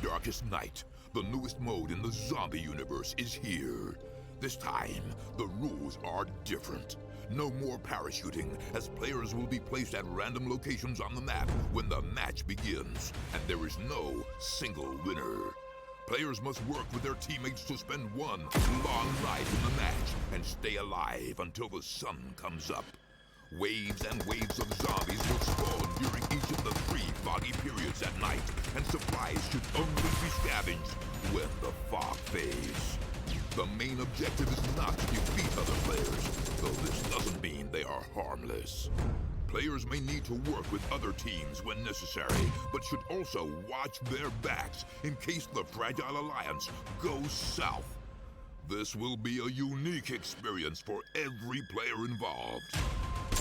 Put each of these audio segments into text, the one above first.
Darkest Night, the newest mode in the zombie universe, is here. This time, the rules are different. No more parachuting, as players will be placed at random locations on the map when the match begins, and there is no single winner. Players must work with their teammates to spend one long night in the match and stay alive until the sun comes up. Waves and waves of zombies will spawn during each of the 3 foggy periods at night, and supplies should only be scavenged when the fog fades. The main objective is not to defeat other players, though this doesn't mean they are harmless. Players may need to work with other teams when necessary, but should also watch their backs in case the Fragile Alliance goes south. This will be a unique experience for every player involved.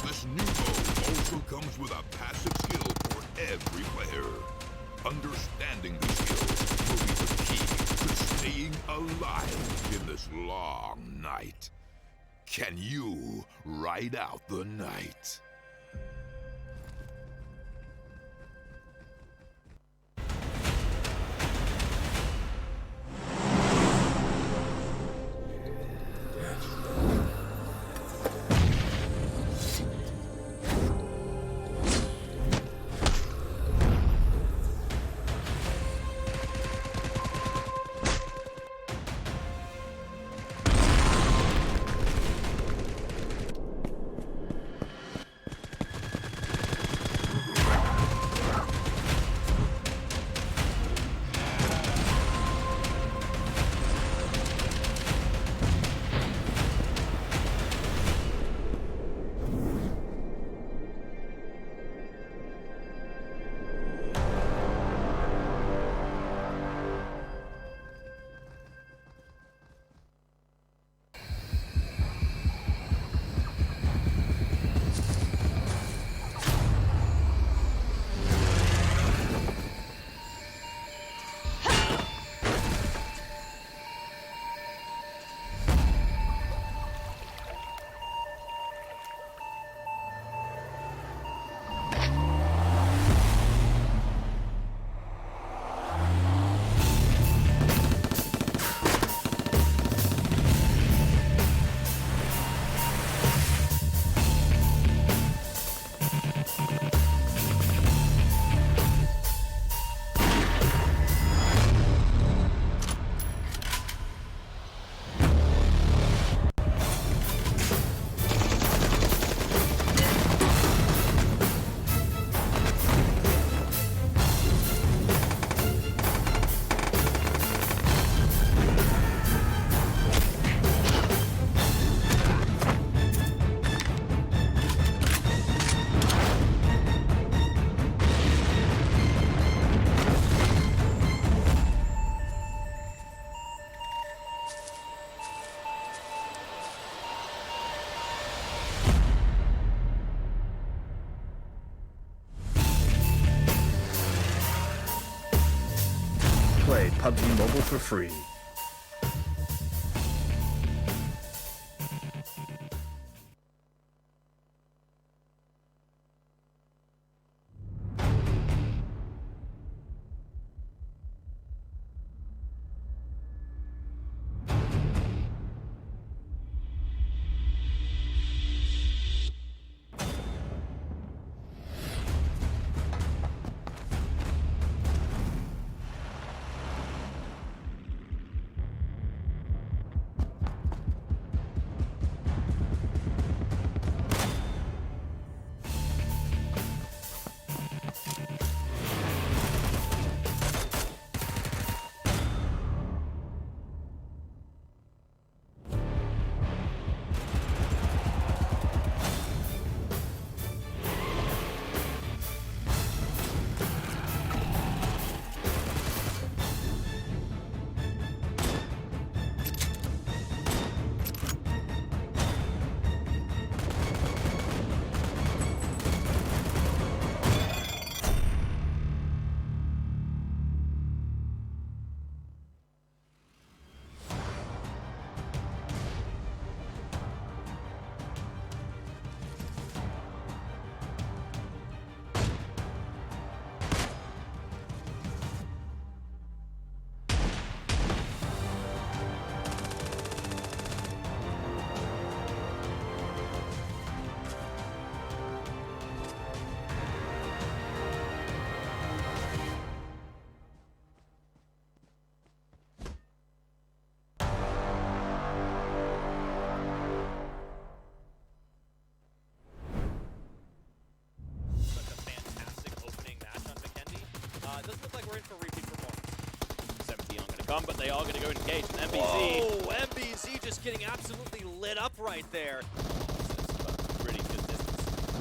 This new mode also comes with a passive skill for every player. Understanding the skill will be the key to staying alive in this long night. Can you ride out the night? Play PUBG Mobile for free. come, but they are going to go engage. And MBZ. Whoa, MBZ just getting absolutely lit up right there. Really good distance.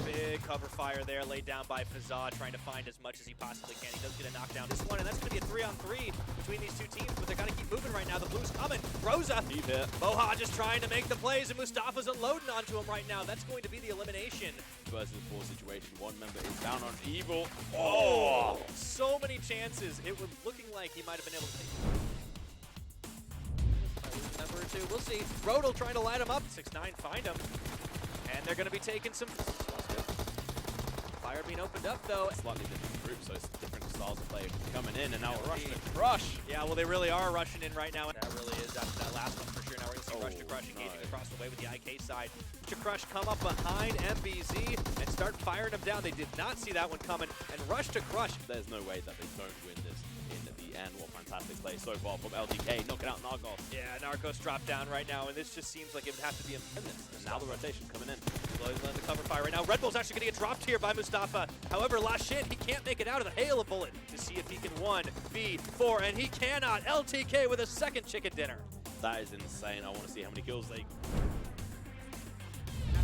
Big cover fire there, laid down by Fazza, trying to find as much as he possibly can. He does get a knockdown this one, and that's going to be a 3-on-3 between these two teams, but they got to keep moving right now. The blue's coming. Rosa. Deep hit. Boha just trying to make the plays, and Mustafa's unloading onto him right now. That's going to be the elimination. Versus 4 situation. One member is down on Evil. Oh! So many chances. It was looking like he might have been able to take number 2. We'll see. Rodel trying to light him up. 6-9, find him. And they're going to be taking some... Fire being opened up, though. Slightly different group, so it's different styles of play coming in, and now we're rushing to Crush. Yeah, well, they really are rushing in right now. That really is after that last one for sure. Now we're going to see Rush to Crush engaging across the way with the IK side. To Crush come up behind MBZ and start firing him down. They did not see that one coming. And Rush to Crush. There's no way that they don't win this in the end. What fantastic play so far from LDK, knocking out Nargos. Yeah, Narcos dropped down right now, and this just seems like it would have to be a minute. And now the rotation coming in. He's letting the cover fire right now. Red Bull's actually going to get dropped here by Mustafa. However, last shit, he can't make it out of the hail of bullet to see if he can 1v4, and he cannot. LTK with a second chicken dinner. That is insane. I want to see how many kills they...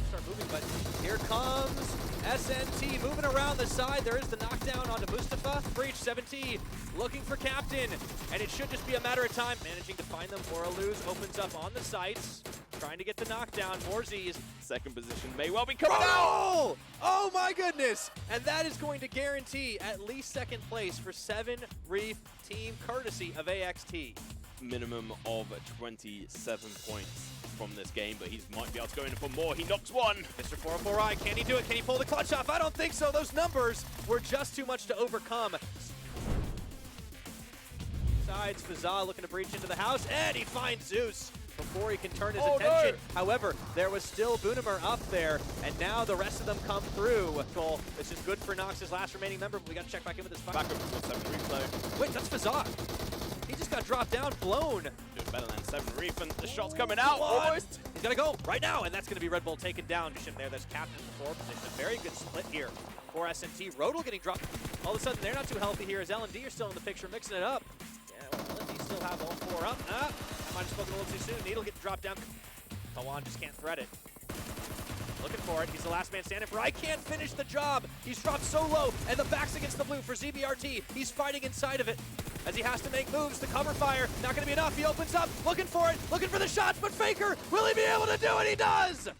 Start moving, but here comes SNT moving around the side. There is the knockdown onto Mustafa. Breach 17 looking for Captain, and it should just be a matter of time. Managing to find them. Moraluz opens up on the sights, trying to get the knockdown. Morzies. Second position may well be coming out. Oh my goodness! And that is going to guarantee at least second place for 7 Reef team, courtesy of AXT. Minimum of 27 points from this game, but he might be able to go in for more. He knocks one. Mr. 404i, can he do it? Can he pull the clutch off? I don't think so. Those numbers were just too much to overcome. Sides, Fazza looking to breach into the house, and he finds Zeus before he can turn his attention. No. However, there was still Boonamer up there, and now the rest of them come through. Goal. This is good for Nox's last remaining member, but we got to check back in with this fight. Back up to 7 Reef though. Wait, that's Fazza. He just got dropped down, blown. Doing better than 7 Reef, and the shot's coming out. Almost. He's gonna go right now, and that's gonna be Red Bull taken down. Just in there, that's Captain in the 4th position. A very good split here for SNT. Rodel getting dropped. All of a sudden, they're not too healthy here as L&D are still in the picture, mixing it up. Yeah, well, L&D still have all 4 up. I might have spoken a little too soon. Needle getting dropped down. Tawan just can't thread it. Looking for it. He's the last man standing for. I can't finish the job. He's dropped so low, and the back's against the blue for ZBRT. He's fighting inside of it as he has to make moves. The cover fire, not going to be enough. He opens up, looking for it, looking for the shots, but Faker, will he be able to do it? He does!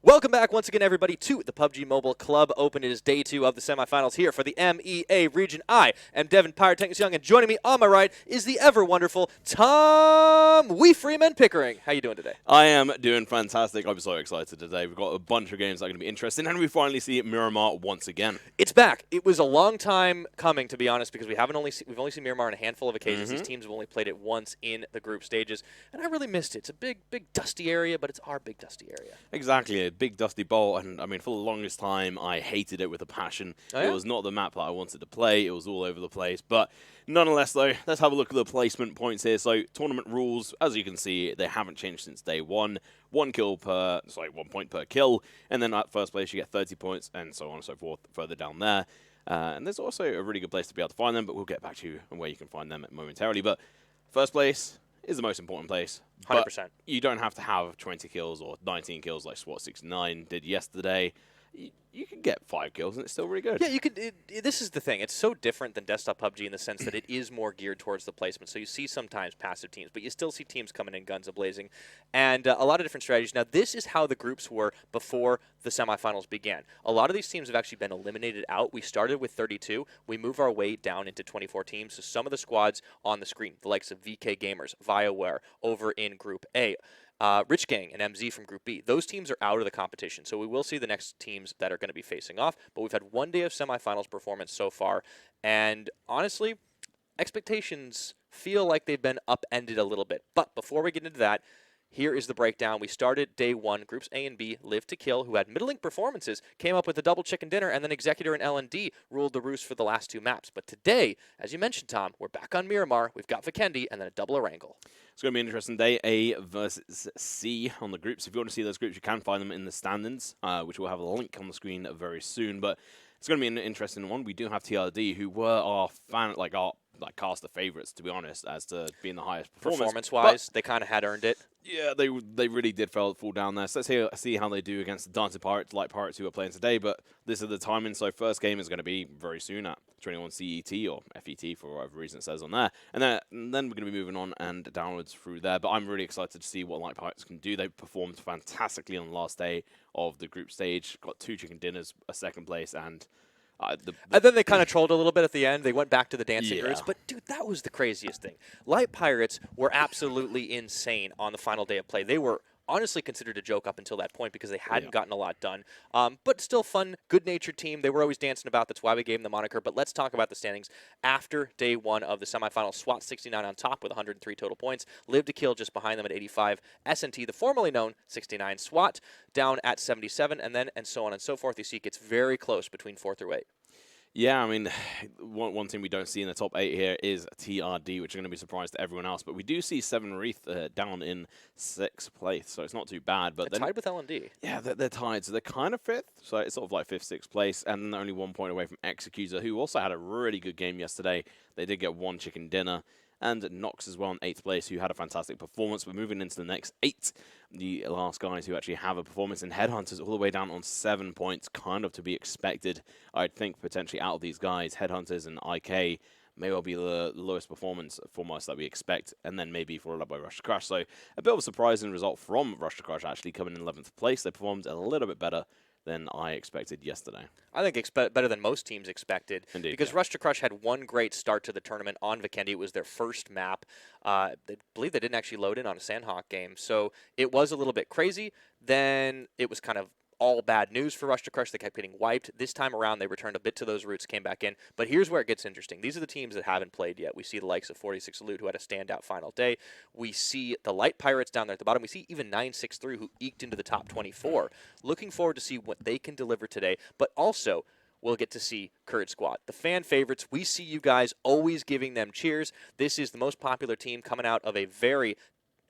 Welcome back once again, everybody, to the PUBG Mobile Club Open. It is day 2 of the semifinals here for the MEA region. I am Devin Pyrotechnics Young, and joining me on my right is the ever-wonderful Tom Wee Freeman Pickering. How you doing today? I am doing fantastic. I'm so excited today. We've got a bunch of games that are going to be interesting, and we finally see Miramar once again. It's back. It was a long time coming, to be honest, because we've only seen Miramar on a handful of occasions. These teams have only played it once in the group stages, and I really missed it. It's a big, dusty area, but it's our big, dusty area. Exactly. A big dusty bowl, and I mean, for the longest time I hated it with a passion. Oh, yeah? It was not the map that I wanted to play. It was all over the place, but nonetheless though, let's have a look at the placement points here. So tournament rules, as you can see, they haven't changed since day 1. 1 point per kill, and then at first place you get 30 points, and so on and so forth further down there. And there's also a really good place to be able to find them, but we'll get back to you on where you can find them momentarily. But first place is the most important place. 100%. You don't have to have 20 kills or 19 kills like SWAT69 did yesterday. You can get 5 kills and it's still really good. Yeah, you could. This is the thing. It's so different than desktop PUBG in the sense that it is more geared towards the placement. So you see sometimes passive teams, but you still see teams coming in guns a-blazing, and a lot of different strategies. Now, this is how the groups were before the semifinals began. A lot of these teams have actually been eliminated out. We started with 32. We move our way down into 24 teams. So some of the squads on the screen, the likes of VK Gamers, BioWare, over in Group A, Rich Gang and MZ from Group B. Those teams are out of the competition, so we will see the next teams that are going to be facing off. But we've had 1 day of semifinals performance so far, and honestly, expectations feel like they've been upended a little bit. But before we get into that, Here is the breakdown. We started day 1. Groups A and B, Live to Kill, who had middling performances, came up with a double chicken dinner, and then Executor and L&D ruled the roost for the last 2 maps. But today, as you mentioned, Tom, we're back on Miramar. We've got Vikendi, and then a double Erangel. It's going to be an interesting day, A versus C on the groups. If you want to see those groups, you can find them in the standings, which we'll have a link on the screen very soon. But it's going to be an interesting one. We do have TRD, who were our caster favorites, to be honest, as to being the highest Performance-wise, they kind of had earned it. Yeah, they really did fall down there. So let's see how they do against the Dancing Pirates, Light Pirates, who are playing today. But this is the timing, so first game is going to be very soon at 21 CET or FET for whatever reason it says on there. And then we're going to be moving on and downwards through there. But I'm really excited to see what Light Pirates can do. They performed fantastically on the last day of the group stage. Got 2 chicken dinners, a second place, and and then they kind of trolled a little bit at the end. They went back to the dancing roots. Yeah. But, dude, that was the craziest thing. Light Pirates were absolutely insane on the final day of play. They were honestly considered a joke up until that point because they hadn't gotten a lot done. But still fun, good-natured team. They were always dancing about. That's why we gave them the moniker. But let's talk about the standings. After day 1 of the semifinals, SWAT 69 on top with 103 total points. Live to Kill just behind them at 85. S&T, the formerly known 69. SWAT down at 77. And so on and so forth. You see it gets very close between 4 through 8. yeah, I mean, one thing we don't see in the top 8 here is TRD, which is going to be a surprise to everyone else. But we do see Seven Wreath down in 6th place, so it's not too bad. But they're tied with L&D. Yeah, they're tied, so they're kind of 5th. So it's sort of like 5th, 6th place, and then they're only 1 point away from Executor, who also had a really good game yesterday. They did get 1 chicken dinner. And Nox as well in 8th place, who had a fantastic performance. We're moving into the next 8. The last guys who actually have a performance in HeadHunterrs all the way down on 7 points, kind of to be expected. I'd think potentially out of these guys, HeadHunterrs and IK may well be the lowest performance foremost that we expect, and then maybe followed up by Rush to Crash. So a bit of a surprising result from Rush to Crash actually coming in 11th place. They performed a little bit better than I expected yesterday. I think better than most teams expected. Indeed, because yeah. Rush to Crush had 1 great start to the tournament on Vikendi. It was their first map. I believe they didn't actually load in on a Sandhawk game, so it was a little bit crazy. Then it was kind of all bad news for Rush to Crush. They kept getting wiped. This time around, they returned a bit to those roots, came back in. But here's where it gets interesting. These are the teams that haven't played yet. We see the likes of 46 Salute, who had a standout final day. We see the Light Pirates down there at the bottom. We see even 963, who eked into the top 24. Looking forward to see what they can deliver today. But also, we'll get to see Kurd Squad, the fan favorites. We see you guys always giving them cheers. This is the most popular team coming out of a very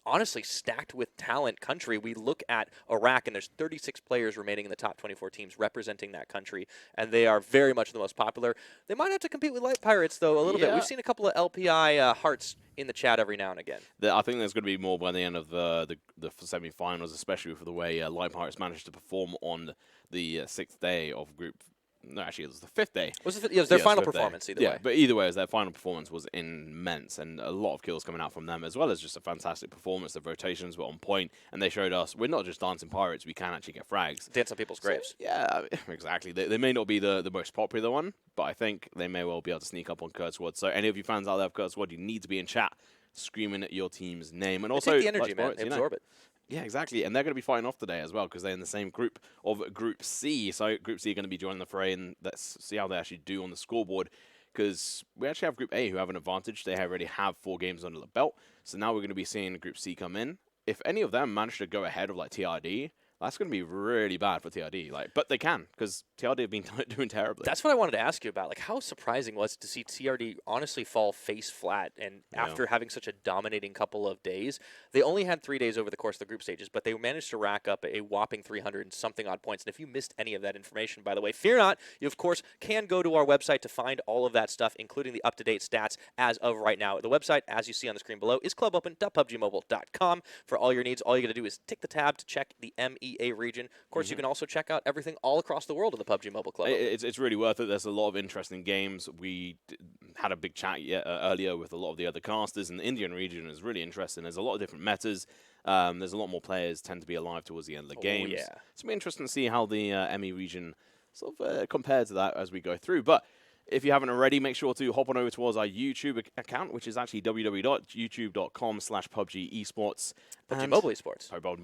honestly stacked with talent country. We look at Iraq, and there's 36 players remaining in the top 24 teams representing that country, and they are very much the most popular. They might have to compete with Light Pirates, though, a little bit. We've seen a couple of LPI hearts in the chat every now and again. I think there's going to be more by the end of the semi-finals, especially for the way Light Pirates managed to perform on the 6th day of Group. No, actually, it was the 5th day. It was their final performance, either way. Yeah, but either way, their final performance was immense, and a lot of kills coming out from them, as well as just a fantastic performance. The rotations were on point, and they showed us we're not just dancing pirates, we can actually get frags. Dance on people's graves. So, yeah, exactly. They may not be the most popular one, but I think they may well be able to sneak up on Kurd Squad. So any of you fans out there of Kurd Squad, you need to be in chat screaming at your team's name. And also, take the energy, man. They absorb it. Yeah, exactly. And they're going to be fighting off today as well because they're in the same group of Group C. So Group C are going to be joining the fray, and let's see how they actually do on the scoreboard because we actually have Group A who have an advantage. They already have 4 games under the belt. So now we're going to be seeing Group C come in. If any of them manage to go ahead of like TRD, that's going to be really bad for TRD. But they can because TRD have been doing terribly. That's what I wanted to ask you about. Like, how surprising was it to see TRD honestly fall face flat? And after having such a dominating couple of days, they only had 3 days over the course of the group stages, but they managed to rack up a whopping 300 and something odd points. And if you missed any of that information, by the way, fear not. You, of course, can go to our website to find all of that stuff, including the up-to-date stats as of right now. The website, as you see on the screen below, is clubopen.pubgmobile.com. For all your needs, all you got to do is tick the tab to check the MEA region. Of course, you can also check out everything all across the world of the PUBG Mobile Club. It's really worth it. There's a lot of interesting games. We had a big chat earlier with a lot of the other casters, and the Indian region is really interesting. There's a lot of different metas. There's a lot more players tend to be alive towards the end of the game. Yeah. It's going to be interesting to see how the ME region sort of compared to that as we go through. But if you haven't already, make sure to hop on over towards our YouTube account, which is actually www.youtube.com/PUBG Esports. PUBG Mobile Esports. Mobile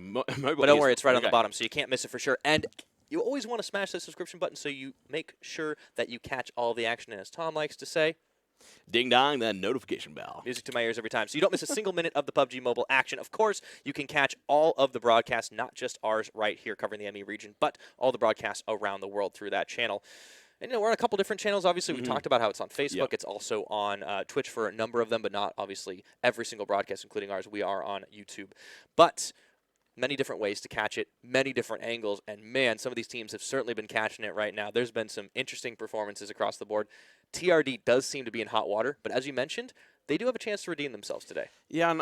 but don't worry, it's right on the bottom, so you can't miss it for sure. And you always want to smash the subscription button so you make sure that you catch all the action. And as Tom likes to say, Ding dong, that notification bell. Music to my ears every time. So you don't miss a single minute of the PUBG Mobile action. Of course, you can catch all of the broadcasts, not just ours right here covering the ME region, but all the broadcasts around the world through that channel. And, we're on a couple different channels. Obviously, we talked about how it's on Facebook. Yep. It's also on Twitch for a number of them, but not, obviously, every single broadcast, including ours. We are on YouTube. But many different ways to catch it, many different angles, and, man, some of these teams have certainly been catching it right now. There's been some interesting performances across the board. TRD does seem to be in hot water, but as you mentioned, they do have a chance to redeem themselves today. Yeah, and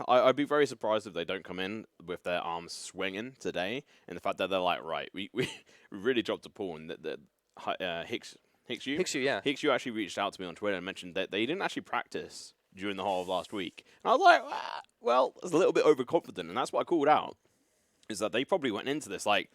I'd be very surprised if they don't come in with their arms swinging today, and the fact that they're like, right, we really dropped a pool, and that Hicks, you actually reached out to me on Twitter and mentioned that they didn't actually practice during the whole of last week. And I was like, well, it's a little bit overconfident, and that's what I called out, is that they probably went into this like,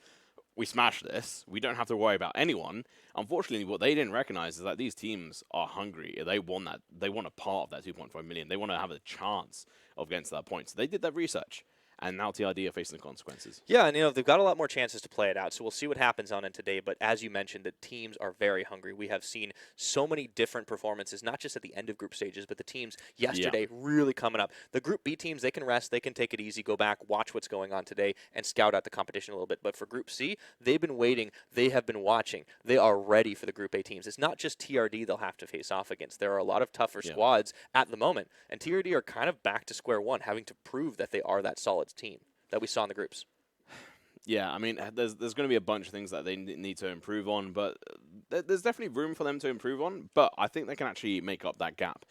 we smashed this. We don't have to worry about anyone. Unfortunately, what they didn't recognize is that these teams are hungry. They want that. They want a part of that 2.5 million. They want to have a chance of getting to that point. So they did that research. And now TRD are facing the consequences. Yeah, and they've got a lot more chances to play it out, so we'll see what happens on it today. But as you mentioned, the teams are very hungry. We have seen so many different performances, not just at the end of group stages, but the teams yesterday really coming up. The Group B teams, they can rest, they can take it easy, go back, watch what's going on today, and scout out the competition a little bit. But for Group C, they've been waiting, they have been watching. They are ready for the Group A teams. It's not just TRD they'll have to face off against. There are a lot of tougher squads at the moment, and TRD are kind of back to square one, having to prove that they are that solid team that we saw in the groups. Yeah, I mean, there's going to be a bunch of things that they need to improve on, but there's definitely room for them to improve on. But I think they can actually make up that gap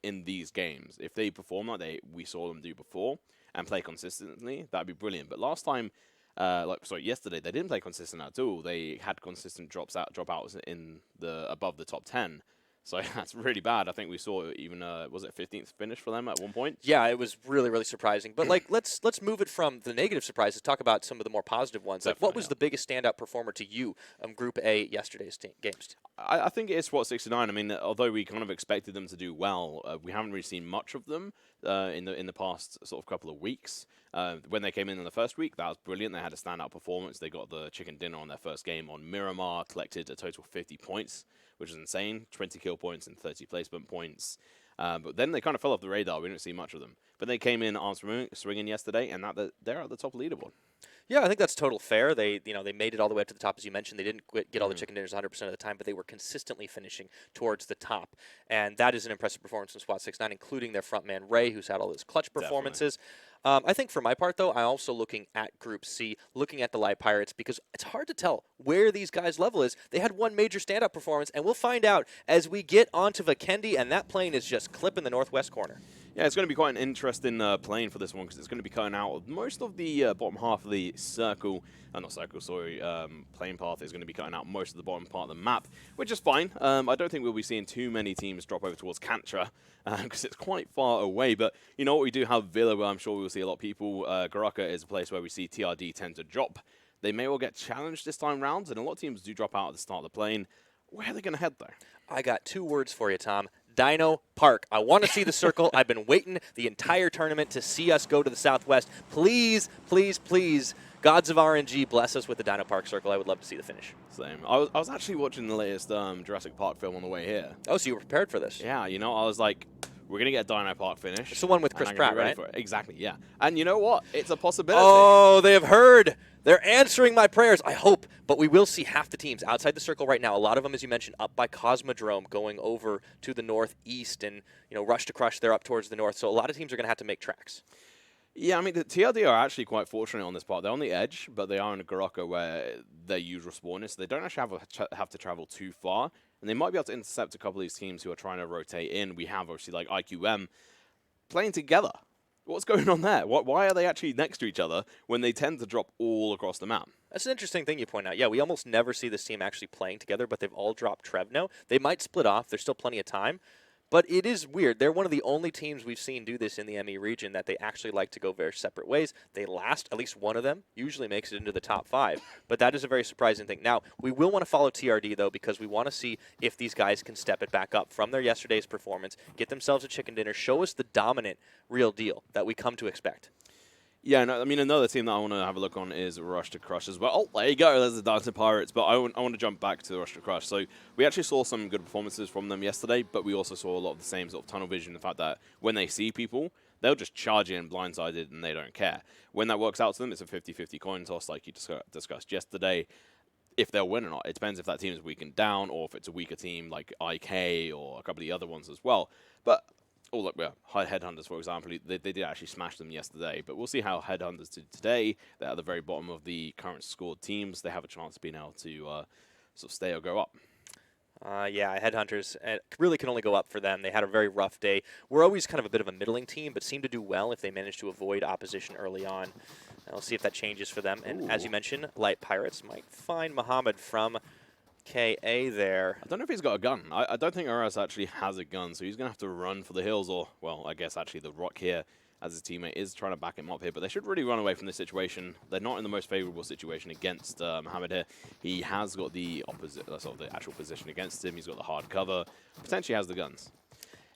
in these games. If they perform like we saw them do before and play consistently, that'd be brilliant. But last time, yesterday, they didn't play consistent at all. They had consistent dropouts in the above the top 10. So that's really bad. I think we saw even was it 15th finish for them at one point? Yeah, it was really, really surprising. But let's move it from the negative surprises. Talk about some of the more positive ones. Like, what was the biggest standout performer to you in Group A yesterday's games? I think it's Esports 69. I mean, although we kind of expected them to do well, we haven't really seen much of them in the past sort of couple of weeks. When they came in the first week, that was brilliant. They had a standout performance. They got the chicken dinner on their first game on Miramar, collected a total of 50 points, which is insane. 20 kill points and 30 placement points. But then they kind of fell off the radar. We didn't see much of them. But they came in arms swinging yesterday, and they're at the top of the leaderboard. Yeah, I think that's total fair. They made it all the way up to the top, as you mentioned. They didn't get all the chicken dinners 100% of the time, but they were consistently finishing towards the top. And that is an impressive performance from Squad 69, including their frontman, Ray, who's had all those clutch performances. I think for my part, though, I'm also looking at Group C, looking at the Light Pirates, because it's hard to tell where these guys' level is. They had one major standout performance, and we'll find out as we get onto Vikendi, and that plane is just clipping the northwest corner. Yeah, it's going to be quite an interesting plane for this one because it's going to be cutting out most of the bottom half of the plane path is going to be cutting out most of the bottom part of the map, which is fine. I don't think we'll be seeing too many teams drop over towards Kantra because it's quite far away. But you know what, we do have Villa, where I'm sure we'll see a lot of people. Garaka is a place where we see TRD tend to drop. They may well get challenged this time round, and a lot of teams do drop out at the start of the plane. Where are they going to head, though? I got 2 words for you, Tom. Dino Park. I want to see the circle. I've been waiting the entire tournament to see us go to the Southwest. Please, please, please, gods of RNG, bless us with the Dino Park circle. I would love to see the finish. Same. I was actually watching the latest Jurassic Park film on the way here. Oh, so you were prepared for this? Yeah, I was like, we're going to get a Dino Park finish. It's the one with Chris Pratt, right? Exactly, yeah. And you know what? It's a possibility. Oh, they have heard. They're answering my prayers, I hope. But we will see half the teams outside the circle right now. A lot of them, as you mentioned, up by Cosmodrome, going over to the northeast. And, Rush to Crush, they're up towards the north. So a lot of teams are going to have to make tracks. Yeah, I mean, the TRD are actually quite fortunate on this part. They're on the edge, but they are in a Garaka where their usual spawn is. So they don't actually have to travel too far. And they might be able to intercept a couple of these teams who are trying to rotate in. We have, obviously, like IQM playing together. What's going on there? Why are they actually next to each other when they tend to drop all across the map? That's an interesting thing you point out. Yeah, we almost never see this team actually playing together, but they've all dropped Trevno. They might split off. There's still plenty of time. But it is weird. They're one of the only teams we've seen do this in the ME region that they actually like to go very separate ways. They last, at least one of them, usually makes it into the top 5. But that is a very surprising thing. Now, we will want to follow TRD, though, because we want to see if these guys can step it back up from their yesterday's performance, get themselves a chicken dinner, show us the dominant real deal that we come to expect. Yeah, no, I mean, another team that I want to have a look on is Rush to Crush as well. Oh, there you go. There's the Dancing Pirates. But I want to jump back to Rush to Crush. So we actually saw some good performances from them yesterday, but we also saw a lot of the same sort of tunnel vision, the fact that when they see people, they'll just charge in blindsided and they don't care. When that works out to them, it's a 50-50 coin toss like you discussed yesterday. If they'll win or not, it depends if that team is weakened down or if it's a weaker team like IK or a couple of the other ones as well. But look, HeadHunterrs, for example, they did actually smash them yesterday. But we'll see how HeadHunterrs do today. They're at the very bottom of the current scored teams. They have a chance of being able to sort of stay or go up. Yeah, HeadHunterrs really can only go up for them. They had a very rough day. We're always kind of a bit of a middling team, but seem to do well if they manage to avoid opposition early on. And we'll see if that changes for them. And as you mentioned, Light Pirates might find Muhammad from KA there. I don't know if he's got a gun. I don't think Aras actually has a gun, so he's going to have to run for the hills or, well, I guess actually the rock here as his teammate is trying to back him up here. But they should really run away from this situation. They're not in the most favorable situation against Muhammad here. He has got the opposite, sort of the actual position against him. He's got the hard cover. Potentially has the guns.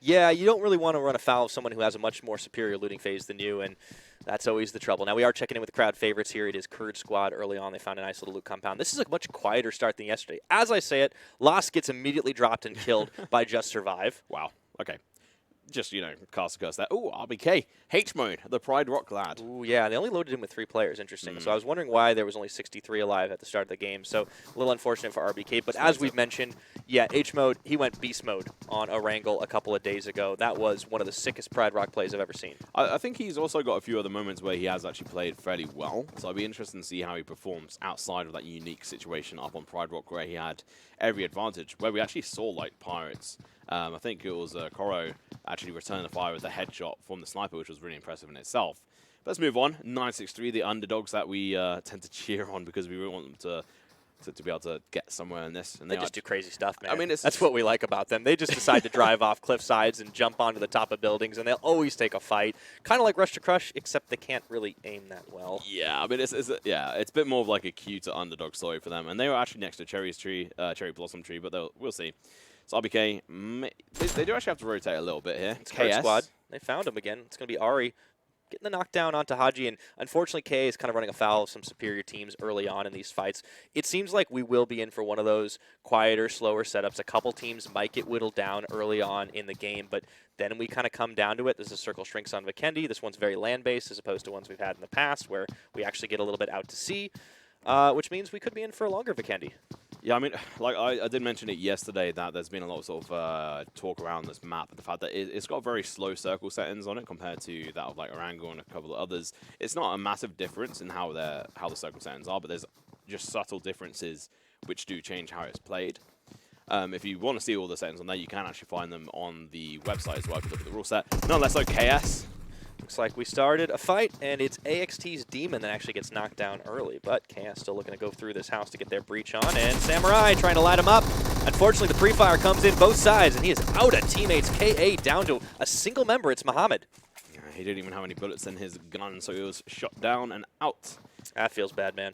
Yeah, you don't really want to run afoul of someone who has a much more superior looting phase than you, and that's always the trouble. Now, we are checking in with the crowd favorites here. It is Kurd Squad early on. They found a nice little loot compound. This is a much quieter start than yesterday. As I say it, Lost gets immediately dropped and killed by Just Survive. Wow. Okay. Just, you know, cast a curse there. Ooh, RBK. H-mode, the Pride Rock lad. Ooh, yeah, they only loaded him with 3 players. Interesting. So I was wondering why there was only 63 alive at the start of the game. So a little unfortunate for RBK. But as we've mentioned, yeah, H-mode, he went beast mode on Erangel a couple of days ago. That was one of the sickest Pride Rock plays I've ever seen. I think he's also got a few other moments where he has actually played fairly well. So I'd be interested to see how he performs outside of that unique situation up on Pride Rock where he had every advantage, where we actually saw, like, Pirates. I think it was Koro actually returned the fire with a headshot from the sniper, which was really impressive in itself. But let's move on. 963, the underdogs that we tend to cheer on because we really want them to be able to get somewhere in this. And they just do crazy stuff, man. I mean, that's what we like about them. They just decide to drive off cliff sides and jump onto the top of buildings, and they'll always take a fight. Kind of like Rush to Crush, except they can't really aim that well. Yeah, I mean, it's a bit more of like a cuter underdog story for them. And they were actually next to Cherry Blossom Tree, but we'll see. So RBK, they do actually have to rotate a little bit here. It's Kurd Squad. They found him again. It's going to be Ari getting the knockdown onto Haji, and unfortunately KA is kind of running afoul of some superior teams early on in these fights. It seems like we will be in for one of those quieter, slower setups. A couple teams might get whittled down early on in the game, but then we kind of come down to it. This is Circle Shrinks on Vikendi. This one's very land-based as opposed to ones we've had in the past where we actually get a little bit out to sea, which means we could be in for a longer Vikendi. Yeah, I mean, like I did mention it yesterday that there's been a lot of sort of talk around this map and the fact that it's got very slow circle settings on it compared to that of like Erangel and a couple of others. It's not a massive difference in how the circle settings are, but there's just subtle differences which do change how it's played. If you want to see all the settings on there, you can actually find them on the website as well if you look at the rule set. Nonetheless, though, KS. Looks like we started a fight, and it's AXT's Demon that actually gets knocked down early, but KS still looking to go through this house to get their breach on, and Samurai trying to light him up. Unfortunately, the pre-fire comes in both sides, and he is out of teammates. KA down to a single member. It's Muhammad. He didn't even have any bullets in his gun, so he was shot down and out. That feels bad, man.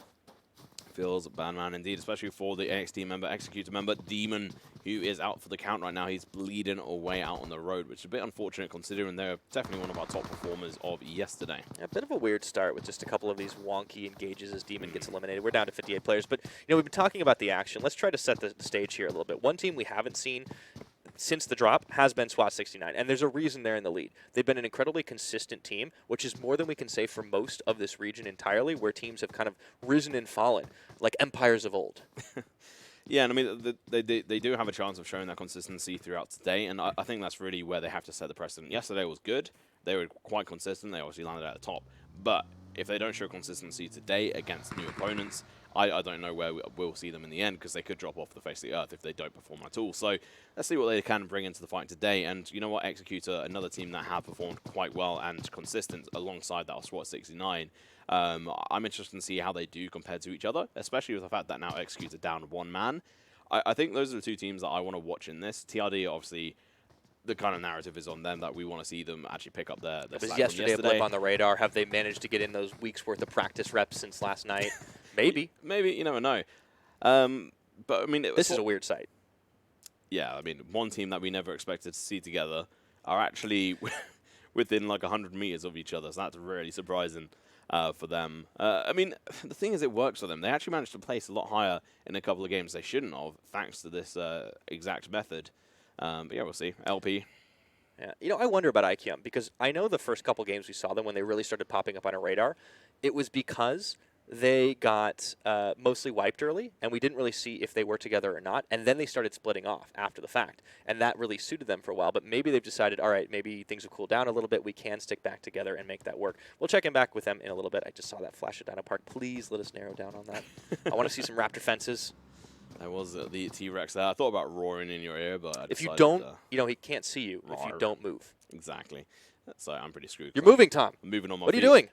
Feels bad, man, indeed, especially for the AXT member, Executor member, Demon, who is out for the count right now. He's bleeding away out on the road, which is a bit unfortunate considering they're definitely one of our top performers of yesterday. A bit of a weird start with just a couple of these wonky engages as Demon gets eliminated. We're down to 58 players, but we've been talking about the action. Let's try to set the stage here a little bit. One team we haven't seen since the drop has been SWAT 69, and there's a reason they're in the lead. They've been an incredibly consistent team, which is more than we can say for most of this region entirely, where teams have kind of risen and fallen, like empires of old. Yeah, and I mean, they do have a chance of showing that consistency throughout today, and I think that's really where they have to set the precedent. Yesterday was good. They were quite consistent. They obviously landed at the top. But if they don't show consistency today against new opponents, I don't know where we'll see them in the end, because they could drop off the face of the earth if they don't perform at all. So let's see what they can bring into the fight today. And you know what, Executor, another team that have performed quite well and consistent alongside that of SWAT 69. I'm interested to see how they do compared to each other, especially with the fact that now Executor down one man. I think those are the two teams that I want to watch in this. TRD, obviously, the kind of narrative is on them that we want to see them actually pick up their slack yesterday a blip on the radar. Have they managed to get in those weeks' worth of practice reps since last night? Maybe. Maybe, you never know. But, I mean... This is a weird sight. Yeah, I mean, one team that we never expected to see together are actually within like 100 meters of each other. So that's really surprising for them. I mean, the thing is, it works for them. They actually managed to place a lot higher in a couple of games they shouldn't have, thanks to this exact method. But yeah, we'll see. LP. Yeah, you know, I wonder about IQM because I know the first couple games we saw them when they really started popping up on our radar, it was because they got mostly wiped early, and we didn't really see if they were together or not, and then they started splitting off after the fact, and that really suited them for a while, but maybe they've decided, all right, maybe things have cooled down a little bit, we can stick back together and make that work. We'll check in back with them in a little bit. I just saw that flash at Dino Park. Please let us narrow down on that. I want to see some Raptor fences. That was the T-Rex there. I thought about roaring in your ear, but I if you decided, don't, you know, he can't see you roar. if you don't move. Exactly. So I'm pretty screwed. You're moving, Tom. I'm moving on my What are you feet. doing?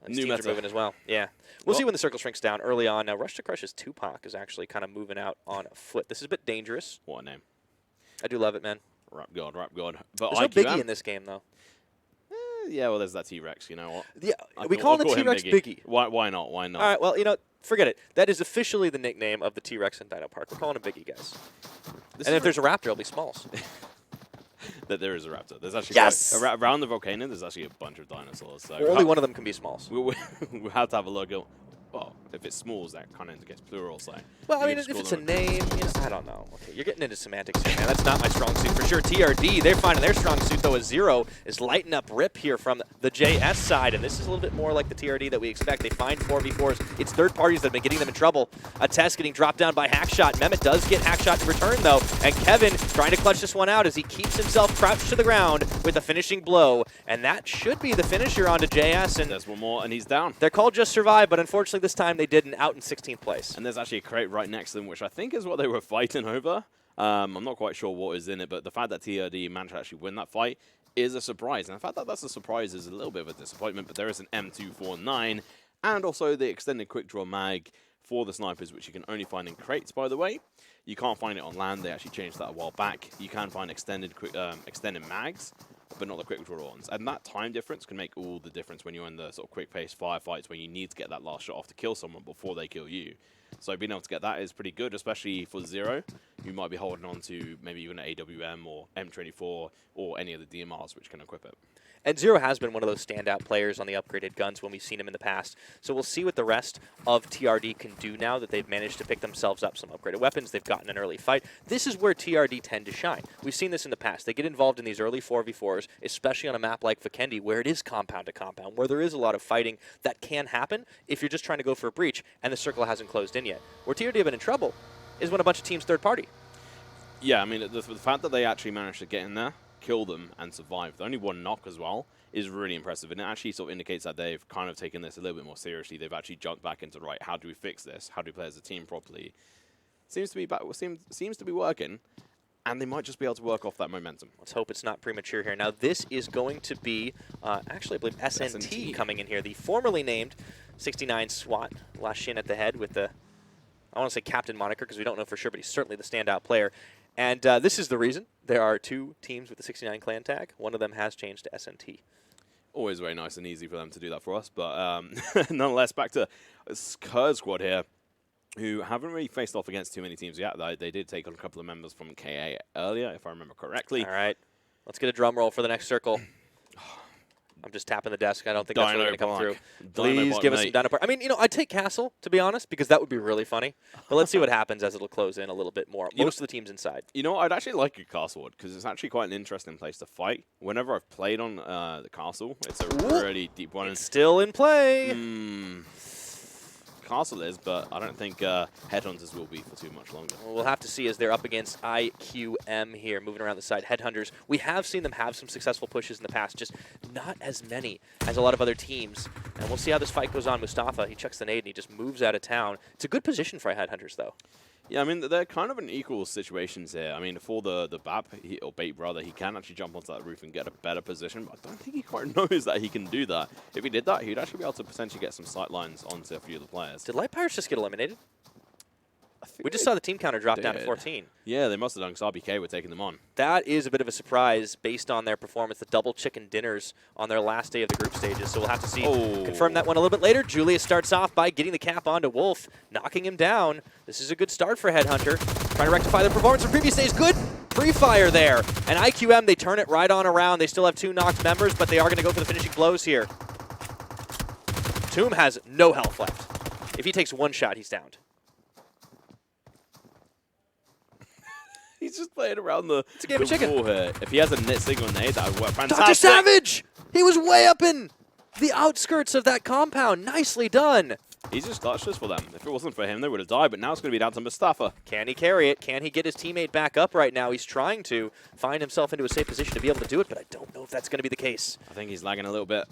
New Teams meta. are moving as well. Yeah. We'll see when the circle shrinks down early on. Now, Rush to Crush's Tupac is actually kind of moving out on foot. This is a bit dangerous. What a name. I do love it, man. Rap God, Rap God. But There's no Biggie in this game, though. Yeah, well, there's that T-Rex, you know what? Yeah, we call him the T-Rex Biggie. Why not? Why not? All right, well, you know, forget it. That is officially the nickname of the T-Rex in Dino Park. We're calling him Biggie, guys. And if there's a Raptor, it'll be Smalls. That there is a raptor. There's actually around the volcano. There's actually a bunch of dinosaurs. So Only one of them can be Smalls. we have to have a look at. Well, if it's smalls, that kind of indicates plural. So well, I mean, if it's a name, you know, I don't know. Okay, you're getting into semantics here, man. That's not my strong suit for sure. TRD, they're finding their strong suit though. As Zero is lighting up Rip here from the JS side, and this is a little bit more like the TRD that we expect. They find 4v4s. It's third parties that have been getting them in trouble. A test getting dropped down by Hackshot. Mehmet does get Hackshot in return though, and Kevin trying to clutch this one out as he keeps himself crouched to the ground with a finishing blow, and that should be the finisher onto JS. And there's one more, and he's down. They're called Just Survive, but unfortunately this time they didn't. Out in 16th place. And there's actually a crate right next to them, which I think is what they were fighting over. I'm not quite sure what is in it, but the fact that TRD managed to actually win that fight is a surprise. And the fact that that's a surprise is a little bit of a disappointment, but there is an M249 and also the extended quick draw mag for the snipers, which you can only find in crates, by the way. You can't find it on land. They actually changed that a while back. You can find extended mags, but not the quick draw ones. And that time difference can make all the difference when you're in the sort of quick-paced firefights where you need to get that last shot off to kill someone before they kill you. So being able to get that is pretty good, especially for Zero. You might be holding on to maybe even an AWM or M24 or any of the DMRs which can equip it. And Zero has been one of those standout players on the upgraded guns when we've seen him in the past. So we'll see what the rest of TRD can do now that they've managed to pick themselves up some upgraded weapons. They've gotten an early fight. This is where TRD tend to shine. We've seen this in the past. They get involved in these early 4v4s, especially on a map like Vikendi, where it is compound to compound, where there is a lot of fighting that can happen if you're just trying to go for a breach and the circle hasn't closed in yet. Where TRD have been in trouble is when a bunch of teams third party. Yeah, I mean, the fact that they actually managed to get in there, kill them, and survive, only one knock as well, is really impressive. And it actually sort of indicates that they've kind of taken this a little bit more seriously. They've actually jumped back into, right, how do we fix this? How do we play as a team properly? Seems to be working, and they might just be able to work off that momentum. Let's hope it's not premature here. Now, this is going to be, actually, I believe SNT coming in here, the formerly named 69 SWAT, last shin at the head with the, I want to say captain moniker because we don't know for sure, but he's certainly the standout player. And this is the reason. There are two teams with the 69 clan tag. One of them has changed to SNT. Always very nice and easy for them to do that for us. But nonetheless, back to Kurd Squad here, who haven't really faced off against too many teams yet. They did take on a couple of members from KA earlier, if I remember correctly. All right. Let's get a drum roll for the next circle. I'm just tapping the desk. I don't think that's really going to come through. Please give us some Dino Park. I mean, you know, I'd take Castle, to be honest, because that would be really funny. But let's see what happens as it'll close in a little bit more. Most of the team's inside. You know, I'd actually like a Castle because it's actually quite an interesting place to fight. Whenever I've played on the Castle, it's a really deep one. It's still in play. Castle is, but I don't think Headhunters will be for too much longer. Well, we'll have to see as they're up against IQM here, moving around the side. Headhunters, we have seen them have some successful pushes in the past, just not as many as a lot of other teams. And we'll see how this fight goes on. Mustafa, he chucks the nade and he just moves out of town. It's a good position for Headhunters, though. Yeah, I mean, they're kind of in equal situations here. I mean, for the BAP, or Bait brother, he can actually jump onto that roof and get a better position, but I don't think he quite knows that he can do that. If he did that, he'd actually be able to potentially get some sight lines onto a few of the players. Did Light Pirates just get eliminated? I We just saw the team counter drop down to did. 14. Yeah, they must have done because RBK were taking them on. That is a bit of a surprise based on their performance, the double chicken dinners on their last day of the group stages. So we'll have to see, confirm that one a little bit later. Julius starts off by getting the cap onto Wolf, knocking him down. This is a good start for HeadHunterr. Trying to rectify their performance from previous days. Good pre-fire there. And IQM, they turn it right on around. They still have 2 knocked members, but they are going to go for the finishing blows here. Tomb has no health left. If he takes 1 shot, he's downed. He's just playing around the, It's a game of chicken. wall here. If he has a single nade, that would work fantastic. Dr. Savage! He was way up in the outskirts of that compound. Nicely done. He's just clutched this for them. If it wasn't for him, they would have died, but now it's going to be down to Mustafa. Can he carry it? Can he get his teammate back up right now? He's trying to find himself into a safe position to be able to do it, but I don't know if that's going to be the case. I think he's lagging a little bit.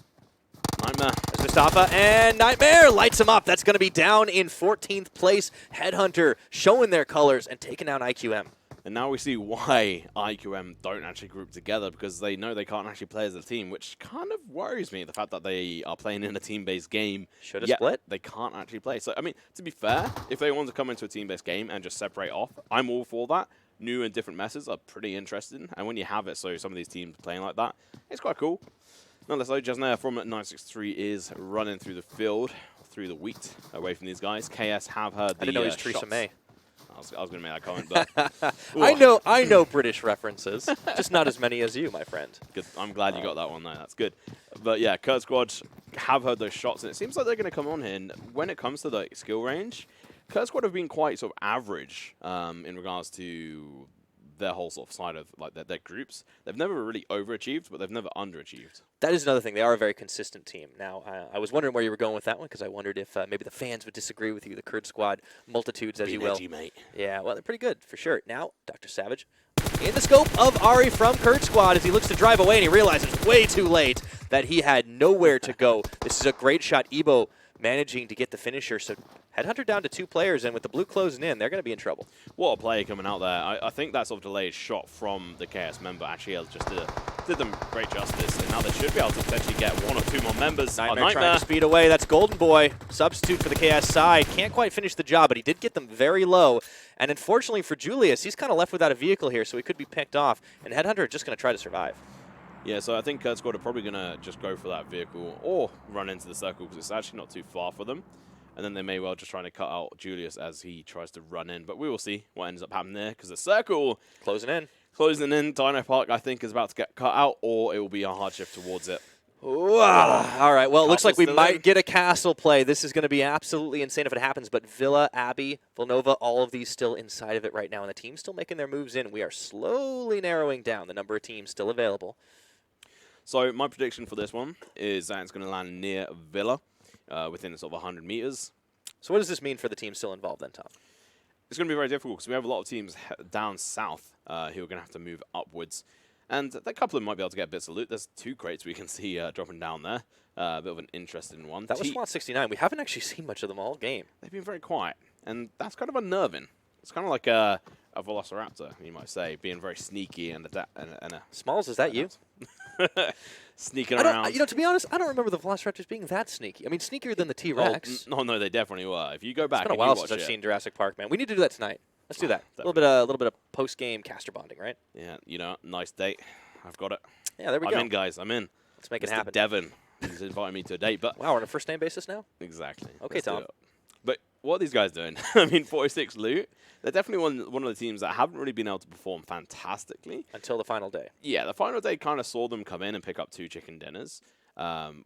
Nightmare. There's Mustafa, and Nightmare lights him up. That's going to be down in 14th place. HeadHunterr showing their colors and taking down IQM. And now we see why IQM don't actually group together, because they know they can't actually play as a team, which kind of worries me, the fact that they are playing in a team-based game. Should have yet split. They can't actually play. So, I mean, to be fair, if they want to come into a team-based game and just separate off, I'm all for that. New and different messes are pretty interesting. And when you have it, so some of these teams playing like that, it's quite cool. Nonetheless, though, Jasnair from 963 is running through the field, through the wheat, away from these guys. KS have heard the I didn't know he was shots. Theresa May. I was going to make that comment, but I know British references, just not as many as you, my friend. good. I'm glad you got that one, though. That's good. But yeah, Kurd Squad have heard those shots, and it seems like they're going to come on here. And when it comes to the skill range, Kurd Squad have been quite sort of average in regards to their whole sort of side of like their groups. They've never really overachieved, but they've never underachieved. That is another thing. They are a very consistent team. Now, I was wondering where you were going with that one, because I wondered if maybe the fans would disagree with you, the Kurd Squad multitudes, as you will. Edgy, mate. Yeah, well, they're pretty good, for sure. Now, Dr. Savage in the scope of Ari from Kurd Squad as he looks to drive away, and he realizes way too late that he had nowhere to go. This is a great shot. Ebo managing to get the finisher, so HeadHunterr down to 2 players, and with the blue closing in, they're going to be in trouble. What a play coming out there. I think that sort of delayed shot from the KS member actually just did them great justice, and now they should be able to potentially get 1 or 2 more members. Nightmare trying to speed away. That's Golden Boy, substitute for the KS side. Can't quite finish the job, but he did get them very low. And unfortunately for Julius, he's kind of left without a vehicle here, so he could be picked off, and HeadHunterr are just going to try to survive. Yeah, so I think Kurd Squad are probably going to just go for that vehicle or run into the circle, because it's actually not too far for them. And then they may well just try to cut out Julius as he tries to run in. But we will see what ends up happening there, because the circle Closing in. Dino Park, I think, is about to get cut out, or it will be a hard shift towards it. All right, well, it looks like we Castle's might still in. get a castle play. This is going to be absolutely insane if it happens, but Villa, Abbey, Villanova, all of these still inside of it right now, and the team's still making their moves in. We are slowly narrowing down the number of teams still available. So my prediction for this one is that it's going to land near Villa, within sort of 100 meters. So what does this mean for the team still involved then, Tom? It's going to be very difficult, because we have a lot of teams down south who are going to have to move upwards. And a couple of them might be able to get bits of loot. There's 2 crates we can see dropping down there. A bit of an interesting one. That was SWAT 69. We haven't actually seen much of them all game. They've been very quiet, and that's kind of unnerving. It's kind of like a Velociraptor, you might say, being very sneaky and a Smalls, is that you? sneaking around. You know, to be honest, I don't remember the Velociraptors being that sneaky. I mean, sneakier than the T-Rex. No, they definitely were. If you go back, It's been a and you while watch since I've it- seen Jurassic Park, man. We need to do that tonight. Let's do that. A definitely. little bit of post-game caster bonding, right? Yeah, you know, nice date. I've got it. Yeah, there we I'm go. in, guys. I'm in. Let's make it Mr. happen. Devon is inviting me to a date, but Wow, we're on a first-name basis now? exactly. Okay, Let's do Tom. it. But what are these guys doing? I mean, 46 loot. They're definitely one of the teams that haven't really been able to perform fantastically. Until the final day. Yeah, the final day kind of saw them come in and pick up 2 chicken dinners on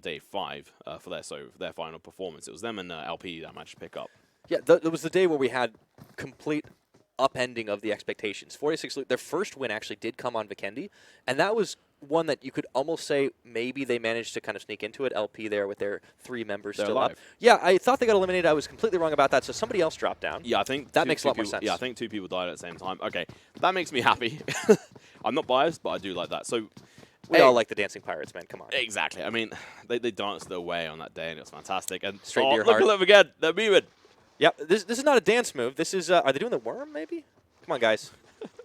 day 5 for their final performance. It was them and LP that managed to pick up. Yeah, that was the day where we had complete upending of the expectations. 46 loot. Their first win actually did come on Vikendi, and that was one that you could almost say maybe they managed to kind of sneak into it. LP there with their 3 members They're still alive. up. Yeah, I thought they got eliminated. I was completely wrong about that, so somebody else dropped down. Yeah, I think That two- makes a two lot more people- sense. Yeah, I think 2 people died at the same time. Okay, that makes me happy. I'm not biased, but I do like that. So We all like the Dancing Pirates, man. Come on. exactly. I mean, they danced their way on that day, and it was fantastic. And Straight to your look heart. at them again. They're moving. Yep, this is not a dance move. This is, are they doing the worm, maybe? Come on, guys.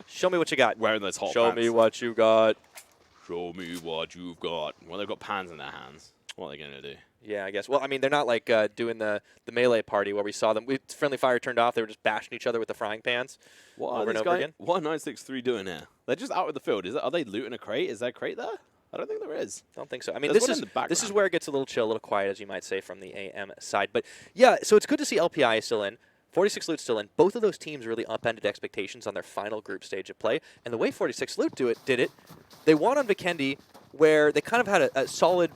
Show me what you got. Wearing those hot Show pants. me what you got. Show me what you've got. Well, they've got pans in their hands. What are they going to do? Yeah, I guess. Well, I mean, they're not like doing the melee party where we saw them. Friendly fire turned off. They were just bashing each other with the frying pans over and over again. What are 963 doing here? They're just out of the field. Are they looting a crate? Is there a crate there? I don't think there is. I don't think so. I mean, There's this is where it gets a little chill, a little quiet, as you might say, from the AM side. But yeah, so it's good to see LPI is still in. 46 Loot still in. Both of those teams really upended expectations on their final group stage of play. And the way 46 Loot did it, they won on Vikendi, where they kind of had a solid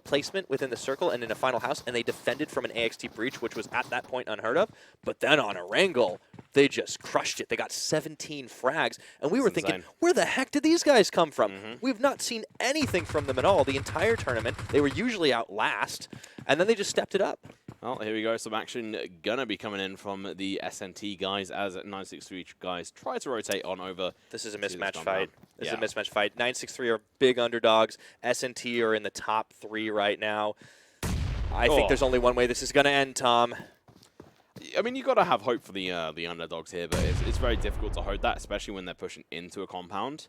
placement within the circle and in a final house, and they defended from an AXT breach, which was at that point unheard of. But then on Erangel, they just crushed it. They got 17 frags, and we were thinking, where the heck did these guys come from? We've not seen anything from them at all the entire tournament. They were usually out last, and then they just stepped it up. Well, here we go. Some action gonna be coming in from the SNT guys as 963 guys try to rotate on over. This is a mismatch fight. This is a mismatch fight. 963 are big underdogs. SNT are in the top 3 right now. I think there's only one way this is going to end, Tom. I mean, you got to have hope for the underdogs here, but it's very difficult to hold that, especially when they're pushing into a compound,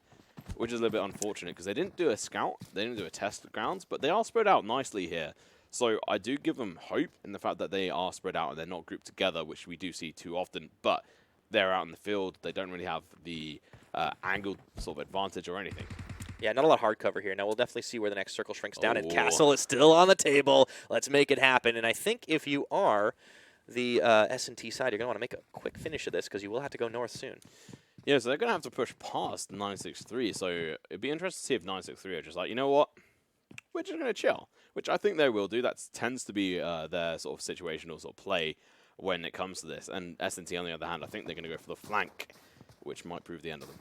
which is a little bit unfortunate because they didn't do a scout, they didn't do a test grounds, but they are spread out nicely here. So I do give them hope in the fact that they are spread out and they're not grouped together, which we do see too often, but they're out in the field. They don't really have the angled sort of advantage or anything. Yeah, not a lot of hard cover here. Now, we'll definitely see where the next circle shrinks down, and Castle is still on the table. Let's make it happen. And I think if you are the S&T side, you're going to want to make a quick finish of this because you will have to go north soon. Yeah, so they're going to have to push past 963. So it'd be interesting to see if 963 are just like, you know what? We're just going to chill, which I think they will do. That tends to be their sort of situational sort of play when it comes to this. And S&T, on the other hand, I think they're going to go for the flank, which might prove the end of them.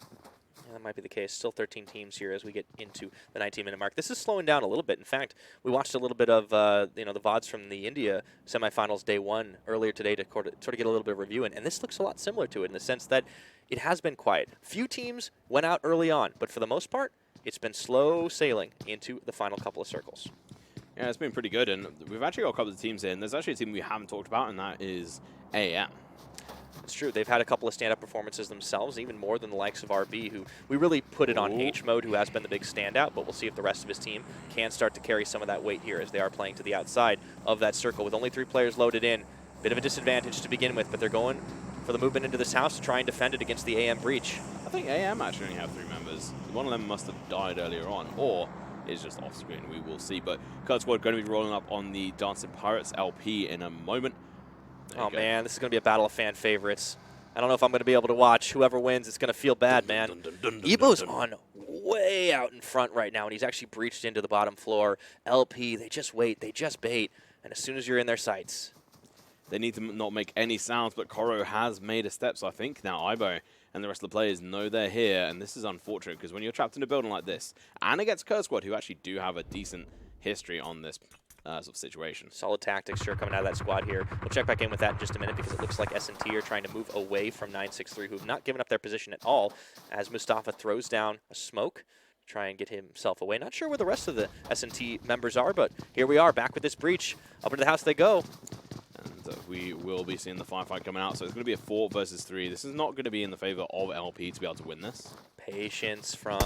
Yeah, that might be the case. Still 13 teams here as we get into the 19-minute mark. This is slowing down a little bit. In fact, we watched a little bit of the VODs from the India semifinals day 1 earlier today to sort of get a little bit of review in, and this looks a lot similar to it in the sense that it has been quiet. Few teams went out early on, but for the most part, it's been slow sailing into the final couple of circles. Yeah, it's been pretty good, and we've actually got a couple of teams in. There's actually a team we haven't talked about, and that is AM. It's true. They've had a couple of stand-up performances themselves, even more than the likes of RB, who we really put it on H mode, who has been the big standout, but we'll see if the rest of his team can start to carry some of that weight here as they are playing to the outside of that circle. With only 3 players loaded in, bit of a disadvantage to begin with, but they're going for the movement into this house to try and defend it against the AM breach. I think AM actually only have 3 members. One of them must have died earlier on, or is just off screen. We will see. But Kurd Squad going to be rolling up on the Dancing Pirates LP in a moment. Oh, man, this is going to be a battle of fan favorites. I don't know if I'm going to be able to watch. Whoever wins, it's going to feel bad, man. Ebo's on way out in front right now, and he's actually breached into the bottom floor. LP, they just wait, they just bait, and as soon as you're in their sights, they need to not make any sounds, but Koro has made a step, so I think now Ibo and the rest of the players know they're here, and this is unfortunate, because when you're trapped in a building like this, and against Kurd Squad, who actually do have a decent history on this sort of situation. Solid tactics, sure, coming out of that squad here. We'll check back in with that in just a minute because it looks like S&T are trying to move away from 963, who have not given up their position at all, as Mustafa throws down a smoke to try and get himself away. Not sure where the rest of the S&T members are, but here we are, back with this breach. Up into the house they go. And we will be seeing the firefight coming out, so it's going to be a 4 versus 3. This is not going to be in the favor of LP to be able to win this. Patience from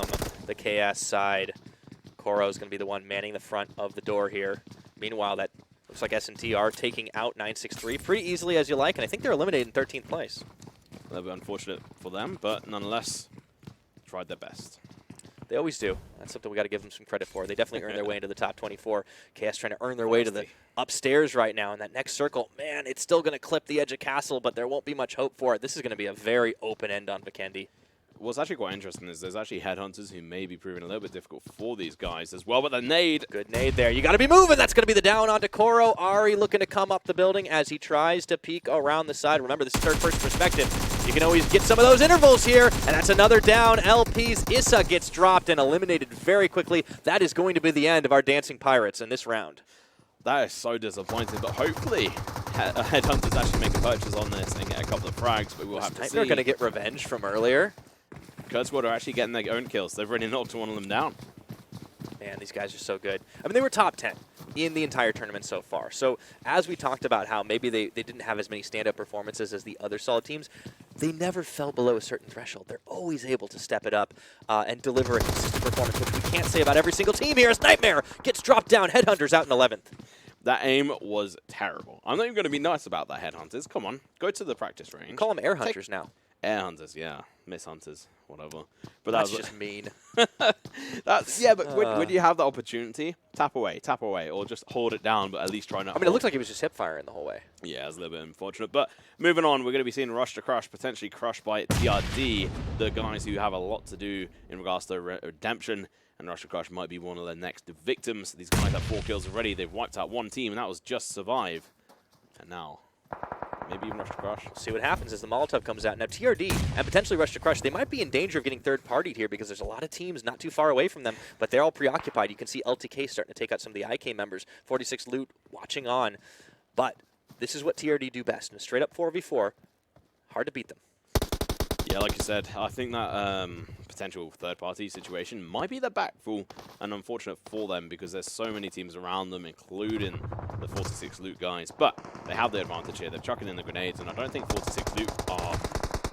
the KS side. Koro is going to be the one manning the front of the door here. Meanwhile, that looks like S&T are taking out 963 pretty easily as you like, and I think they're eliminated in 13th place. A little bit unfortunate for them, but nonetheless, tried their best. They always do. That's something we got to give them some credit for. They definitely earned their way into the top 24. KS trying to earn their way to the upstairs right now. And that next circle, man, it's still going to clip the edge of Castle, but there won't be much hope for it. This is going to be a very open end on Vikendi. What's actually quite interesting is there's actually headhunters who may be proving a little bit difficult for these guys as well, but the nade. Good nade there. You got to be moving. That's going to be the down onto Koro. Ari looking to come up the building as he tries to peek around the side. Remember, this is third-person perspective. You can always get some of those intervals here, and that's another down. LP's Issa gets dropped and eliminated very quickly. That is going to be the end of our Dancing Pirates in this round. That is so disappointing, but hopefully headhunters actually make a purchase on this and get a couple of frags, but we'll have to see. They're going to get revenge from earlier. Kurd Squad are actually getting their own kills. They've already knocked one of them down. Man, these guys are so good. I mean, they were top 10 in the entire tournament so far. So as we talked about how maybe they didn't have as many stand-up performances as the other solid teams, they never fell below a certain threshold. They're always able to step it up and deliver a consistent performance, which we can't say about every single team here as Nightmare gets dropped down. HeadHunterr's out in 11th. That aim was terrible. I'm not even going to be nice about that, HeadHunterrs. Come on, go to the practice range. Call them Air Hunters now. Air Hunters, yeah. Miss Hunters, whatever. But That's just mean. Yeah, but when you have the opportunity, tap away, or just hold it down, but at least try not. I mean, it looked like he was just hip firing the whole way. Yeah, it's a little bit unfortunate. But moving on, we're going to be seeing Rush to Crush potentially crushed by TRD, the guys who have a lot to do in regards to redemption. And Rush to Crush might be one of their next victims. These guys have 4 kills already. They've wiped out one team, and that was just Survive. And now, maybe even Rush to Crush. See what happens as the Molotov comes out. Now, TRD and potentially Rush to Crush, they might be in danger of getting third-partied here because there's a lot of teams not too far away from them, but they're all preoccupied. You can see LTK starting to take out some of the IK members. 46 loot watching on. But this is what TRD do best. In a straight-up 4v4, hard to beat them. Yeah, like you said, I think that potential third-party situation might be the backfall, and unfortunate for them because there's so many teams around them, including the 46 loot guys. But they have the advantage here. They're chucking in the grenades, and I don't think 46 loot are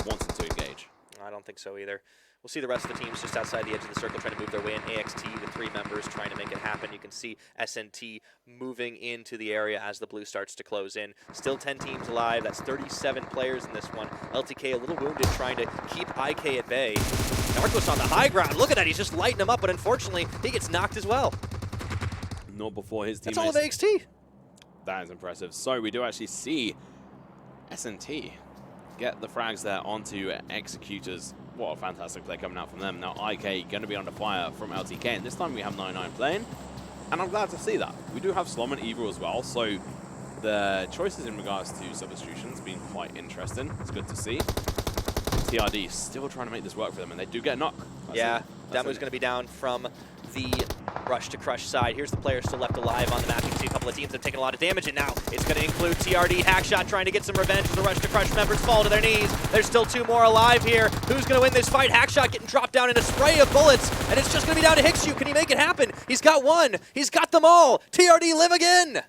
wanting to engage. I don't think so either. We'll see the rest of the teams just outside the edge of the circle trying to move their way in. AXT with 3 members trying to make it happen. You can see SNT moving into the area as the blue starts to close in. Still 10 teams alive. That's 37 players in this one. LTK a little wounded trying to keep IK at bay. Narcos on the high ground. Look at that. He's just lighting him up, but unfortunately, he gets knocked as well. Not before his teammates. That's all of AXT. That is impressive. So we do actually see SNT get the frags there onto Executors. What a fantastic play coming out from them. Now IK going to be under fire from LTK, and this time we have 99 playing, and I'm glad to see that. We do have Slum and Evil as well, so the choices in regards to substitutions being quite interesting. It's good to see. TRD still trying to make this work for them, and they do get a knock. Yeah, Damu's going to be down from the Rush to Crush side. Here's the player still left alive on the map. You can see a couple of teams that have taken a lot of damage, and now it's going to include TRD. Hackshot trying to get some revenge as the Rush to Crush members fall to their knees. There's still 2 more alive here. Who's going to win this fight? Hackshot getting dropped down in a spray of bullets, and it's just going to be down to Hixu. Can he make it happen? He's got 1. He's got them all. TRD live again.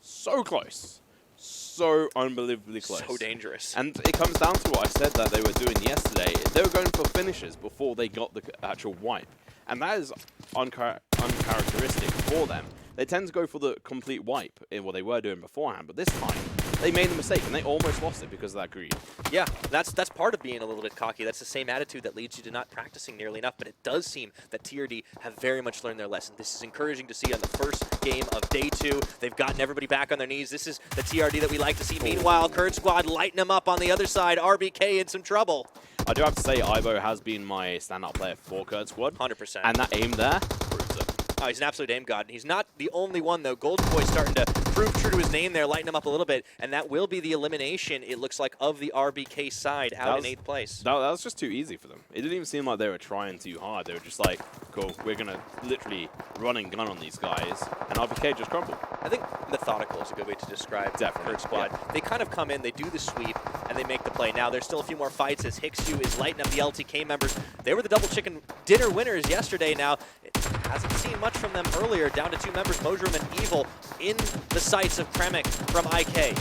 So close. So unbelievably close. So dangerous. And it comes down to what I said that they were doing yesterday. They were going for finishes before they got the actual wipe. And that is uncharacteristic for them. They tend to go for the complete wipe in what they were doing beforehand, but this time they made a mistake and they almost lost it because of that greed. Yeah, that's part of being a little bit cocky. That's the same attitude that leads you to not practicing nearly enough, but it does seem that TRD have very much learned their lesson. This is encouraging to see on the first game of day 2. They've gotten everybody back on their knees. This is the TRD that we like to see. Meanwhile, Kurd Squad lighting them up on the other side. RBK in some trouble. I do have to say, Ivo has been my standout player for Kurd Squad. 100%. And that aim there proves it. Oh, he's an absolute aim god. He's not the only one, though. Golden Boy's starting to prove true to his name there, lighting him up a little bit, and that will be the elimination, it looks like, of the RBK side out in 8th place. That was just too easy for them. It didn't even seem like they were trying too hard. They were just like, cool, we're going to literally run and gun on these guys, and RBK just crumbled. I think methodical is a good way to describe Kurd Squad. Yeah. They kind of come in, they do the sweep, and they make the play. Now, there's still a few more fights as Hixu is lighting up the LTK members. They were the double chicken dinner winners yesterday. Now, it hasn't seen much from them earlier. Down to 2 members, Mojrum and Evil, in the sights of Kremik from IK.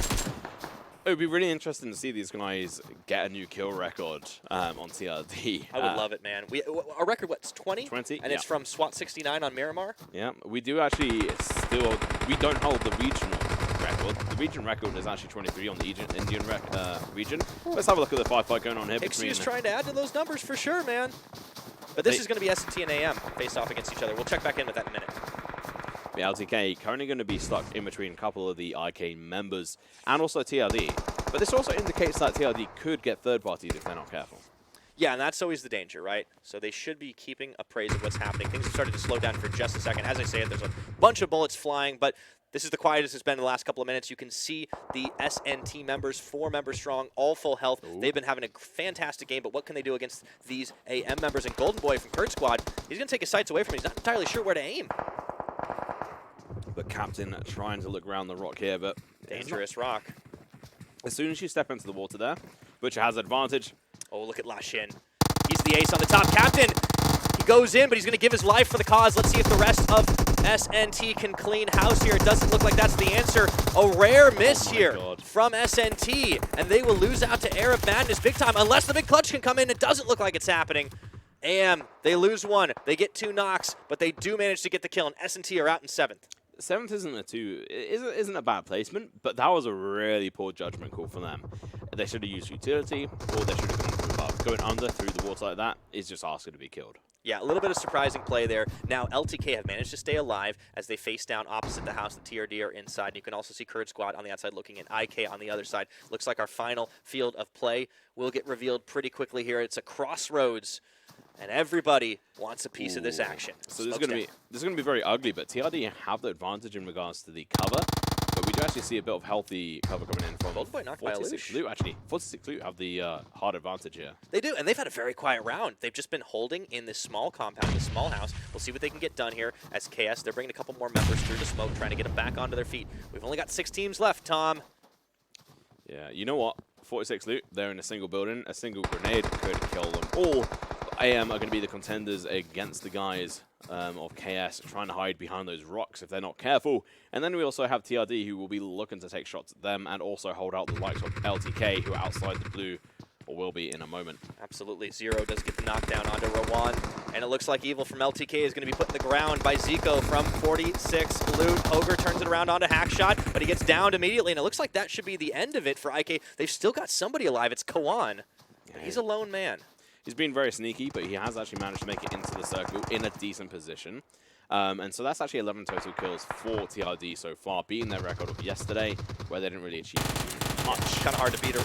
It would be really interesting to see these guys get a new kill record on TRD. I would love it, man. Our record, what's 20? 20, and it's from SWAT 69 on Miramar? Yeah, we do actually still, we don't hold the regional record. The region record is actually 23 on the Indian region. Let's have a look at the fight going on here. Hixu's trying to add to those numbers for sure, man. But this is going to be S&T and AM face off against each other. We'll check back in with that in a minute. The LTK currently going to be stuck in between a couple of the IK members and also TRD. But this also indicates that TRD could get third parties if they're not careful. Yeah, and that's always the danger, right? So they should be keeping appraised of what's happening. Things have started to slow down for just a second. As I say, there's a bunch of bullets flying, but this is the quietest it's been in the last couple of minutes. You can see the SNT members, 4 members strong, all full health. Ooh. They've been having a fantastic game, but what can they do against these AM members? And Golden Boy from Kurd Squad, he's going to take his sights away from him. He's not entirely sure where to aim. The captain trying to look around the rock here, but dangerous rock. As soon as you step into the water there, Butcher has advantage. Oh, look at Lashin. He's the ace on the top. Captain, he goes in, but he's going to give his life for the cause. Let's see if the rest of SNT can clean house here. It doesn't look like that's the answer. A rare miss here from SNT, and they will lose out to Air of Madness big time unless the big clutch can come in. It doesn't look like it's happening. AM, they lose one. They get 2 knocks, but they do manage to get the kill, and SNT are out in 7th. 7th isn't a bad placement, but that was a really poor judgment call from them. They should have used utility, or they should have gone through above. Going under through the water like that is just asking to be killed. Yeah, a little bit of surprising play there. Now, LTK have managed to stay alive as they face down opposite the house. The TRD are inside. And you can also see Kurd Squad on the outside looking in, IK on the other side. Looks like our final field of play will get revealed pretty quickly here. It's a crossroads, and everybody wants a piece of this action. So this is going to be very ugly, but TRD have the advantage in regards to the cover. But we do actually see a bit of healthy cover coming in from 46 Loot. Actually, 46 Loot have the hard advantage here. They do, and they've had a very quiet round. They've just been holding in this small compound, this small house. We'll see what they can get done here as KS. They're bringing a couple more members through the smoke, trying to get them back onto their feet. We've only got 6 teams left, Tom. Yeah, you know what? 46 Loot, they're in a single building. A single grenade could kill them all. AM are going to be the contenders against the guys of KS, trying to hide behind those rocks if they're not careful. And then we also have TRD, who will be looking to take shots at them and also hold out the likes of LTK, who are outside the blue, or will be in a moment. Absolutely. Zero does get the knockdown onto Rawan, and it looks like Evil from LTK is going to be put in the ground by Zico from 46 Loot. Hoger turns it around onto Hackshot, but he gets downed immediately, and it looks like that should be the end of it for IK. They've still got somebody alive. It's Kawan. Yeah, he's a lone man. He's been very sneaky, but he has actually managed to make it into the circle in a decent position. And so that's actually 11 total kills for TRD so far, beating their record of yesterday, where they didn't really achieve much. Kind of hard to beat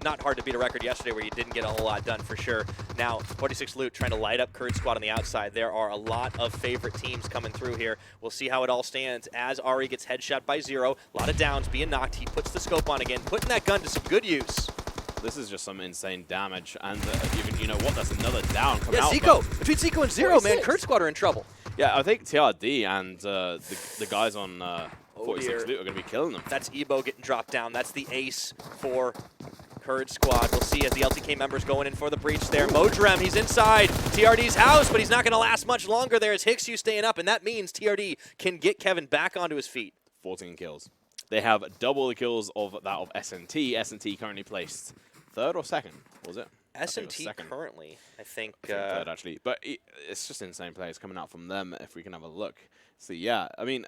not hard to beat a record yesterday where you didn't get a whole lot done for sure. Now, 46 Loot trying to light up Kurd Squad on the outside. There are a lot of favorite teams coming through here. We'll see how it all stands as Ari gets headshot by Zero. A lot of downs being knocked. He puts the scope on again, putting that gun to some good use. This is just some insane damage, and even, you know what, that's another down coming out. Zico! Between Zico and Zero, man, Kurd Squad are in trouble. Yeah, I think TRD and the guys on 46 Loot are going to be killing them. That's Ebo getting dropped down. That's the ace for Kurd Squad. We'll see as the LTK members going in for the breach there. Modrem, he's inside TRD's house, but he's not going to last much longer there as Hixu staying up, and that means TRD can get Kevin back onto his feet. 14 kills. They have double the kills of that of SNT. SNT currently placed 3rd or 2nd, was it? SNT currently, I think 3rd actually. But it's just insane players coming out from them if we can have a look. So yeah, I mean,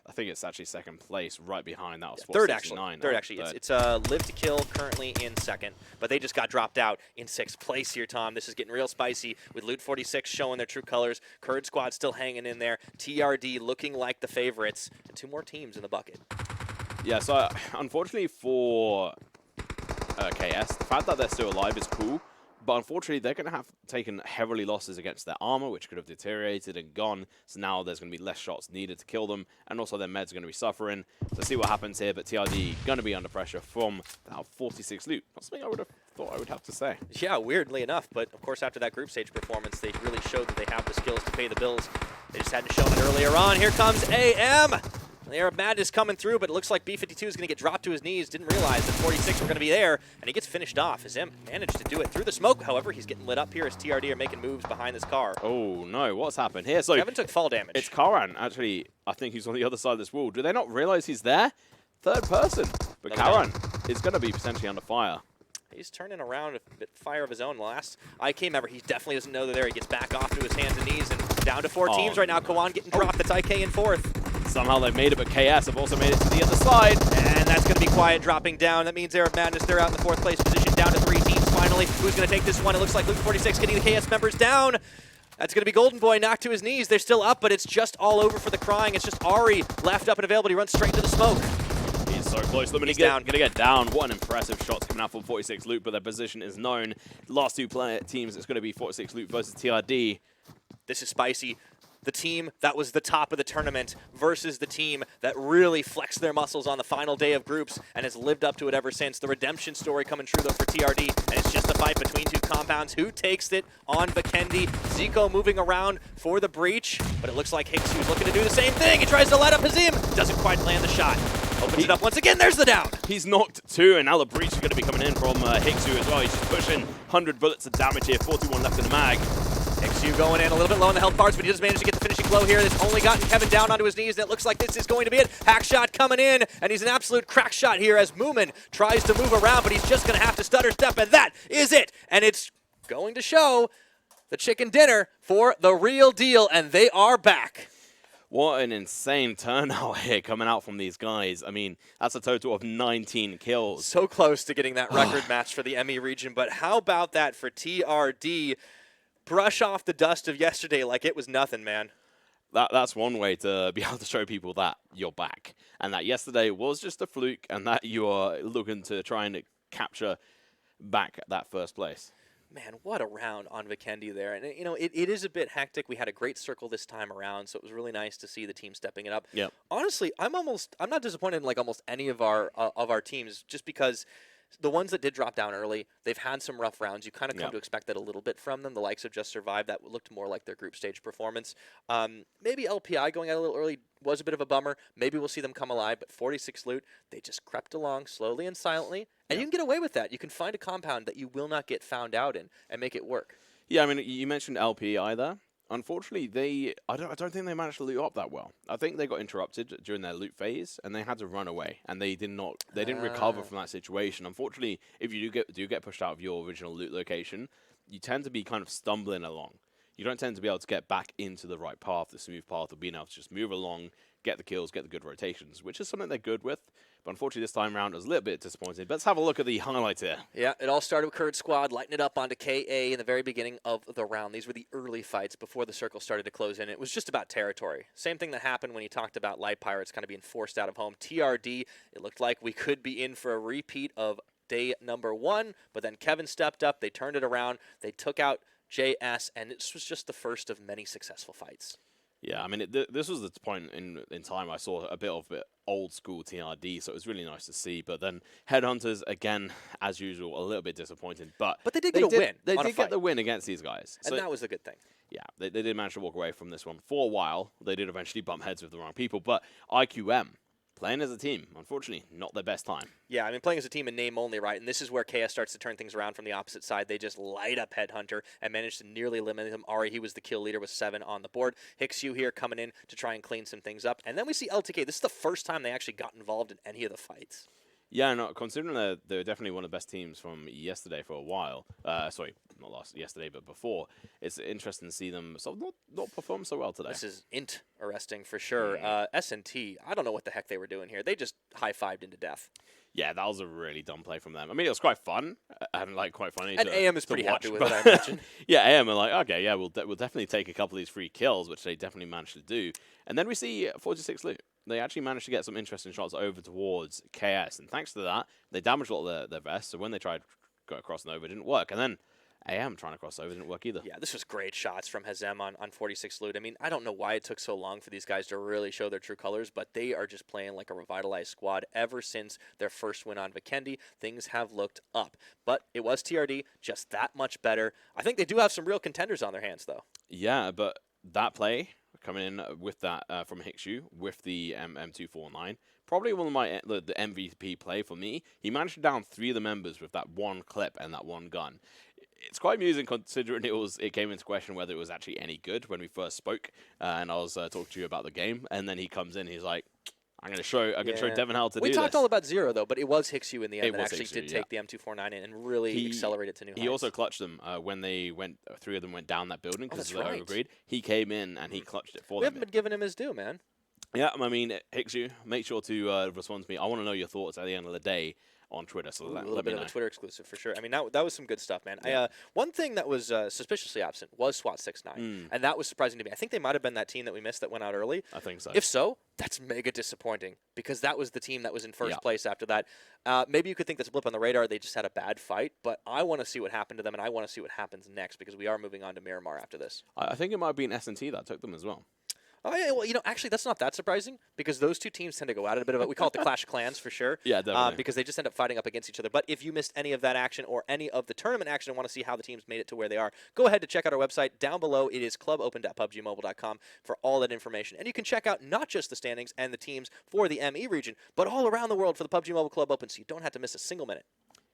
I think it's actually 2nd place right behind that was 3rd actually. Third actually. It's Live to Kill currently in 2nd, but they just got dropped out in 6th place here, Tom. This is getting real spicy with Loot 46 showing their true colors. Kurd Squad still hanging in there. TRD looking like the favorites, and 2 more teams in the bucket. Yeah, so unfortunately for KS, the fact that they're still alive is cool, but unfortunately they're going to have taken heavily losses against their armor, which could have deteriorated and gone, so now there's going to be less shots needed to kill them, and also their meds are going to be suffering. So see what happens here, but TRD going to be under pressure from that 46 Loot. Not something I would have thought I would have to say. Yeah, weirdly enough, but of course after that group stage performance, they really showed that they have the skills to pay the bills. They just hadn't shown it earlier on. Here comes AM! The Air of Madness coming through, but it looks like B52 is going to get dropped to his knees. Didn't realize that 46 were going to be there, and he gets finished off as M managed to do it through the smoke. However, he's getting lit up here as TRD are making moves behind this car. Oh no, what's happened here? So Kevin took fall damage. It's Karan, actually. I think he's on the other side of this wall. Do they not realize he's there? 3rd person. But Karan is going to be potentially under fire. He's turning around a bit fire of his own. Last IK member, he definitely doesn't know they're there. He gets back off to his hands and knees, and down to 4 teams right now. Kawan getting dropped. That's IK in 4th. Somehow they've made it, but KS have also made it to the other side. And that's going to be quiet dropping down. That means Air of Madness, they're out in the 4th place position, down to 3 teams finally. Who's going to take this one? It looks like Luke 46 getting the KS members down. That's going to be Golden Boy knocked to his knees. They're still up, but it's just all over for the crying. It's just Ari left up and available. He runs straight into the smoke. He's so close to them, and he's going to get down. What an impressive shot coming out from 46 Loot, but their position is known. Last 2 teams, it's going to be 46 Loot versus TRD. This is spicy. The team that was the top of the tournament versus the team that really flexed their muscles on the final day of groups and has lived up to it ever since. The redemption story coming true, though, for TRD, and it's just a fight between 2 compounds. Who takes it on Vikendi? Zico moving around for the breach, but it looks like Hixu is looking to do the same thing. He tries to light up Hazim. Doesn't quite land the shot. Opens it up once again. There's the down. He's knocked 2, and now the breach is going to be coming in from Hixu as well. He's just pushing 100 bullets of damage here, 41 left in the mag. Hixu going in a little bit low on the health bars, but he does manage to get the finishing blow here that's only gotten Kevin down onto his knees, and it looks like this is going to be it. Hack shot coming in, and he's an absolute crack shot here as Moomin tries to move around, but he's just going to have to stutter step, and that is it. And it's going to show the chicken dinner for the real deal, and they are back. What an insane turnout here coming out from these guys. I mean, that's a total of 19 kills. So close to getting that record match for the ME region, but how about that for TRD? Brush off the dust of yesterday like it was nothing, man. That's one way to be able to show people that you're back, and that yesterday was just a fluke, and that you are looking to try and capture back that first place. Man, what a round on Vikendi there. And, you know, it is a bit hectic. We had a great circle this time around, so it was really nice to see the team stepping it up. Yep. Honestly, I'm not disappointed in, like, almost any of our teams, just because the ones that did drop down early, they've had some rough rounds. You kind of come to expect that a little bit from them. The likes of Just Survive, that looked more like their group stage performance. Maybe LPI going out a little early was a bit of a bummer. Maybe we'll see them come alive, but 46 loot, they just crept along slowly and silently. And you can get away with that. You can find a compound that you will not get found out in and make it work. Yeah, I mean, you mentioned LPI there. Unfortunately, I don't think they managed to loot up that well. I think they got interrupted during their loot phase, and they had to run away, and they didn't recover from that situation. Unfortunately, if you do get pushed out of your original loot location, you tend to be kind of stumbling along. You don't tend to be able to get back into the right path, the smooth path of being able to just move along, get the kills, get the good rotations, which is something they're good with. But unfortunately, this time around, it was a little bit disappointing. But let's have a look at the highlights here. Yeah, it all started with Kurd Squad lighting it up onto KA in the very beginning of the round. These were the early fights before the circle started to close in. It was just about territory. Same thing that happened when you talked about Light Pirates kind of being forced out of home. TRD, it looked like we could be in for a repeat of day number 1, but then Kevin stepped up. They turned it around. They took out JS, and this was just the first of many successful fights. Yeah, I mean, this was the point in time I saw a bit of old school TRD, so it was really nice to see. But then HeadHunterrs, again, as usual, a little bit disappointing. But they did get a win. They did get the win against these guys. And that was a good thing. Yeah, they did manage to walk away from this one for a while. They did eventually bump heads with the wrong people. But IQM, playing as a team, unfortunately, not their best time. Yeah, I mean, playing as a team in name only, right? And this is where KS starts to turn things around from the opposite side. They just light up HeadHunterr and managed to nearly eliminate him. Ari, he was the kill leader with 7 on the board. Hixu here coming in to try and clean some things up. And then we see LTK. This is the first time they actually got involved in any of the fights. Yeah, no, considering they're definitely one of the best teams from yesterday for a while. Sorry, not yesterday, but before. It's interesting to see them sort of not perform so well today. This is interesting for sure. S&T, I don't know what the heck they were doing here. They just high-fived into death. Yeah, that was a really dumb play from them. I mean, it was quite fun and like quite funny. And to, AM is to pretty watch, happy with it, I imagine. Yeah, AM are like, okay, yeah, we'll definitely take a couple of these free kills, which they definitely managed to do. And then we see 46 loot. They actually managed to get some interesting shots over towards KS, and thanks to that, they damaged a lot of their vests. So when they tried to go across and over, it didn't work. And then AM trying to cross over didn't work either. Yeah, this was great shots from Hazem on 46 loot. I mean, I don't know why it took so long for these guys to really show their true colors, but they are just playing like a revitalized squad ever since their first win on Vikendi. Things have looked up, but it was TRD, just that much better. I think they do have some real contenders on their hands, though. Yeah, but that play coming in with that from Hixu with the M249, probably one of the MVP play for me. He managed to down 3 of the members with that one clip and that one gun. It's quite amusing considering it came into question whether it was actually any good when we first spoke, and I was talking to you about the game, and then he comes in, he's like, I'm going to show Devin how to do this. We talked all about Zero, though, but it was Hixu in the end that actually Hixu, did take the M249 in and really accelerate it to new heights. He also clutched them when they went. 3 of them went down that building because they overagreed. He came in and he clutched it for them. We haven't been giving him his due, man. Yeah, I mean, Hixu, make sure to respond to me. I want to know your thoughts at the end of the day on Twitter. So a little bit of a Twitter exclusive for sure. I mean, that was some good stuff, man. Yeah. One thing that was suspiciously absent was SWAT 6-9, and that was surprising to me. I think they might have been that team that we missed that went out early. I think so. If so, that's mega disappointing because that was the team that was in first place after that. Maybe you could think that's a blip on the radar. They just had a bad fight, but I want to see what happened to them, and I want to see what happens next because we are moving on to Miramar after this. I think it might have been S&T that took them as well. Oh, yeah, well, you know, actually, that's not that surprising because those two teams tend to go at it a bit of it. We call it the Clash of Clans for sure. Yeah, definitely. Because they just end up fighting up against each other. But if you missed any of that action or any of the tournament action and want to see how the teams made it to where they are, go ahead to check out our website. Down below, it is clubopen.pubgmobile.com for all that information. And you can check out not just the standings and the teams for the ME region, but all around the world for the PUBG Mobile Club Open, so you don't have to miss a single minute.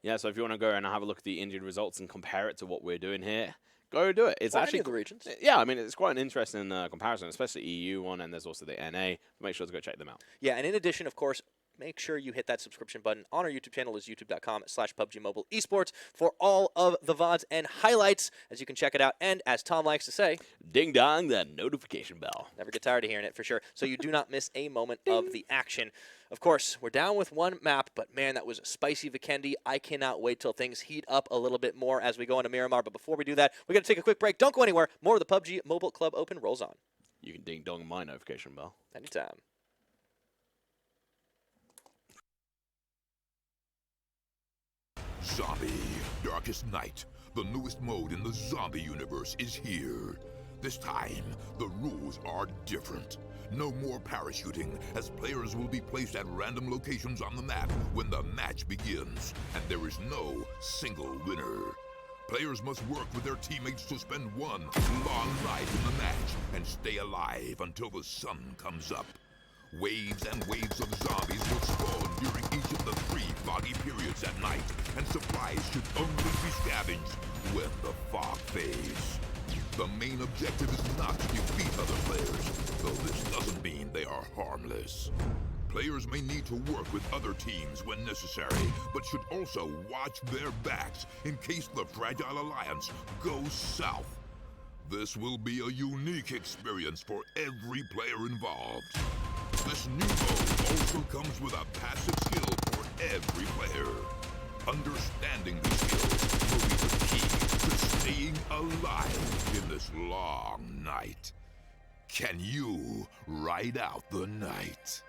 Yeah, so if you want to go and have a look at the Indian results and compare it to what we're doing here, go do it. It's Or actually any of the regions. Yeah, I mean, it's quite an interesting comparison, especially EU one, and there's also the NA. Make sure to go check them out. Yeah, and in addition, of course, make sure you hit that subscription button on our YouTube channel is youtube.com/PUBGMobile Esports for all of the VODs and highlights, as you can check it out. And as Tom likes to say, Ding dong, that notification bell. never get tired of hearing it for sure, so you do not miss a moment of the action. Of course, we're down with one map, but man, that was a spicy Vikendi. I cannot wait till things heat up a little bit more as we go into Miramar. But before we do that, we got to take a quick break. Don't go anywhere. More of the PUBG Mobile Club Open rolls on. You can ding dong my notification bell. Anytime. Zombie, Darkest Night, the newest mode in the zombie universe, is here. This time, the rules are different. No more parachuting, as players will be placed at random locations on the map when the match begins, and there is no single winner. Players must work with their teammates to spend one long night in the match and stay alive until the sun comes up. Waves and waves of zombies will spawn during each of the 3 foggy periods at night, and supplies should only be scavenged when the fog fades. The main objective is not to defeat other players, though this doesn't mean they are harmless. Players may need to work with other teams when necessary, but should also watch their backs in case the Fragile Alliance goes south. This will be a unique experience for every player involved. This new mode also comes with a passive skill for every player. Understanding the skills will be the key to staying alive in this long night. Can you ride out the night?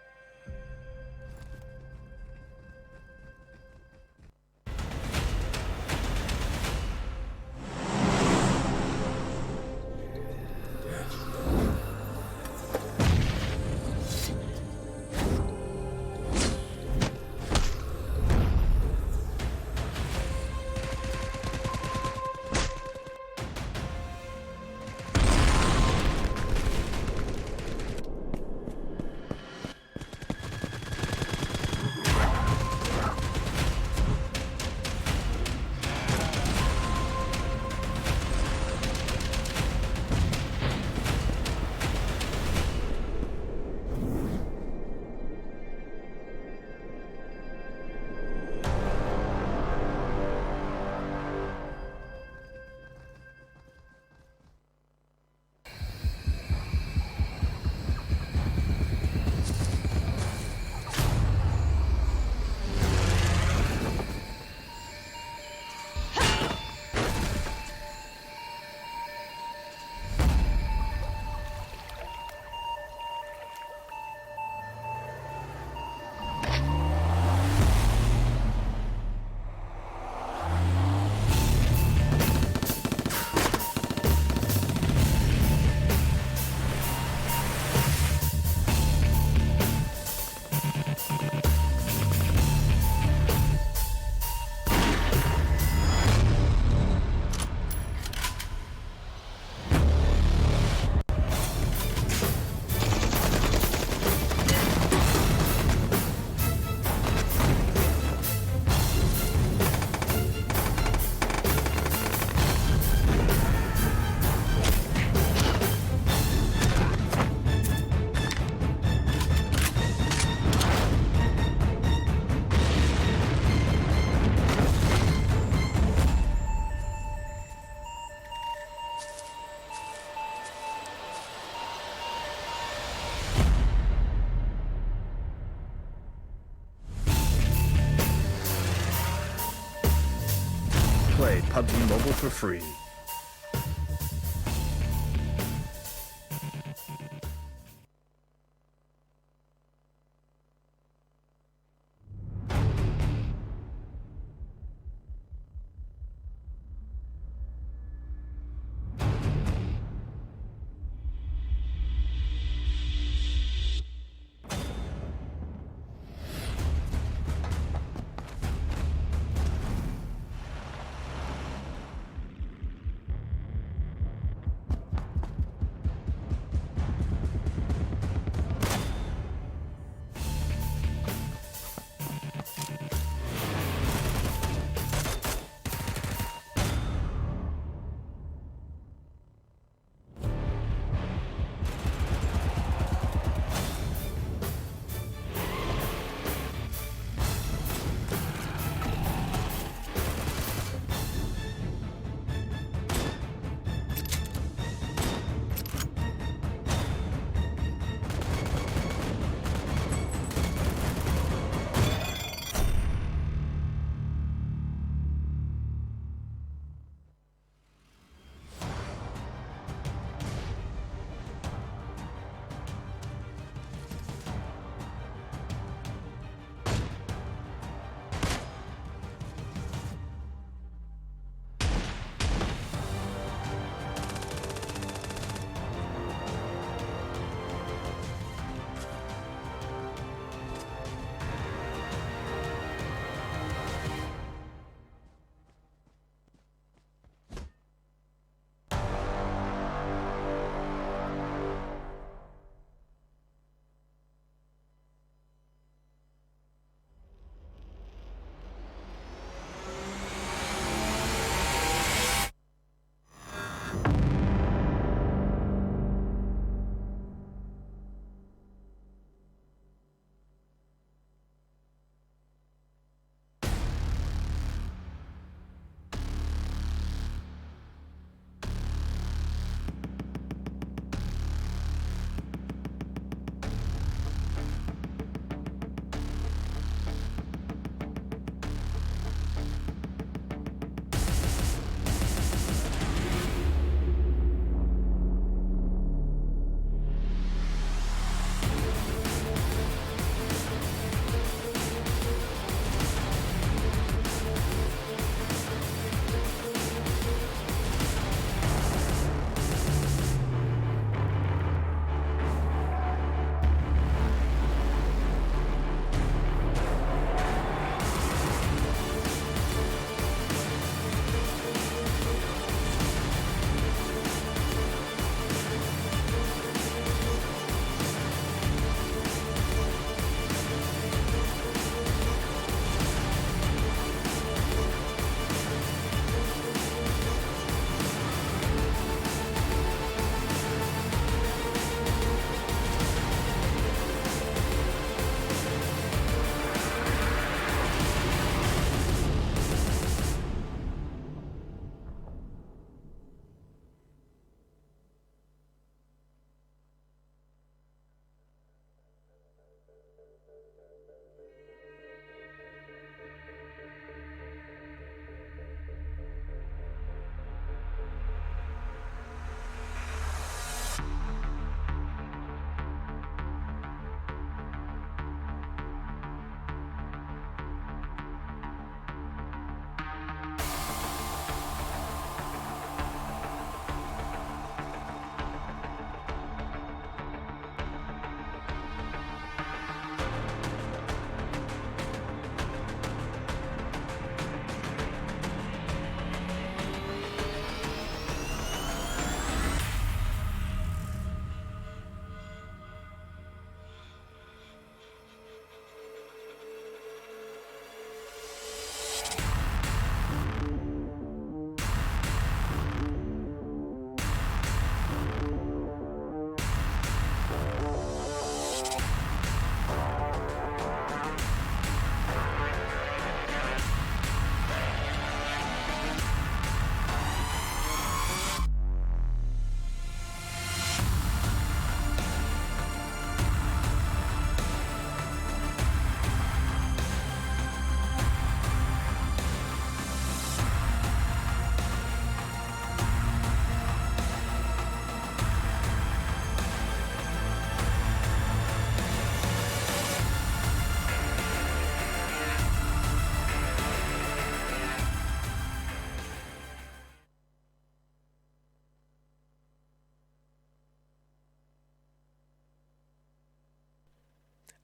Play PUBG Mobile for free.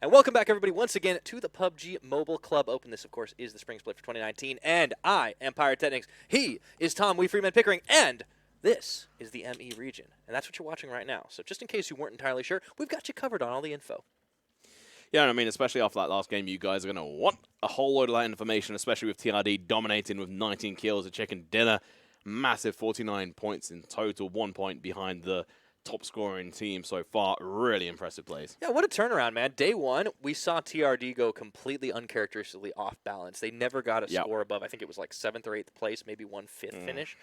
And welcome back, everybody, once again to the PUBG Mobile Club Open. This, of course, is the Spring Split for 2019, and I am Pyrotechnics. He is Tom Wee Freeman Pickering, and this is the ME region. And that's what you're watching right now. So just in case you weren't entirely sure, we've got you covered on all the info. Yeah, and I mean, especially after that last game, you guys are going to want a whole load of that information, especially with TRD dominating with 19 kills, a chicken dinner, massive 49 points in total, 1 point behind the top scoring team so far. Really impressive plays. Yeah, what a turnaround, man. Day one, we saw TRD go completely uncharacteristically off balance. They never got a score above, I think it was like 7th or 8th place, maybe 1/5 finish.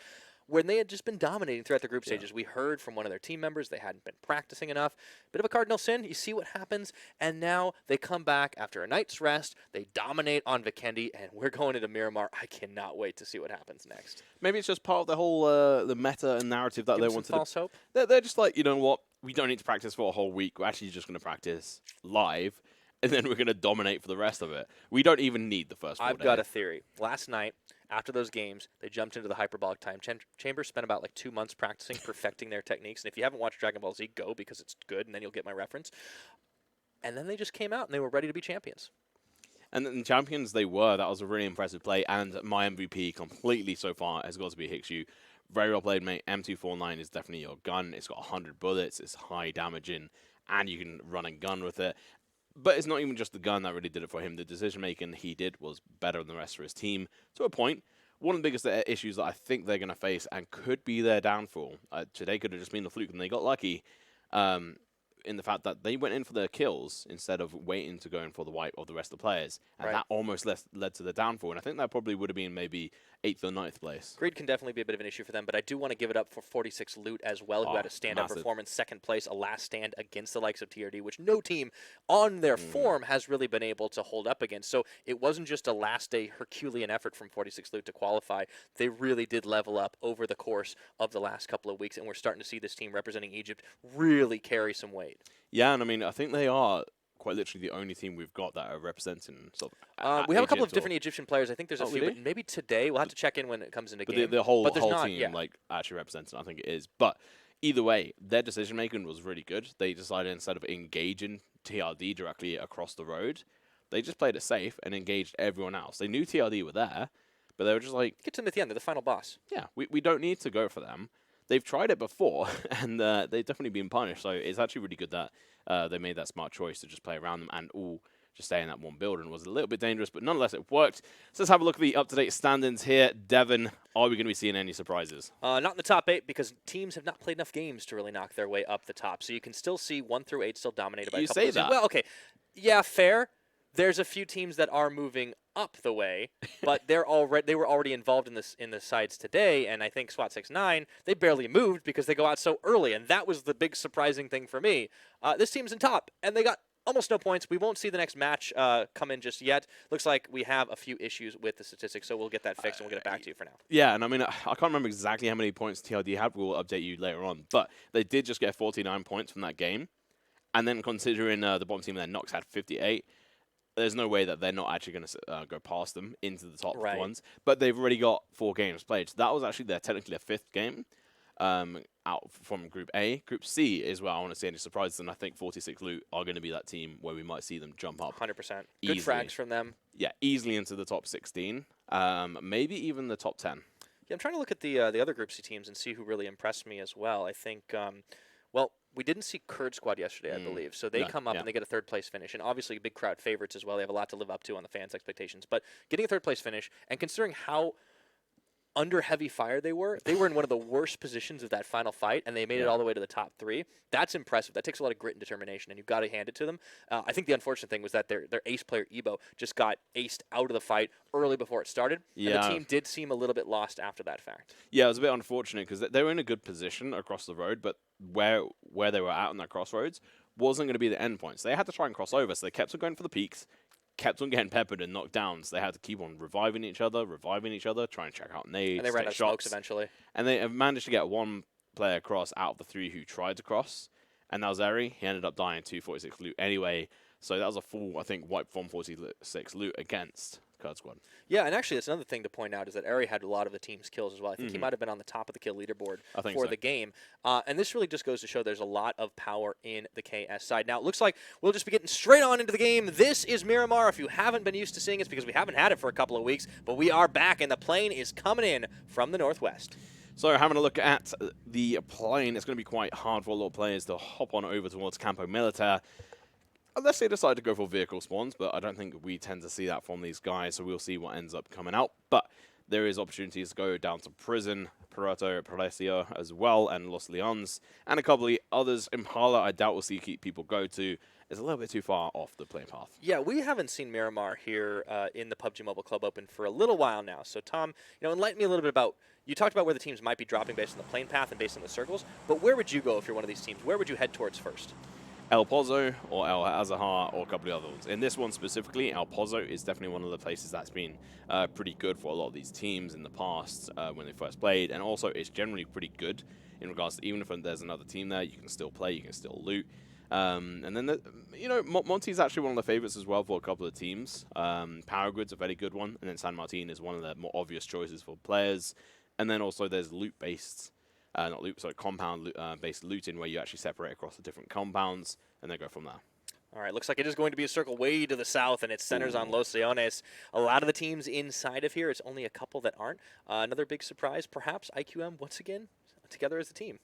When they had just been dominating throughout the group stages. We heard from one of their team members they hadn't been practicing enough. Bit of a cardinal sin. You see what happens, and now they come back after a night's rest. They dominate on Vikendi, and we're going into Miramar. I cannot wait to see what happens next. Maybe it's just part of the whole the meta and narrative that they wanted to. False hope. They're just like, you know what? We don't need to practice for a whole week. We're actually just going to practice live, and then we're going to dominate for the rest of it. We don't even need the first 4 days. I've got a theory. Last night, after those games, they jumped into the hyperbolic time chamber, spent about like 2 months practicing, perfecting their techniques. And if you haven't watched Dragon Ball Z, go, because it's good, and then you'll get my reference. And then they just came out, and they were ready to be champions. And then champions they were. That was a really impressive play. And my MVP completely so far has got to be Hixu. Very well played, mate. M249 is definitely your gun. It's got 100 bullets. It's high damaging, and you can run and gun with it. But it's not even just the gun that really did it for him. The decision-making he did was better than the rest of his team to a point. One of the biggest issues that I think they're going to face and could be their downfall, today could have just been the fluke, and they got lucky in the fact that they went in for their kills instead of waiting to go in for the wipe of the rest of the players. And that almost led to the downfall. And I think that probably would have been maybe 8th or 9th place. Greed can definitely be a bit of an issue for them, but I do want to give it up for 46 Loot as well, who had a stand-up performance, 2nd place, a last stand against the likes of TRD, which no team on their form has really been able to hold up against. So it wasn't just a last-day Herculean effort from 46 Loot to qualify. They really did level up over the course of the last couple of weeks, and we're starting to see this team representing Egypt really carry some weight. Yeah, and I mean, I think they are quite literally the only team we've got that are representing sort of we have a couple of different Egyptian players. I think there's a few, but maybe today we'll have to check in when it comes into game. But the whole team like actually represents it, I think it is. But either way, their decision making was really good. They decided instead of engaging TRD directly across the road, they just played it safe and engaged everyone else. They knew TRD were there, but they were just like, get to them at the end. They're the final boss. Yeah, we don't need to go for them. They've tried it before, and they've definitely been punished. So it's actually really good that they made that smart choice to just play around them and all just stay in that one building. It was a little bit dangerous, but nonetheless, it worked. So let's have a look at the up-to-date standings here. Devon, are we going to be seeing any surprises? Not in the top 8, because teams have not played enough games to really knock their way up the top. So you can still see 1 through 8 still dominated by a couple of teams. Well, okay. Yeah, fair. There's a few teams that are moving up the way, but they were already involved in the sides today, and I think SWAT 6-9, they barely moved because they go out so early, and that was the big surprising thing for me. This team's in top, and they got almost no points. We won't see the next match come in just yet. Looks like we have a few issues with the statistics, so we'll get that fixed, and we'll get it back to you for now. Yeah, and I mean, I can't remember exactly how many points TRD had. We'll update you later on, but they did just get 49 points from that game, and then considering the bottom team there, Nox had 58, there's no way that they're not actually going to go past them into the top ones. But they've already got 4 games played. So that was actually technically their 5th game out from Group A. Group C is where I want to see any surprises, and I think 46 Loot are going to be that team where we might see them jump up. 100%. Good frags from them. Yeah, easily into the top 16, maybe even the top 10. Yeah, I'm trying to look at the other Group C teams and see who really impressed me as well. I think, well, we didn't see Kurd Squad yesterday, I believe. So they come up and they get a 3rd place finish. And obviously big crowd favorites as well. They have a lot to live up to on the fans' expectations. But getting a 3rd place finish, and considering how under heavy fire they were in one of the worst positions of that final fight, and they made it all the way to the top 3. That's impressive. That takes a lot of grit and determination, and you've got to hand it to them. I think the unfortunate thing was that their ace player, Ebo, just got aced out of the fight early before it started. Yeah. And the team did seem a little bit lost after that fact. Yeah, it was a bit unfortunate because they were in a good position across the road, but where they were at on that crossroads wasn't going to be the end points. They had to try and cross over, so they kept on going for the peaks, kept on getting peppered and knocked down, so they had to keep on reviving each other, try and check out nades, and they ran out of smokes eventually. And they managed to get 1 player across out of the 3 who tried to cross, and that was Eri. He ended up dying to 46 Loot anyway, so that was a full, I think, wipe from 46 Loot against Kurd Squad. Yeah, and actually, that's another thing to point out is that Ari had a lot of the team's kills as well. I think he might have been on the top of the kill leaderboard for the game. And this really just goes to show there's a lot of power in the KS side. Now, it looks like we'll just be getting straight on into the game. This is Miramar. If you haven't been used to seeing it, it's because we haven't had it for a couple of weeks, but we are back, and the plane is coming in from the northwest. So having a look at the plane, it's going to be quite hard for a lot of players to hop on over towards Campo Militar, unless they decide to go for vehicle spawns, but I don't think we tend to see that from these guys, so we'll see what ends up coming out. But there is opportunities to go down to Prison, Puerto Palacio as well, and Los Leones, and a couple of others. Impala, I doubt we'll see people go to. It's a little bit too far off the plane path. Yeah, we haven't seen Miramar here in the PUBG Mobile Club Open for a little while now. So, Tom, enlighten me a little bit about, you talked about where the teams might be dropping based on the plane path and based on the circles, but where would you go if you're one of these teams? Where would you head towards first? El Pozo or El Azahar or a couple of other ones. In this one specifically, El Pozo is definitely one of the places that's been pretty good for a lot of these teams in the past when they first played, and also it's generally pretty good in regards to even if there's another team there, you can still play, you can still loot. And then, Monty's actually one of the favorites as well for a couple of teams. Power Grid's a very good one, and then San Martin is one of the more obvious choices for players. And then also there's loot-based, compound-based looting where you actually separate across the different compounds and then go from there. All right, looks like it is going to be a circle way to the south, and it centers on Los Leones. A lot of the teams inside of here, it's only a couple that aren't. Another big surprise, perhaps, IQM once again together as a team.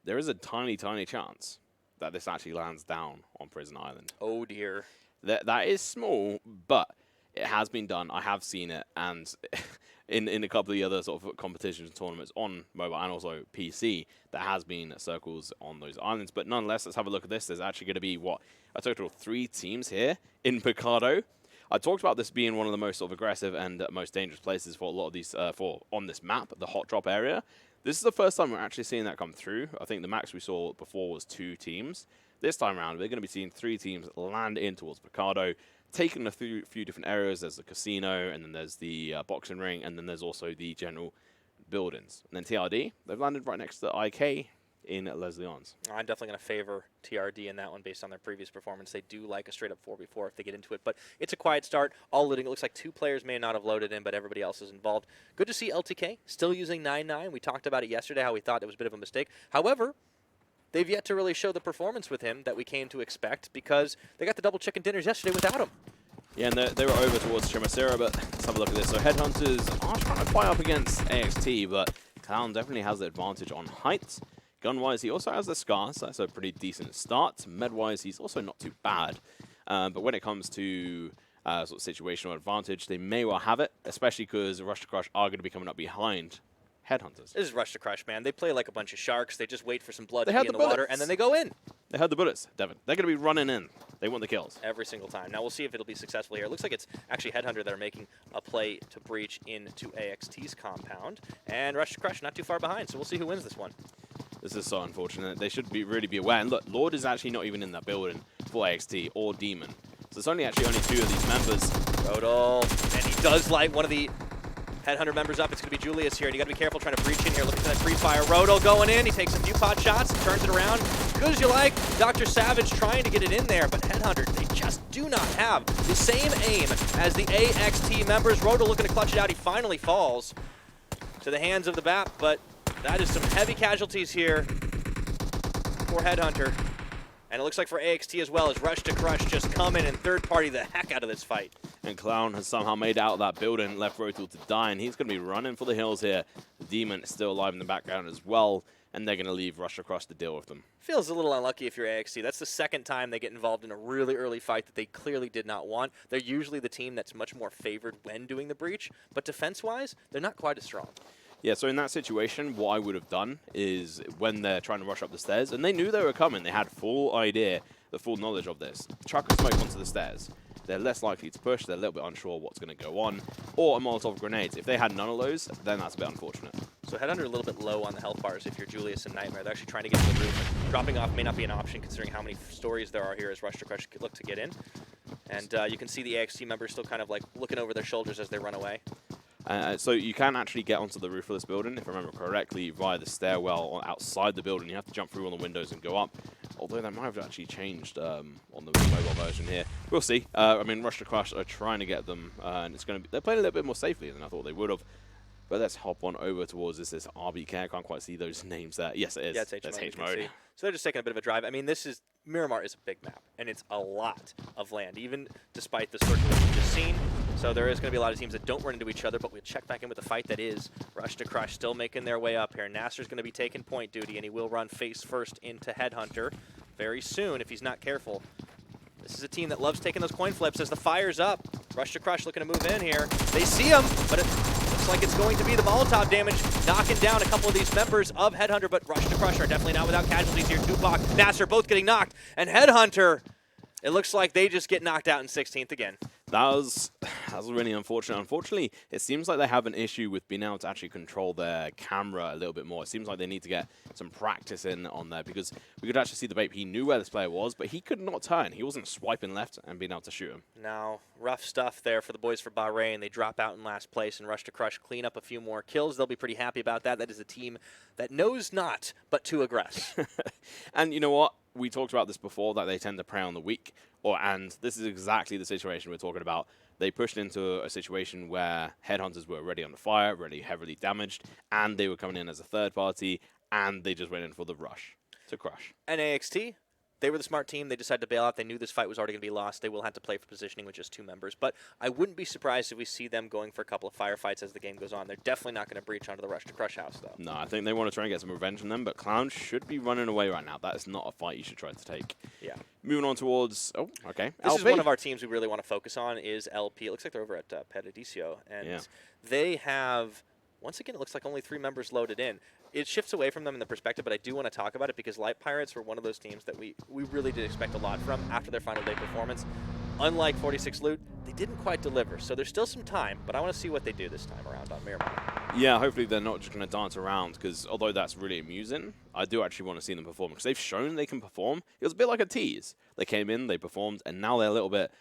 There is a tiny, tiny chance that this actually lands down on Prison Island. Oh, dear. That is small, but it has been done. I have seen it, and in a couple of the other sort of competitions and tournaments on mobile and also PC, there has been circles on those islands. But nonetheless, let's have a look at this. There's actually going to be, a total of 3 teams here in Picado. I talked about this being one of the most sort of aggressive and most dangerous places for a lot of these, on this map, the hot drop area. This is the first time we're actually seeing that come through. I think the max we saw before was 2 teams. This time around, we're going to be seeing 3 teams land in towards Picado, taking a few different areas. There's the casino, and then there's the boxing ring, and then there's also the general buildings. And then TRD, they've landed right next to IK in Les Leons. I'm definitely going to favor TRD in that one based on their previous performance. They do like a straight-up 4v4 if they get into it, but it's a quiet start. All looting. It looks like 2 players may not have loaded in, but everybody else is involved. Good to see LTK still using 9-9. We talked about it yesterday, how we thought it was a bit of a mistake. However, they've yet to really show the performance with him that we came to expect because they got the double chicken dinners yesterday without him. Yeah, and they were over towards Chimacera, but let's have a look at this. So HeadHunterrs are trying to fight up against AXT, but Clown definitely has the advantage on height. Gun-wise, he also has the Scar, so that's a pretty decent start. Med-wise, he's also not too bad. But when it comes to sort of situational advantage, they may well have it, especially because Rush to Crush are going to be coming up behind HeadHunterrs. This is Rush to Crush, man. They play like a bunch of sharks. They just wait for some blood to be in the water, and then they go in. They had the bullets, Devin. They're going to be running in. They want the kills. Every single time. Now, we'll see if it'll be successful here. It looks like it's actually HeadHunterr that are making a play to breach into AXT's compound. And Rush to Crush not too far behind, so we'll see who wins this one. This is so unfortunate. They should really be aware. And look, Lord is actually not even in that building for AXT or Demon. So there's only 2 of these members. Rodol, and he does light one of the HeadHunterr members up. It's going to be Julius here, and you got to be careful trying to breach in here. Looking for that free fire. Rodol going in. He takes a few pot shots and turns it around. Good as you like. Dr. Savage trying to get it in there, but HeadHunterr, they just do not have the same aim as the AXT members. Rodol looking to clutch it out. He finally falls to the hands of the BAP, but that is some heavy casualties here for HeadHunterr. And it looks like for AXT as well, as Rush to Crush just come in and third-party the heck out of this fight. And Clown has somehow made out of that building, left Rotal to die, and he's going to be running for the hills here. The Demon is still alive in the background as well, and they're going to leave Rush Across to deal with them. Feels a little unlucky if you're AXT. That's the second time they get involved in a really early fight that they clearly did not want. They're usually the team that's much more favored when doing the breach, but defense-wise, they're not quite as strong. Yeah, so in that situation, what I would have done is when they're trying to rush up the stairs, and they knew they were coming, they had full idea, the full knowledge of this. Chuck a smoke onto the stairs. They're less likely to push, they're a little bit unsure what's going to go on, or a Molotov grenades. If they had none of those, then that's a bit unfortunate. So HeadHunterr a little bit low on the health bars if you're Julius and Nightmare. They're actually trying to get to the roof. Dropping off may not be an option considering how many stories there are here as Rush to Crush look to get in. And you can see the AXT members still kind of like looking over their shoulders as they run away. So you can actually get onto the roof of this building, if I remember correctly, via the stairwell outside the building. You have to jump through all the windows and go up. Although that might have actually changed on the mobile version here. we'll see. I mean, Rush to Crush are trying to get them, and it's going to be, they're playing a little bit more safely than I thought they would have. But let's hop on over towards this. Is RBK. I can't quite see those names there. Yes, it is. Yeah, it's H That's mode. H mode. So they're just taking a bit of a drive. I mean, Miramar is a big map, and it's a lot of land, even despite the circle that we've just seen. So there is going to be a lot of teams that don't run into each other, but we'll check back in with the fight that is. Rush to Crush still making their way up here. Nasser's going to be taking point duty, and he will run face first into HeadHunterr very soon if he's not careful. This is a team that loves taking those coin flips as the fire's up. Rush to Crush looking to move in here. They see him, but it looks like it's going to be the Molotov damage, knocking down a couple of these members of HeadHunterr, but Rush to Crush are definitely not without casualties here. Tupac, Nasser both getting knocked, and HeadHunterr, it looks like they just get knocked out in 16th again. That was really unfortunate. Unfortunately, it seems like they have an issue with being able to actually control their camera a little bit more. It seems like they need to get some practice in on there because we could actually see the Bape. He knew where this player was, but he could not turn. He wasn't swiping left and being able to shoot him. Now, rough stuff there for the boys for Bahrain. They drop out in last place and Rush to Crush clean up a few more kills. They'll be pretty happy about that. That is a team that knows not but to aggress. And you know what? We talked about this before, that they tend to prey on the weak. And this is exactly the situation we're talking about. They pushed into a situation where Headhunters were already on the fire, already heavily damaged, and they were coming in as a third party, and they just went in for the Rush to Crush. And AXT, they were the smart team. They decided to bail out. They knew this fight was already going to be lost. They will have to play for positioning with just 2 members. But I wouldn't be surprised if we see them going for a couple of firefights as the game goes on. They're definitely not going to breach onto the Rush to Crush house, though. No, I think they want to try and get some revenge on them, but Clown should be running away right now. That is not a fight you should try to take. Yeah. Moving on towards, oh, okay, This LP. is one of our teams we really want to focus on is LP. It looks like they're over at Petadicio. And they have, once again, it looks like only 3 members loaded in. It shifts away from them in the perspective, but I do want to talk about it because Light Pirates were one of those teams that we really did expect a lot from after their final day performance. Unlike 46 Loot, they didn't quite deliver, so there's still some time, but I want to see what they do this time around on Miramar. Yeah, hopefully they're not just going to dance around, because although that's really amusing, I do actually want to see them perform, because they've shown they can perform. It was a bit like a tease. They came in, they performed, and now they're a little bit,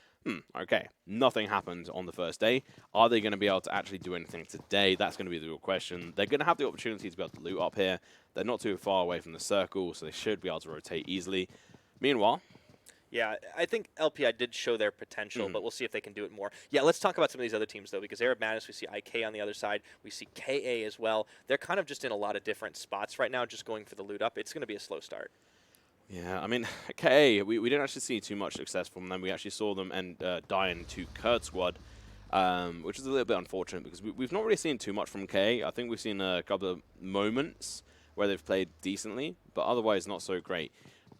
okay, nothing happened on the first day. Are they going to be able to actually do anything today? That's going to be the real question. They're going to have the opportunity to be able to loot up here. They're not too far away from the circle, so they should be able to rotate easily. Meanwhile, yeah, I think LPI did show their potential, but we'll see if they can do it more. Yeah, let's talk about some of these other teams, though, because Arab Madness, we see IK on the other side. We see KA as well. They're kind of just in a lot of different spots right now, just going for the loot up. It's going to be a slow start. yeah, I mean, KA, we didn't actually see too much success from them. We actually saw them dying to Kurd Squad, which is a little bit unfortunate because we've not really seen too much from KA. I think we've seen a couple of moments where they've played decently, but otherwise not so great.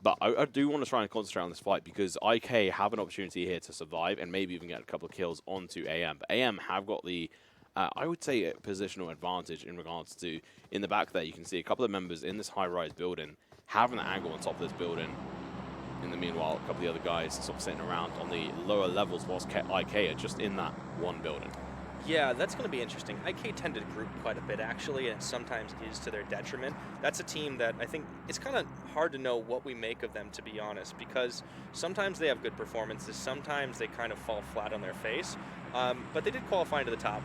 But I do want to try and concentrate on this fight because IK have an opportunity here to survive and maybe even get a couple of kills onto AM. But AM have got the, I would say, a positional advantage in regards to, in the back there, you can see a couple of members in this high-rise building having an angle on top of this building. In the meanwhile, a couple of the other guys sort of sitting around on the lower levels whilst IK are just in that one building. Yeah, that's going to be interesting. IK tend to group quite a bit, actually, and sometimes is to their detriment. That's a team that I think it's kind of hard to know what we make of them, to be honest, because sometimes they have good performances, sometimes they kind of fall flat on their face. But they did qualify into the top,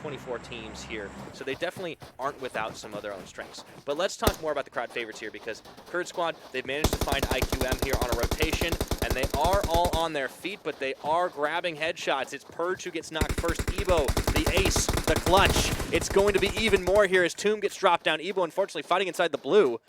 24 teams here, so they definitely aren't without some of their own strengths. But let's talk more about the crowd favorites here, because Kurd Squad, they've managed to find IQM here on a rotation, and they are all on their feet, but they are grabbing headshots. It's Purge who gets knocked first. Ebo, the ace, the clutch. It's going to be even more here as Tomb gets dropped down. Ebo, unfortunately, fighting inside the blue.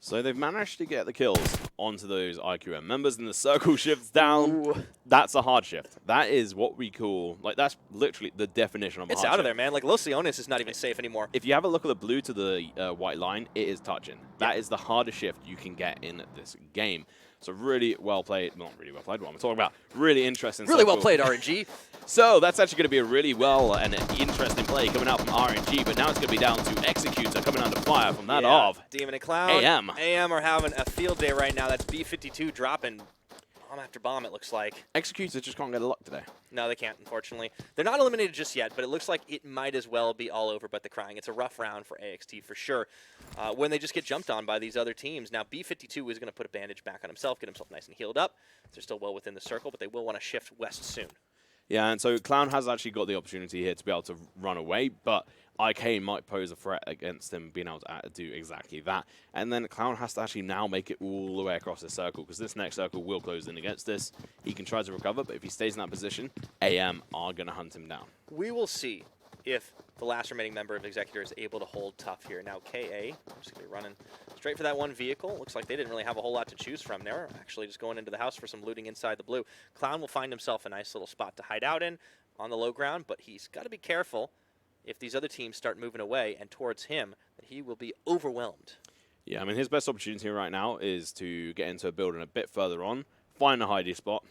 So they've managed to get the kills onto those IQM members, and the circle shifts down. Ooh. That's a hard shift. That is what we call, like, that's literally the definition of a It's hard out shift. of there, man. Like, Los Leones is not even safe anymore. If you have a look at the blue to the white line, it is touching. That is the hardest shift you can get in this game. So really well played. Not really well played, what I'm talking about. Really interesting. Really well circle. played, RNG. So that's actually going to be a really well and interesting play coming out from RNG, but now it's going to be down to Executor coming under fire from that of Demon and Clown. AM. AM are having a field day right now. That's B52 dropping bomb after bomb, it looks like. Executor just can't get a luck today. No, they can't, unfortunately. They're not eliminated just yet, but it looks like it might as well be all over but the crying. It's a rough round for AXT for sure when they just get jumped on by these other teams. Now, B52 is going to put a bandage back on himself, get himself nice and healed up. They're still well within the circle, but they will want to shift west soon. Yeah, and so Clown has actually got the opportunity here to be able to run away, but IK might pose a threat against him being able to do exactly that. And then Clown has to actually now make it all the way across the circle, because this next circle will close in against this. He can try to recover, but if he stays in that position, AM are going to hunt him down. We will see if the last remaining member of Executor is able to hold tough here. Now KA, just going to be running straight for that one vehicle. Looks like they didn't really have a whole lot to choose from. They're actually just going into the house for some looting inside the blue. Clown will find himself a nice little spot to hide out in on the low ground, but he's got to be careful if these other teams start moving away and towards him, that he will be overwhelmed. Yeah, I mean, his best opportunity right now is to get into a building a bit further on, find a hidey spot,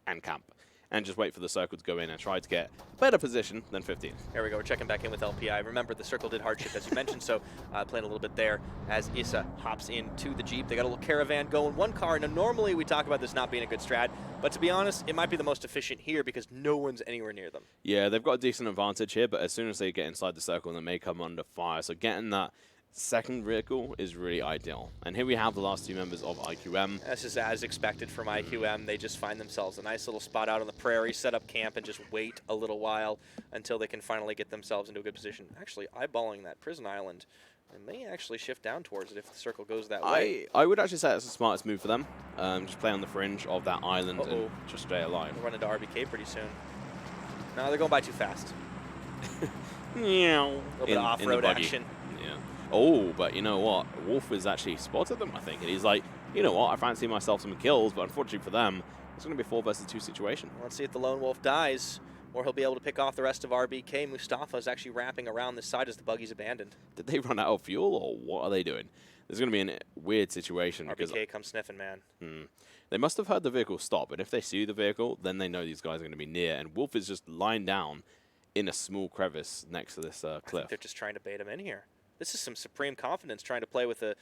and camp. And just wait for the circle to go in and try to get a better position than 15. There we go. We're checking back in with LPI. Remember, the circle did hardship, as you mentioned, so playing a little bit there as Issa hops into the Jeep. They got a little caravan going, one car. Now, normally we talk about this not being a good strat, but to be honest, it might be the most efficient here because no one's anywhere near them. Yeah, they've got a decent advantage here, but as soon as they get inside the circle, they may come under fire. So getting that second vehicle is really ideal. And here we have the last two members of IQM. This is as expected from IQM. They just find themselves a nice little spot out on the prairie, set up camp, and just wait a little while until they can finally get themselves into a good position. Actually, eyeballing that prison island, and may actually shift down towards it if the circle goes that way. I would actually say that's the smartest move for them. Just play on the fringe of that island and just stay alive. We'll run into RBK pretty soon. No, they're going by too fast. A little bit of off-road action. Yeah. Oh, but you know what? Wolf has actually spotted them, I think. And he's like, you know what? I fancy myself some kills, but unfortunately for them, it's going to be a 4 versus 2 situation. Let's see if the lone wolf dies, or he'll be able to pick off the rest of RBK. Mustafa is actually wrapping around this side as the buggy's abandoned. Did they run out of fuel, or what are they doing? There's going to be a weird situation. RBK comes sniffing, man. They must have heard the vehicle stop, and if they see the vehicle, then they know these guys are going to be near. And Wolf is just lying down in a small crevice next to this cliff. I think they're just trying to bait him in here. This is some supreme confidence trying to play with a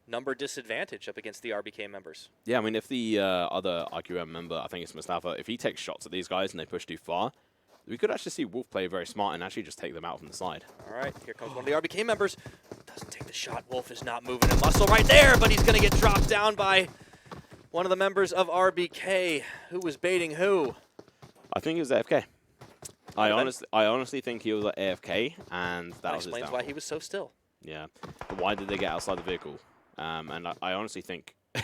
number disadvantage up against the RBK members. Yeah, I mean, if the other IQM member, I think it's Mustafa, if he takes shots at these guys and they push too far, we could actually see Wolf play very smart and actually just take them out from the side. All right, here comes one of the RBK members. Doesn't take the shot. Wolf is not moving a muscle right there, but he's going to get dropped down by one of the members of RBK. Who was baiting who? I think it was AFK. I honestly think he was at AFK, and that was explains why he was so still. Yeah. But why did they get outside the vehicle? And I honestly think this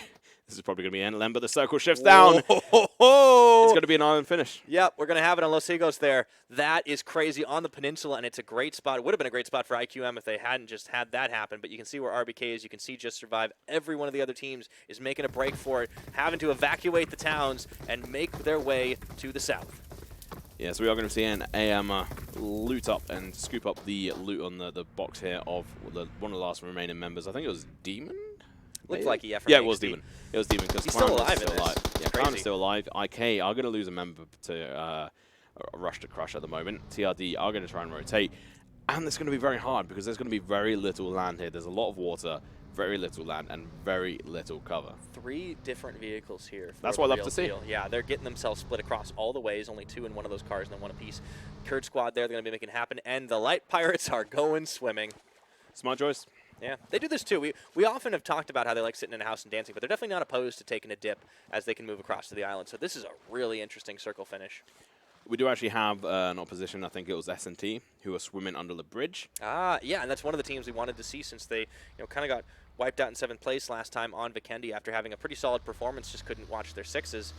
is probably going to be NLM, but the circle shifts down. It's going to be an island finish. Yep, we're going to have it on Los Higos there. That is crazy on the peninsula, and it's a great spot. It would have been a great spot for IQM if they hadn't just had that happen, but you can see where RBK is. You can see Just Survive. Every one of the other teams is making a break for it, having to evacuate the towns and make their way to the south. Yeah, so we are going to see an AM loot up and scoop up the loot on the box here of one of the last remaining members. I think it was Demon? Looked like yeah. Yeah, it was Demon. It was Demon because he's still alive. Yeah, Clown is still alive. IK are going to lose a member to Rush to Crush at the moment. TRD are going to try and rotate. And it's going to be very hard because there's going to be very little land here. There's a lot of water, very little land, and very little cover. 3 different vehicles here. That's what I love to see. Yeah, they're getting themselves split across all the ways. Only 2 in one of those cars and then 1 apiece. Kurd Squad there, they're going to be making it happen. And the Light Pirates are going swimming. Smart choice. Yeah, they do this too. We often have talked about how they like sitting in a house and dancing, but they're definitely not opposed to taking a dip as they can move across to the island. So this is a really interesting circle finish. We do actually have an opposition. I think it was S&T who are swimming under the bridge. Yeah, and that's one of the teams we wanted to see since they kind of got wiped out in 7th place last time on Vikendi after having a pretty solid performance, just couldn't watch their 6s.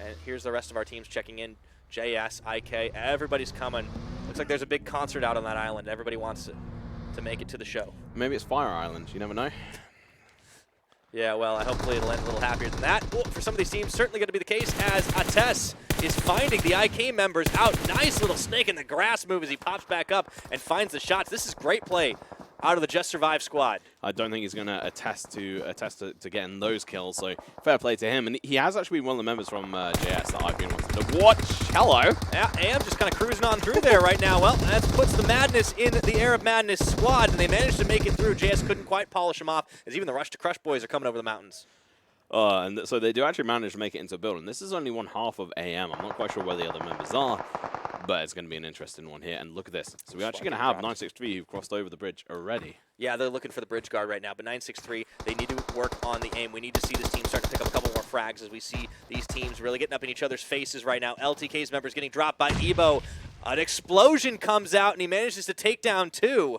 And here's the rest of our teams checking in. JS, IK, everybody's coming. Looks like there's a big concert out on that island. Everybody wants to make it to the show. Maybe it's Fire Island. You never know. Yeah, well, hopefully it'll end a little happier than that. Oh, for some of these teams, certainly going to be the case as Ates is finding the IK members out. Nice little snake in the grass move as he pops back up and finds the shots. This is great play out of the Just Survive squad. I don't think he's going to attest to getting those kills, so fair play to him. And he has actually been one of the members from JS that I've been wanting to watch. Hello. Yeah, AM just kind of cruising on through there right now. Well, that puts the Madness in the Arab Madness squad, and they managed to make it through. JS couldn't quite polish them off, as even the Rush to Crush boys are coming over the mountains. And so they do actually manage to make it into a building. This is only one half of AM. I'm not quite sure where the other members are. but it's going to be an interesting one here. And look at this. So we're actually going to have 963 who've crossed over the bridge already. Yeah, they're looking for the bridge guard right now, but 963, they need to work on the aim. We need to see this team start to pick up a couple more frags as we see these teams really getting up in each other's faces right now. LTK's members getting dropped by Ebo. An explosion comes out, and he manages to take down 2.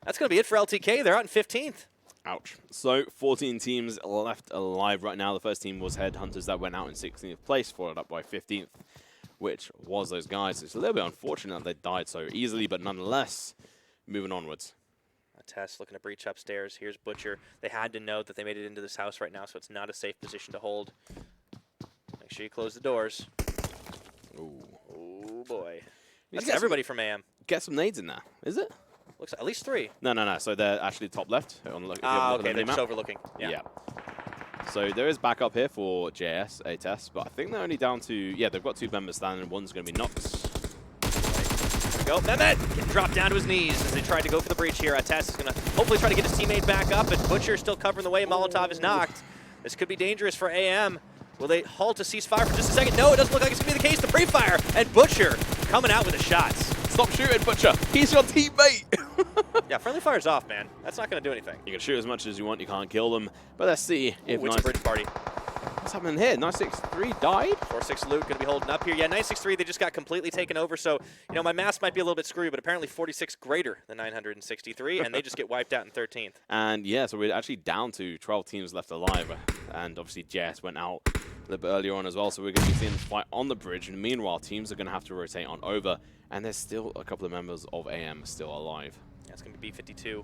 That's going to be it for LTK. They're out in 15th. Ouch. So 14 teams left alive right now. The first team was HeadHunterrs that went out in 16th place, followed up by 15th, which was those guys. It's a little bit unfortunate that they died so easily, but nonetheless, moving onwards. Tess looking to breach upstairs. Here's Butcher. They had to know that they made it into this house right now, so it's not a safe position to hold. Make sure you close the doors. Ooh. Oh, boy. That's everybody from AM. Get some nades in there, is it? Looks like at least 3. No. So they're actually top left. Okay, they're just overlooking. Yeah. So there is backup here for JS, a test, but I think they're only down to, yeah, they've got 2 members standing, one's going to be Nox. There we go. Mehmet getting dropped down to his knees as they tried to go for the breach here. Tess is going to hopefully try to get his teammate back up, and Butcher still covering the way. Molotov is knocked. This could be dangerous for AM. Will they halt a ceasefire for just a second? No, it doesn't look like it's going to be the case. The pre-fire, and Butcher coming out with the shots. Stop shooting, Butcher. He's your teammate. Yeah, friendly fire's off, man. That's not going to do anything. You can shoot as much as you want. You can't kill them. But let's see if it's a bridge party. What's happening here? 963 died? 4-6 Luke going to be holding up here. Yeah, 963, they just got completely taken over. So, you know, my math might be a little bit screwy, but apparently 46 greater than 963, and they just get wiped out in 13th. And yeah, so we're actually down to 12 teams left alive. And obviously JS went out a little bit earlier on as well. So we're going to be seeing this fight on the bridge. And meanwhile, teams are going to have to rotate on over. And there's still a couple of members of AM still alive. Yeah, it's going to be B52.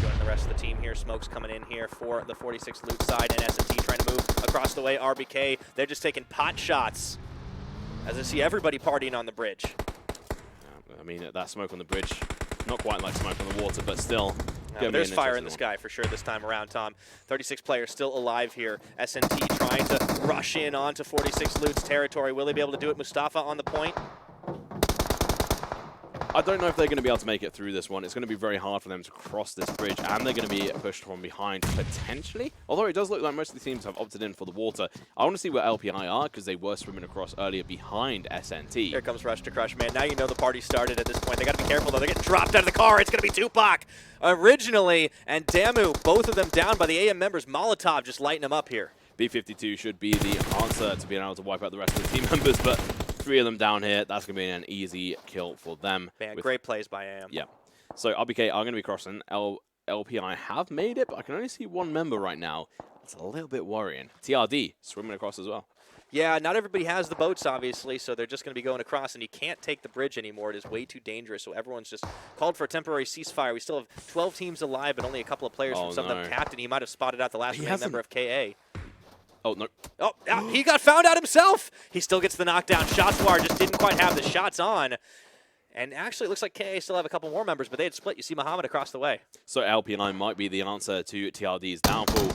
Joining the rest of the team here. Smoke's coming in here for the 46 Luke side, and S&T trying to move across the way. RBK, they're just taking pot shots as I see everybody partying on the bridge. I mean, that smoke on the bridge, not quite like smoke on the water, but still. No, there's fire in the sky for sure this time around, Tom. 36 players still alive here. S&T trying to rush in onto 46 Luke's territory. Will they be able to do it? Mustafa on the point. I don't know if they're going to be able to make it through this one. It's going to be very hard for them to cross this bridge, and they're going to be pushed from behind, potentially. Although it does look like most of the teams have opted in for the water. I want to see where LPI are, because they were swimming across earlier behind SNT. Here comes Rush to Crush, man. Now you know the party started at this point. They got to be careful, though. They're getting dropped out of the car. It's going to be Tupac originally, and Damu, both of them down by the AM members. Molotov just lighting them up here. B52 should be the answer to being able to wipe out the rest of the team members, but 3 of them down here, that's going to be an easy kill for them. Man, great plays by AM. Yeah. So RBK are going to be crossing. LPI have made it, but I can only see 1 member right now. It's a little bit worrying. TRD swimming across as well. Yeah, not everybody has the boats, obviously, so they're just going to be going across, and you can't take the bridge anymore. It is way too dangerous, so everyone's just called for a temporary ceasefire. We still have 12 teams alive, but only a couple of players from some of them. Captain, he might have spotted out the last remaining member of KA. Oh, no. Oh, he got found out himself. He still gets the knockdown. Shotswar just didn't quite have the shots on. And actually, it looks like KA still have a couple more members, but they had split. You see Muhammad across the way. So LP9 might be the answer to TRD's downfall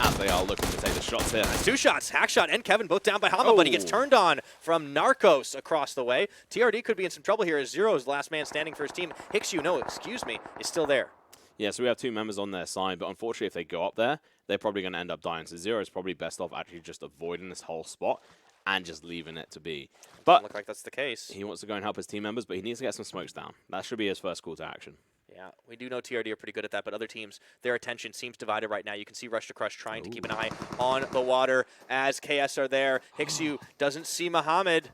as they are looking to take the shots here. 2 shots. Hackshot and Kevin both down by Hama, but he gets turned on from Narcos across the way. TRD could be in some trouble here as Zero is the last man standing for his team. Excuse me, is still there. Yeah, so we have 2 members on their side, but unfortunately if they go up there, they're probably going to end up dying. So Zero is probably best off actually just avoiding this whole spot and just leaving it to be. But doesn't look like that's the case. He wants to go and help his team members, but he needs to get some smokes down. That should be his first call to action. Yeah, we do know TRD are pretty good at that, but other teams, their attention seems divided right now. You can see Rush to Crush trying to keep an eye on the water as KS are there. Hixu doesn't see Muhammad.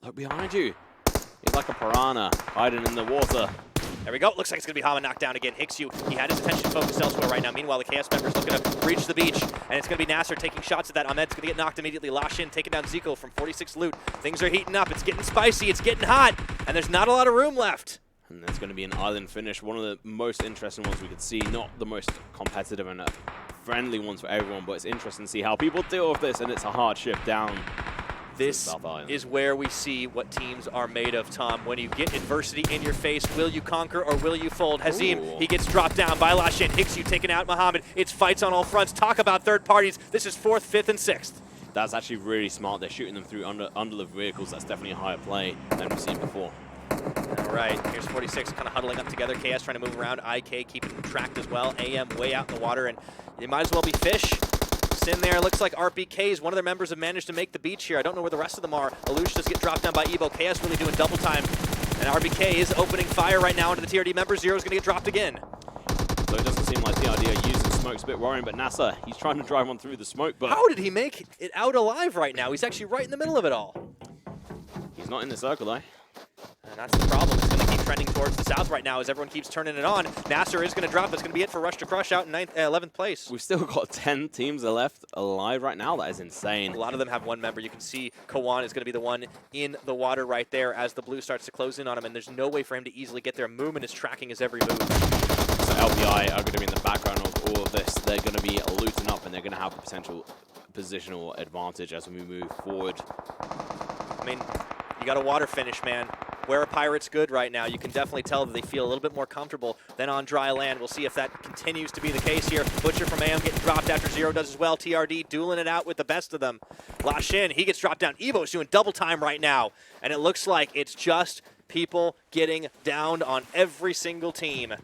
Look behind you. He's like a piranha hiding in the water. There we go. Looks like it's going to be Hama knocked down again. Hixu, he had his attention focused elsewhere right now. Meanwhile, the KS members looking to breach the beach, and it's going to be Nasser taking shots at that. Ahmed's going to get knocked immediately. Lashin taking down Zico from 46 Loot. Things are heating up. It's getting spicy. It's getting hot, and there's not a lot of room left. And there's going to be an island finish, one of the most interesting ones we could see. Not the most competitive and friendly ones for everyone, but it's interesting to see how people deal with this, and it's a hard shift down. This is where we see what teams are made of, Tom. When you get adversity in your face, will you conquer or will you fold? Hazim, he gets dropped down by Lashin. Hixu taking out Muhammad. It's fights on all fronts. Talk about third parties. This is 4th, 5th, and 6th. That's actually really smart. They're shooting them through under the vehicles. That's definitely a higher play than we've seen before. All right, here's 46 kind of huddling up together. KS trying to move around. IK keeping them tracked as well. AM way out in the water, and they might as well be fish. Tossed in there. Looks like RPKs, one of their members have managed to make the beach here. I don't know where the rest of them are. Alush does get dropped down by Evo. KS really doing double time. And RBK is opening fire right now into the TRD member. Zero's going to get dropped again. So it doesn't seem like TRD are using smoke's a bit worrying, but NASA, he's trying to drive on through the smoke, but... How did he make it out alive right now? He's actually right in the middle of it all. He's not in the circle, though. And that's the problem. It's going to keep trending towards the south right now as everyone keeps turning it on. Nasser is going to drop. That's going to be it for Rush to Crush out in 11th place. We've still got 10 teams left alive right now. That is insane. A lot of them have one member. You can see Kawan is going to be the one in the water right there as the blue starts to close in on him, and there's no way for him to easily get there. Moomin is tracking his every move. So LPI are going to be in the background of all of this. They're going to be looting up, and they're going to have a potential positional advantage as we move forward. I mean, you got a water finish, man. Where are Pirates good right now? You can definitely tell that they feel a little bit more comfortable than on dry land. We'll see if that continues to be the case here. Butcher from AM getting dropped after Zero does as well. TRD dueling it out with the best of them. La Shin, he gets dropped down. Evo's doing double time right now. And it looks like it's just people getting downed on every single team.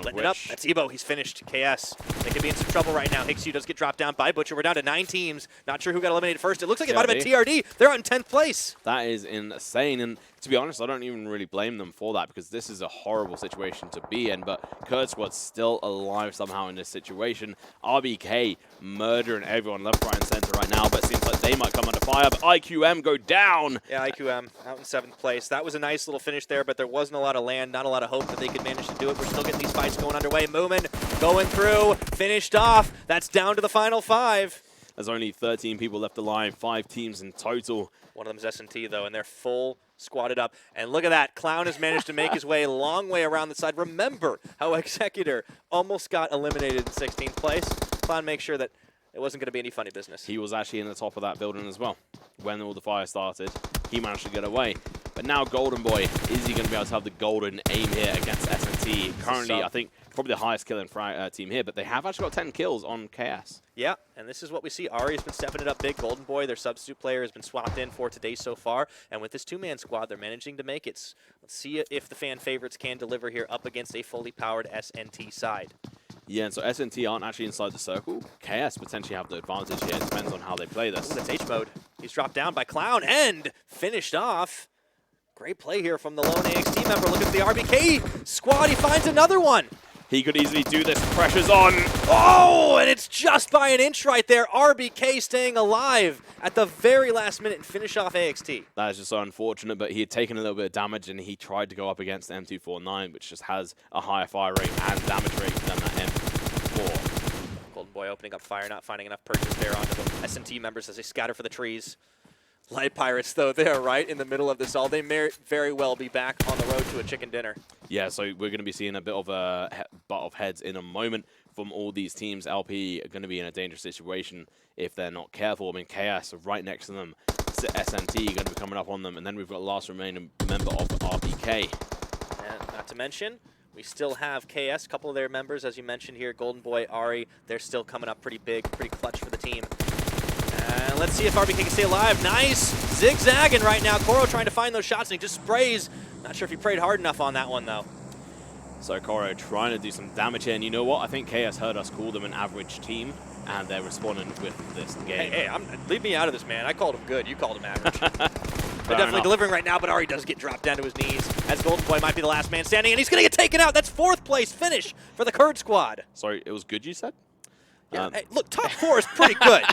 Letting it up. That's Evo. He's finished. KS. They could be in some trouble right now. Hixu does get dropped down by Butcher. We're down to 9 teams. Not sure who got eliminated first. It looks like it might have been TRD. They're on 10th place. That is insane. And to be honest, I don't even really blame them for that because this is a horrible situation to be in. But Kurd Squad's still alive somehow in this situation. RBK murdering everyone left, right, and center right now. But it seems like they might come under fire. But IQM go down. Yeah, IQM out in 7th place. That was a nice little finish there, but there wasn't a lot of land, not a lot of hope that they could manage to do it. We're still getting these fights going underway. Moomin going through, finished off. That's down to the final 5. There's only 13 people left alive, 5 teams in total. One of them's S&T, though, and they're full squatted up. And look at that. Clown has managed to make his way a long way around the side. Remember how Executor almost got eliminated in 16th place. Clown makes sure that it wasn't going to be any funny business. He was actually in the top of that building as well. When all the fire started, he managed to get away. But now Golden Boy, is he going to be able to have the golden aim here against S&T? Currently, I think, probably the highest killing team here, but they have actually got 10 kills on KS. Yeah, and this is what we see. Ari has been stepping it up big. Golden Boy, their substitute player, has been swapped in for today so far. And with this 2-man squad, they're managing to make it. Let's see if the fan favorites can deliver here up against a fully powered S&T side. Yeah, and so S&T aren't actually inside the circle. KS potentially have the advantage here. It depends on how they play this. Ooh, that's H-mode. He's dropped down by Clown and finished off. Great play here from the lone AXT member. Look at the RBK squad. He finds another one. He could easily do this. Pressure's on. Oh, and it's just by an inch right there. RBK staying alive at the very last minute and finish off AXT. That is just so unfortunate, but he had taken a little bit of damage and he tried to go up against the M249, which just has a higher fire rate and damage rate than that M4. Golden Boy opening up fire, not finding enough purchase there onto the S&T members as they scatter for the trees. Light Pirates, though, they're right in the middle of this all. They may very well be back on the road to a chicken dinner. Yeah, so we're going to be seeing a bit of a butt of heads in a moment from all these teams. LP are going to be in a dangerous situation if they're not careful. I mean, KS are right next to them. SNT are going to be coming up on them. And then we've got the last remaining member of RBK. And not to mention, we still have KS, a couple of their members, as you mentioned here. Golden Boy, Ari, they're still coming up pretty big, pretty clutch for the team. And let's see if RBK can stay alive. Nice. Zigzagging right now. Koro trying to find those shots, and he just sprays. Not sure if he prayed hard enough on that one, though. So Koro trying to do some damage here. And you know what? I think KS heard us call them an average team, and they're responding with this game. Hey, leave me out of this, man. I called him good. You called him average. They're definitely delivering right now, but Ari does get dropped down to his knees as Golden Boy might be the last man standing, and he's going to get taken out. That's 4th place finish for the Kurd Squad. Sorry, it was good you said? Yeah, hey, look, top 4 is pretty good.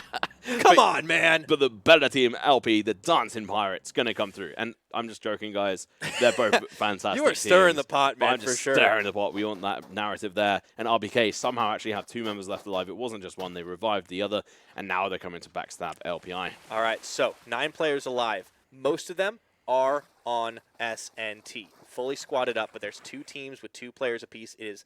Come on, man. But the better team, LP, the Dancing Pirates, going to come through. And I'm just joking, guys. They're both fantastic You are stirring teams. the pot, man, I'm for just sure. stirring the pot. We want that narrative there. And RBK somehow actually have 2 members left alive. It wasn't just one. They revived the other. And now they're coming to backstab LPI. All right, so 9 players alive. Most of them are on SNT. Fully squatted up, but there's 2 teams with 2 players apiece. It is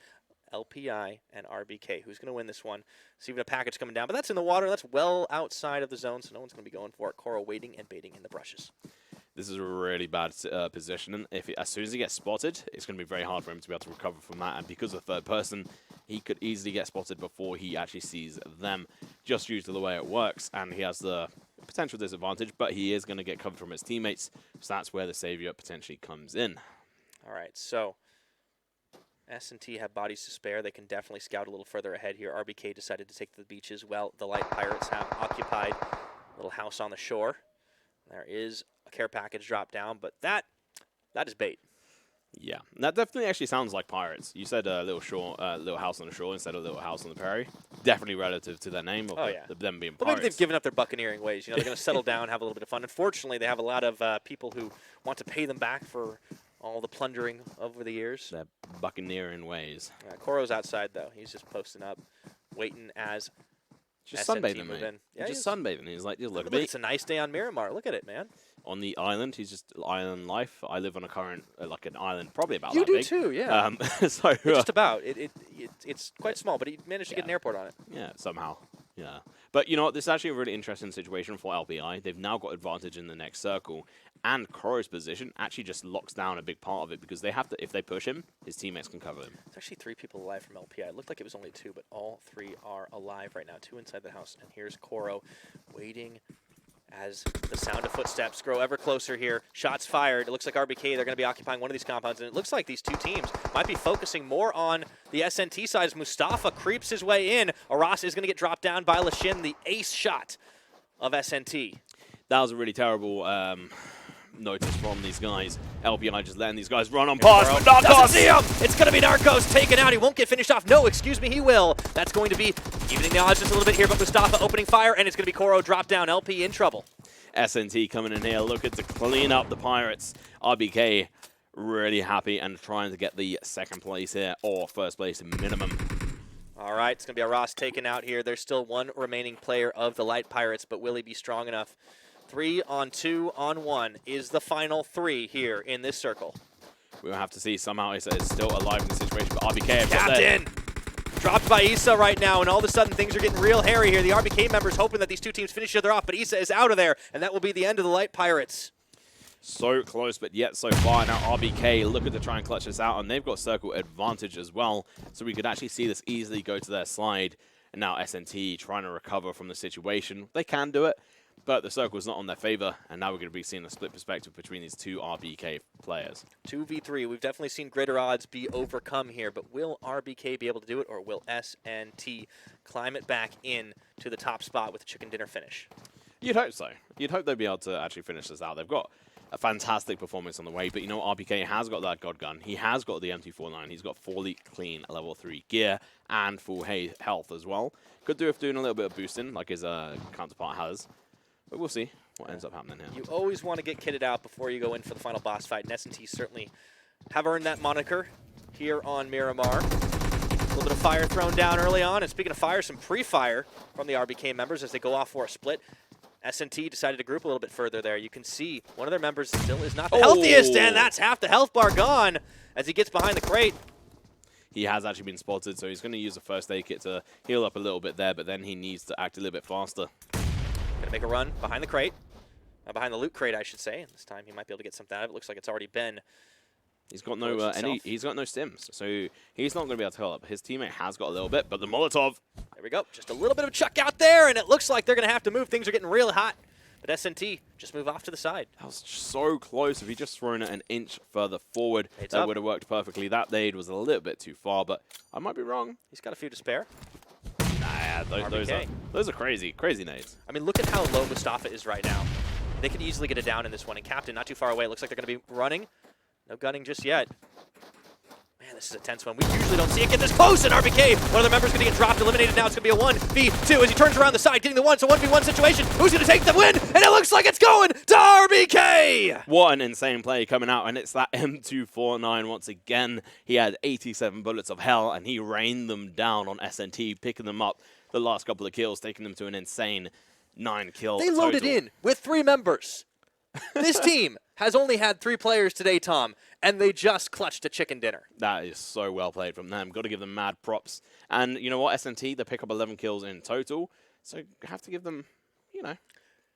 LPI and RBK. Who's going to win this one? It's even a package coming down, but that's in the water. That's well outside of the zone, so no one's going to be going for it. Koro waiting and baiting in the brushes. This is a really bad position. And as soon as he gets spotted, it's going to be very hard for him to be able to recover from that. And because of third person, he could easily get spotted before he actually sees them, just due to the way it works. And he has the potential disadvantage, but he is going to get covered from his teammates. So that's where the savior potentially comes in. All right, so S&T have bodies to spare. They can definitely scout a little further ahead here. RBK decided to take to the beaches. Well, the Light Pirates have occupied a little house on the shore. There is a care package drop down, but that is bait. Yeah, that definitely actually sounds like pirates. You said a little house on the shore instead of a little house on the prairie. Definitely relative to their name of them being pirates. Well, maybe they've given up their buccaneering ways. You know, they're going to settle down, have a little bit of fun. Unfortunately, they have a lot of people who want to pay them back for all the plundering over the years. Their buccaneering ways. Koro's outside, though. He's just posting up, waiting as just SNT sunbathing, move mate. in. Yeah, Just sunbathing. He's like, just look at Look, me. it's a nice day on Miramar. Look at it, man. On the island, he's just island life. I live on a current, like an island, probably about You that do big. too, yeah. So Just about. It's quite small, but he managed to get an airport on it. yeah, somehow. Yeah. But you know what? This is actually a really interesting situation for LPI. They've now got advantage in the next circle. And Koro's position actually just locks down a big part of it because they have to, if they push him, his teammates can cover him. There's actually 3 people alive from LPI. It looked like it was only 2, but all 3 are alive right now. 2 inside the house. And here's Koro waiting as the sound of footsteps grow ever closer here. Shots fired. It looks like RBK, they're going to be occupying one of these compounds. And it looks like these 2 teams might be focusing more on the SNT side as Mustafa creeps his way in. Aras is going to get dropped down by Lashin, the ace shot of SNT. That was a really terrible notice from these guys. LPI just letting these guys run on past. Doesn't see him! It's going to be Narcos taken out. He won't get finished off. No, excuse me, he will. That's going to be evening the odds just a little bit here, but Mustafa opening fire, and it's going to be Koro drop down. LP in trouble. SNT coming in here, looking to clean up the Pirates. RBK really happy and trying to get the second place here, or first place minimum. All right, it's going to be Aras taken out here. There's still 1 remaining player of the Light Pirates, but will he be strong enough? 3 on 2 on 1 is the final 3 here in this circle. We'll have to see. Somehow it's still alive in the situation, but RBK have got Captain! Dropped by Issa right now, and all of a sudden things are getting real hairy here. The RBK members hoping that these 2 teams finish each other off, but Issa is out of there, and that will be the end of the Light Pirates. So close, but yet so far. Now RBK looking to try and clutch this out, and they've got circle advantage as well, so we could actually see this easily go to their slide. And now SNT trying to recover from the situation. They can do it, but the circle is not on their favor, and now we're going to be seeing a split perspective between these 2 RBK players. 2v3. We've definitely seen greater odds be overcome here, but will RBK be able to do it, or will SNT climb it back in to the top spot with a chicken dinner finish? You'd hope so. You'd hope they'd be able to actually finish this out. They've got a fantastic performance on the way, but you know RBK has got that God Gun. He has got the M249. He's got fully clean level 3 gear and full health as well. Could do with doing a little bit of boosting like his counterpart has. But we'll see what ends up happening here. You always want to get kitted out before you go in for the final boss fight, and S&T certainly have earned that moniker here on Miramar. A little bit of fire thrown down early on, and speaking of fire, some pre-fire from the RBK members as they go off for a split. S&T decided to group a little bit further there. You can see one of their members still is not the healthiest, and that's half the health bar gone as he gets behind the crate. He has actually been spotted, so he's going to use a first aid kit to heal up a little bit there, but then he needs to act a little bit faster. Going to make a run behind the crate. Behind the loot crate, I should say. And this time he might be able to get something out of it. Looks like it's already been. He's got no he's got no stims, so he's not going to be able to heal up. His teammate has got a little bit, but the Molotov. There we go. Just a little bit of a chuck out there, and it looks like they're going to have to move. Things are getting real hot. But S&T just move off to the side. That was so close. If he just thrown it an inch further forward, that would have worked perfectly. That nade was a little bit too far, but I might be wrong. He's got a few to spare. Nah, those are crazy nades. I mean, look at how low Mustafa is right now. They could easily get it down in this one. And Captain, not too far away. Looks like they're going to be running. No gunning just yet. Man, this is a tense one. We usually don't see it get this close, and RBK, one of the members going to get dropped, eliminated now. It's going to be a 1v2 as he turns around the side, getting the 1. It's a 1v1 situation. Who's going to take the win? And it looks like it's going to RBK! What an insane play coming out, and it's that M249 once again. He had 87 bullets of hell, and he rained them down on SNT, picking them up the last couple of kills, taking them to an insane 9 kills. They loaded in with 3 members. This team has only had 3 players today, Tom, and they just clutched a chicken dinner. That is so well played from them. Got to give them mad props. And you know what? SNT, they pick up 11 kills in total, so have to give them, you know,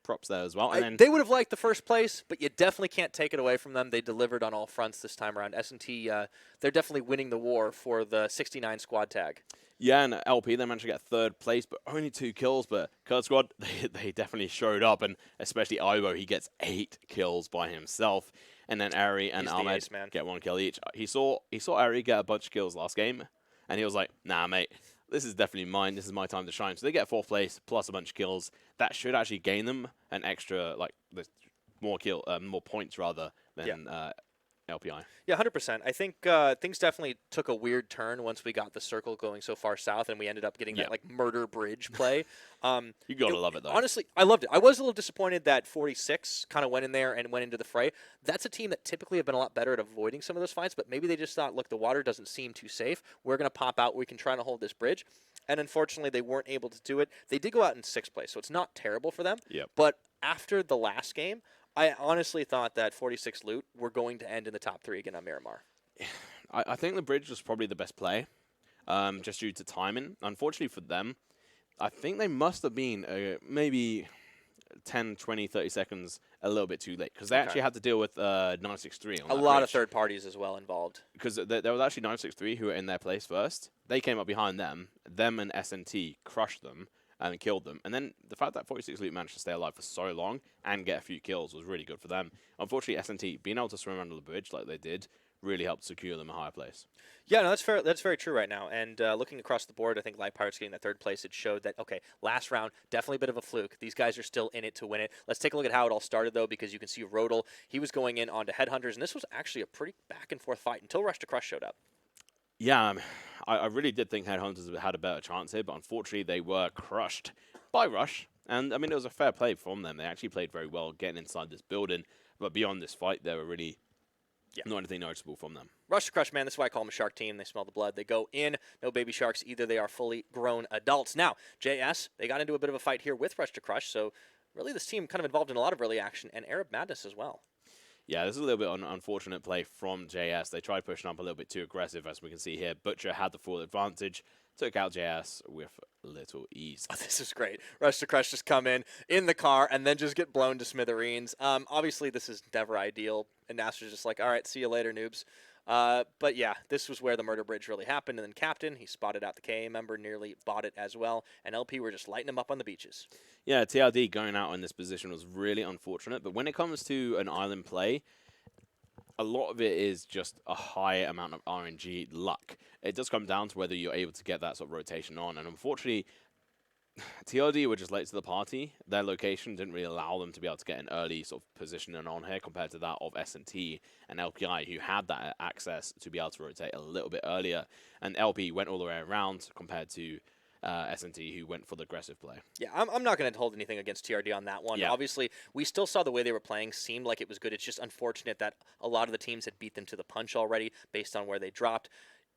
props there as well. And then they would have liked the first place, but you definitely can't take it away from them. They delivered on all fronts this time around. S&T, they're definitely winning the war for the 69 squad tag. Yeah, and LP, they managed to get 3rd place, but only 2 kills. But Kurd Squad, they definitely showed up, and especially Ivo, he gets 8 kills by himself. and then Ari and He's the Ahmed ace, man. get 1 kill each. He saw Ari get a bunch of kills last game, and he was like, nah, mate, this is definitely mine. This is my time to shine. So they get 4th place plus a bunch of kills. That should actually gain them an extra, like, more points rather than LPI. Yeah, 100%. I think things definitely took a weird turn once we got the circle going so far south, and we ended up getting that like murder bridge play. You gotta love it though. Honestly, I loved it. I was a little disappointed that 46 kind of went in there and went into the fray. That's a team that typically have been a lot better at avoiding some of those fights, but maybe they just thought, look, the water doesn't seem too safe. We're gonna pop out. We can try to hold this bridge. And unfortunately, they weren't able to do it. They did go out in 6th place, so it's not terrible for them. Yep. But after the last game, I honestly thought that 46 loot were going to end in the top 3 again on Miramar. I think the bridge was probably the best play, just due to timing. Unfortunately for them, I think they must have been maybe 10, 20, 30 seconds a little bit too late, because they actually had to deal with 963 on a that lot bridge. of third parties as well involved. Because there was actually 963 who were in their place first. They came up behind them. Them and SNT crushed them and killed them. And then the fact that 46 Loot managed to stay alive for so long and get a few kills was really good for them. Unfortunately, SNT being able to swim under the bridge like they did really helped secure them a higher place. Yeah, no, that's fair. That's very true right now. And looking across the board, I think Light Pirates getting that 3rd place, it showed that, okay, last round, definitely a bit of a fluke. These guys are still in it to win it. Let's take a look at how it all started, though, because you can see Rodel, he was going in onto HeadHunterrs, and this was actually a pretty back-and-forth fight until Rush to Crush showed up. Yeah, I really did think HeadHunterrs had a better chance here, but unfortunately they were crushed by Rush. And, I mean, it was a fair play from them. They actually played very well getting inside this building. But beyond this fight, they were really not anything noticeable from them. Rush to Crush, man, that's why I call them a shark team. They smell the blood. They go in. No baby sharks either. They are fully grown adults. Now, JS, they got into a bit of a fight here with Rush to Crush. So, really, this team kind of involved in a lot of early action and Arab Madness as well. Yeah, this is a little bit unfortunate play from JS. They tried pushing up a little bit too aggressive, as we can see here. Butcher had the full advantage, took out JS with little ease. Oh, this is great. Rush to Crush just come in the car, and then just get blown to smithereens. Obviously, this is never ideal, and Nasser's just like, all right, see you later, noobs. But yeah, this was where the murder bridge really happened. And then Captain, he spotted out the KA member, nearly bought it as well. And LP were just lighting him up on the beaches. Yeah, TRD going out in this position was really unfortunate. But when it comes to an island play, a lot of it is just a high amount of RNG luck. It does come down to whether you're able to get that sort of rotation on. And unfortunately, TRD were just late to the party. Their location didn't really allow them to be able to get an early sort of positioning on here compared to that of S&T and LPI, who had that access to be able to rotate a little bit earlier. And LP went all the way around compared to S&T, who went for the aggressive play. Yeah, I'm not going to hold anything against TRD on that one. Yeah. Obviously, we still saw the way they were playing seemed like it was good. It's just unfortunate that a lot of the teams had beat them to the punch already based on where they dropped.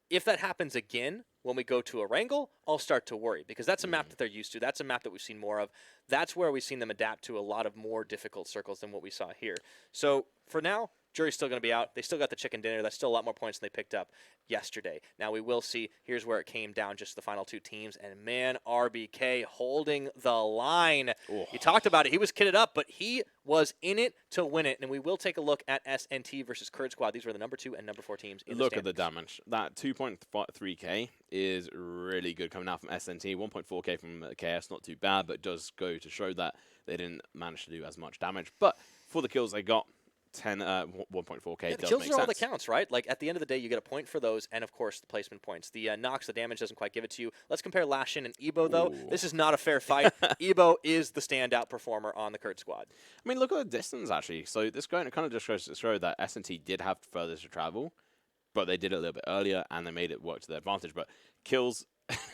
If that happens again, when we go to Erangel, I'll start to worry, because that's a map that they're used to. That's a map that we've seen more of. That's where we've seen them adapt to a lot of more difficult circles than what we saw here. So for now, jury's still going to be out. They still got the chicken dinner. That's still a lot more points than they picked up yesterday. Now we will see. Here's where it came down, just the final 2 teams. And man, RBK holding the line. Oh. You talked about it. He was kitted up, but he was in it to win it. And we will take a look at SNT versus Kurd Squad. These were the number 2 and number 4 teams in Look at the damage. That 2.3k is really good coming out from SNT. 1.4k from KS, not too bad, but does go to show that they didn't manage to do as much damage. But for the kills they got, 1.4k yeah, the does kills make are all sense. that counts, right? Like, at the end of the day, you get a point for those, and of course, the placement points. The knocks, the damage doesn't quite give it to you. Let's compare Lashin and Ebo, though. Ooh. This is not a fair fight. Ebo is the standout performer on the Kurd Squad. I mean, look at the distance, actually. So this kind of just goes to show that S&T did have further to travel, but they did it a little bit earlier, and they made it work to their advantage. But kills,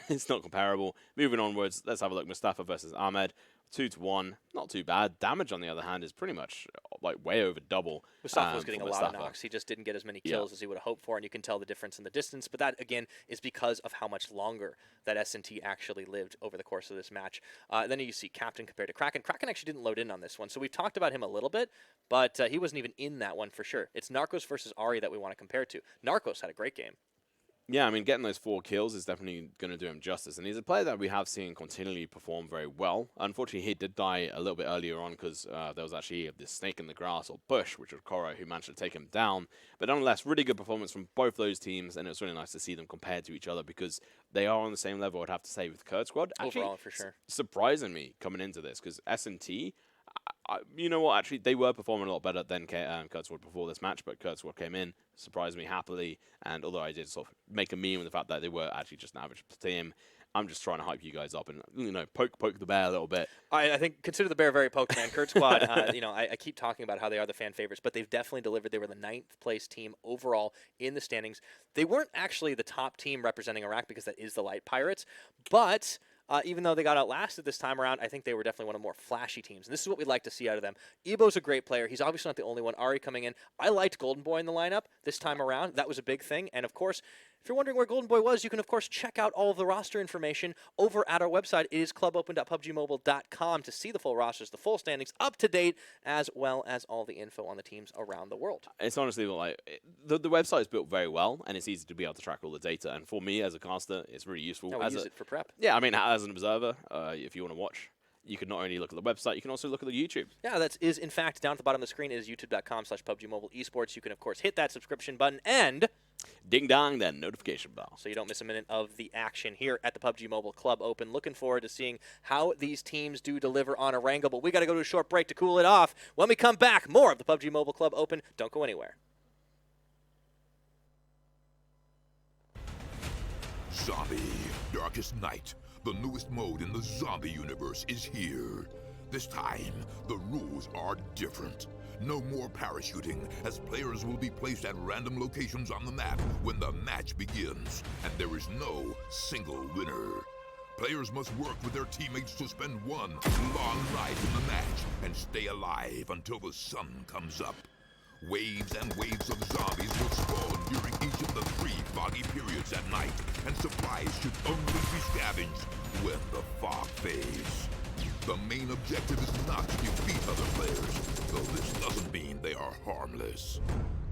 it's not comparable. Moving onwards, let's have a look. Mustafa versus Ahmed. 2-1, not too bad. Damage, on the other hand, is pretty much like way over double. Mustafa was getting for a lot of Mustafa. knocks. He just didn't get as many kills as he would have hoped for, and you can tell the difference in the distance. But that, again, is because of how much longer that S&T actually lived over the course of this match. Then you see Captain compared to Kraken. Kraken actually didn't load in on this one, so we've talked about him a little bit, but he wasn't even in that one for sure. It's Narcos versus Ari that we want to compare to. Narcos had a great game. Yeah, I mean, getting those 4 kills is definitely going to do him justice. And he's a player that we have seen continually perform very well. Unfortunately, he did die a little bit earlier on because there was actually this snake in the grass or bush, which was Koro, who managed to take him down. But nonetheless, really good performance from both those teams. And it was really nice to see them compared to each other because they are on the same level, I'd have to say, with Kurd Squad. Actually, Overall, for sure. Surprising me coming into this because S&T You know what? Actually, they were performing a lot better than Kurd Squad before this match, but Kurd Squad came in, surprised me happily, and although I did sort of make a meme with the fact that they were actually just an average team, I'm just trying to hype you guys up and, you know, poke the bear a little bit. I think consider the bear very poked, man. Kurd Squad, you know, I keep talking about how they are the fan favorites, but they've definitely delivered. They were the 9th place team overall in the standings. They weren't actually the top team representing Iraq because that is the Light Pirates, but even though they got outlasted this time around, I think they were definitely one of the more flashy teams. And this is what we'd like to see out of them. Ebo's a great player. He's obviously not the only one. Ari coming in. I liked Golden Boy in the lineup this time around. That was a big thing. And, of course, if you're wondering where Golden Boy was, you can, of course, check out all of the roster information over at our website. It is clubopen.pubgmobile.com to see the full rosters, the full standings, up to date, as well as all the info on the teams around the world. It's honestly like the website is built very well, and it's easy to be able to track all the data. And for me as a caster, it's really useful. We use it for prep. Yeah, I mean, as an observer, if you want to watch, you can not only look at the website, you can also look at the YouTube. Yeah, that is, in fact, down at the bottom of the screen is youtube.com/PUBGMobile Esports. You can, of course, hit that subscription button and ding dong, that notification bell, so you don't miss a minute of the action here at the PUBG Mobile Club Open. Looking forward to seeing how these teams do deliver on Erangel, but we got to go to a short break to cool it off. When we come back, more of the PUBG Mobile Club Open. Don't go anywhere. Zombie, Darkest Night, the newest mode in the zombie universe, is here. This time, the rules are different. No more parachuting, as players will be placed at random locations on the map when the match begins, and there is no single winner. Players must work with their teammates to spend one long night in the match and stay alive until the sun comes up. Waves and waves of zombies will spawn during each of the 3 foggy periods at night, and supplies should only be scavenged when the fog fades. The main objective is not to defeat other players, though this doesn't mean they are harmless.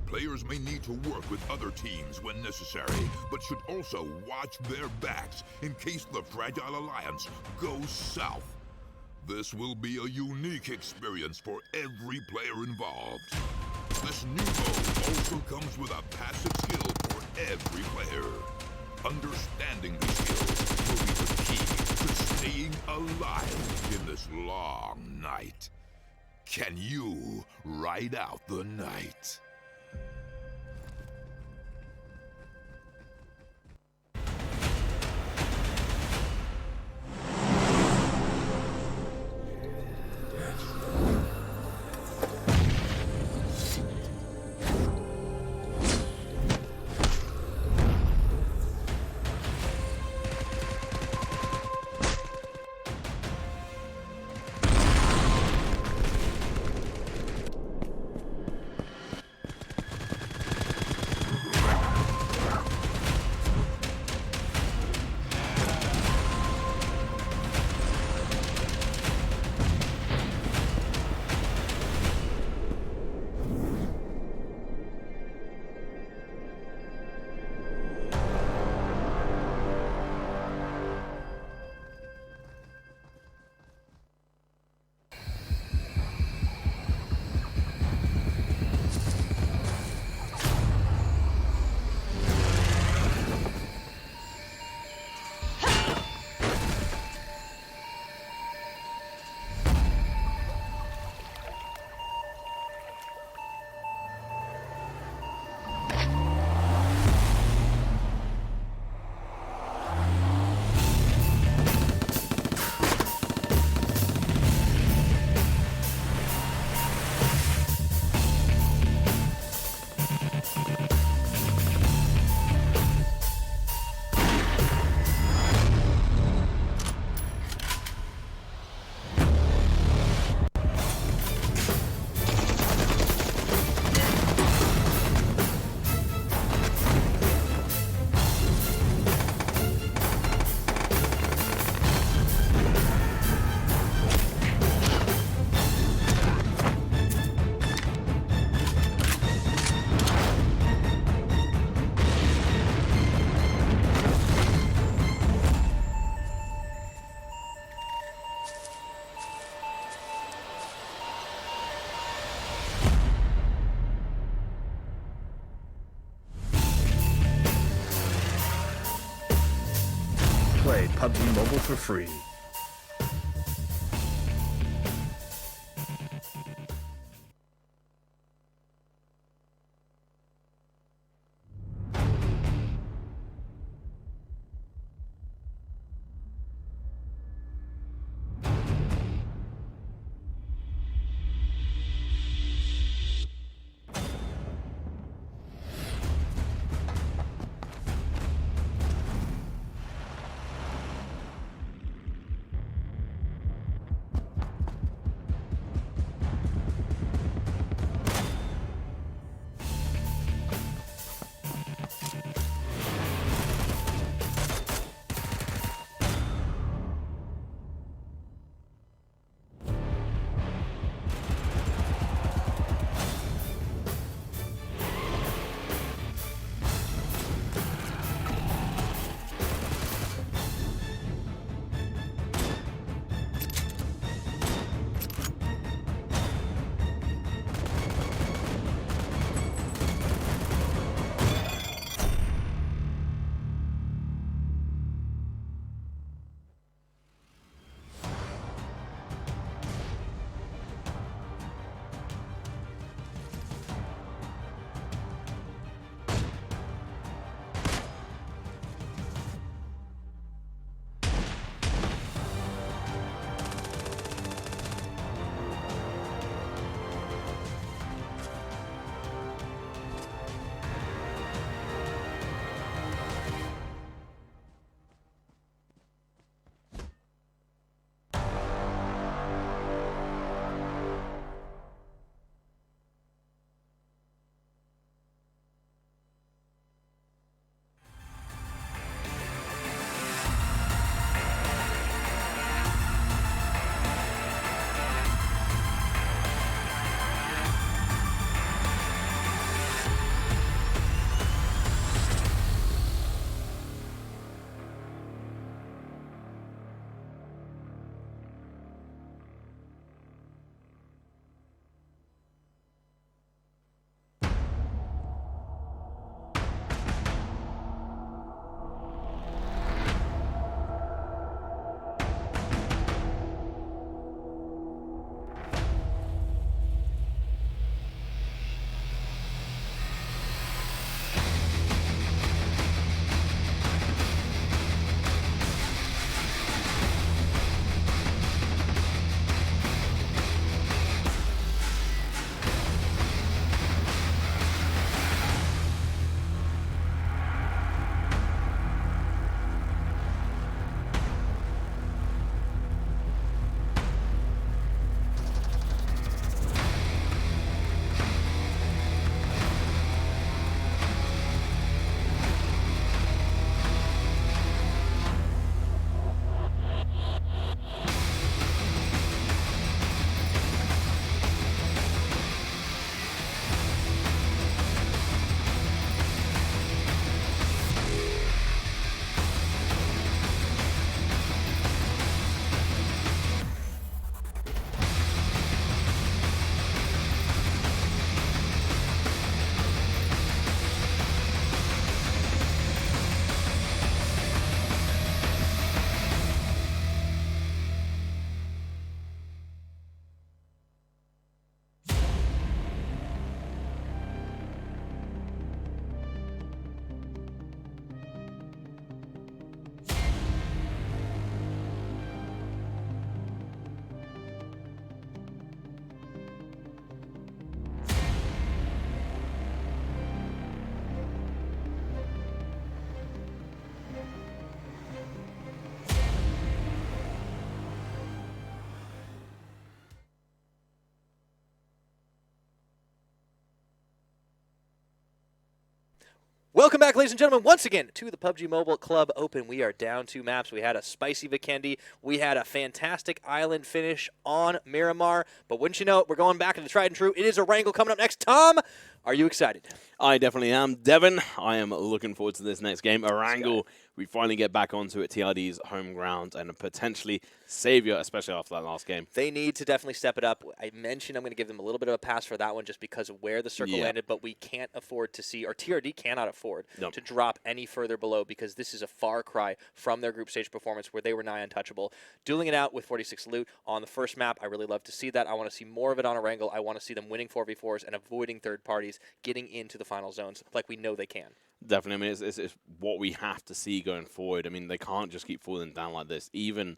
Players may need to work with other teams when necessary, but should also watch their backs in case the Fragile Alliance goes south. This will be a unique experience for every player involved. This new mode also comes with a passive skill for every player. Understanding these skills will be the key to staying alive in this long night. Can you ride out the night? Play PUBG Mobile for free. Welcome back, ladies and gentlemen, once again to the PUBG Mobile Club Open. We are down 2 maps. We had a spicy Vikendi. We had a fantastic island finish on Miramar. But wouldn't you know it, we're going back to the tried and true. It is Erangel coming up next. Tom, are you excited? I definitely am. Devin, I am looking forward to this next game. Erangel, we finally get back onto it, TRD's home ground, and potentially savior, especially after that last game. They need to definitely step it up. I mentioned I'm going to give them a little bit of a pass for that one just because of where the circle landed, but we can't afford to see, or TRD cannot afford to drop any further below because this is a far cry from their group stage performance where they were nigh untouchable. Dueling it out with 46 loot on the first map, I really love to see that. I want to see more of it on Erangel. I want to see them winning 4v4s and avoiding third parties, getting into the final zones like we know they can. Definitely. I mean, it's what we have to see going forward. I mean, they can't just keep falling down like this, even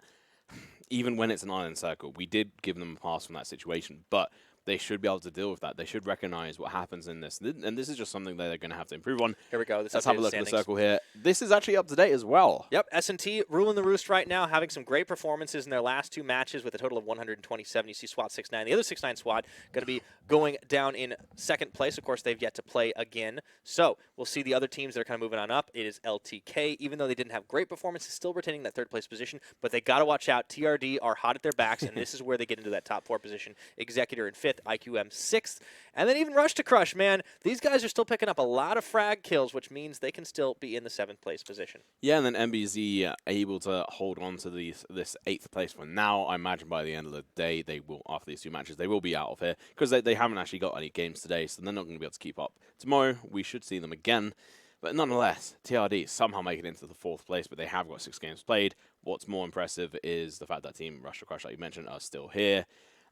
when it's an island circle. We did give them a pass from that situation, but they should be able to deal with that. They should recognize what happens in this. And this is just something that they're going to have to improve on. Here we go. Let's have a look at the circle here. This is actually up to date as well. Yep, S&T ruling the roost right now, having some great performances in their last 2 matches with a total of 127. You see SWAT 6-9. The other 6-9 SWAT going to be going down in second place. Of course, they've yet to play again. So we'll see the other teams that are kind of moving on up. It is LTK. Even though they didn't have great performances, still retaining that 3rd place position. But they got to watch out. TRD are hot at their backs, and this is where they get into that top 4 position. Executor in 5th, IQM 6th. And then even Rush to Crush, man. These guys are still picking up a lot of frag kills, which means they can still be in the 7th place position. Yeah, and then MBZ able to hold on to this 8th place for now. I imagine by the end of the day, they will, after these 2 matches, they will be out of here because they haven't actually got any games today, so they're not going to be able to keep up. Tomorrow, we should see them again. But nonetheless, TRD somehow make it into the 4th place, but they have got 6 games played. What's more impressive is the fact that Team Rush to Crush, like you mentioned, are still here.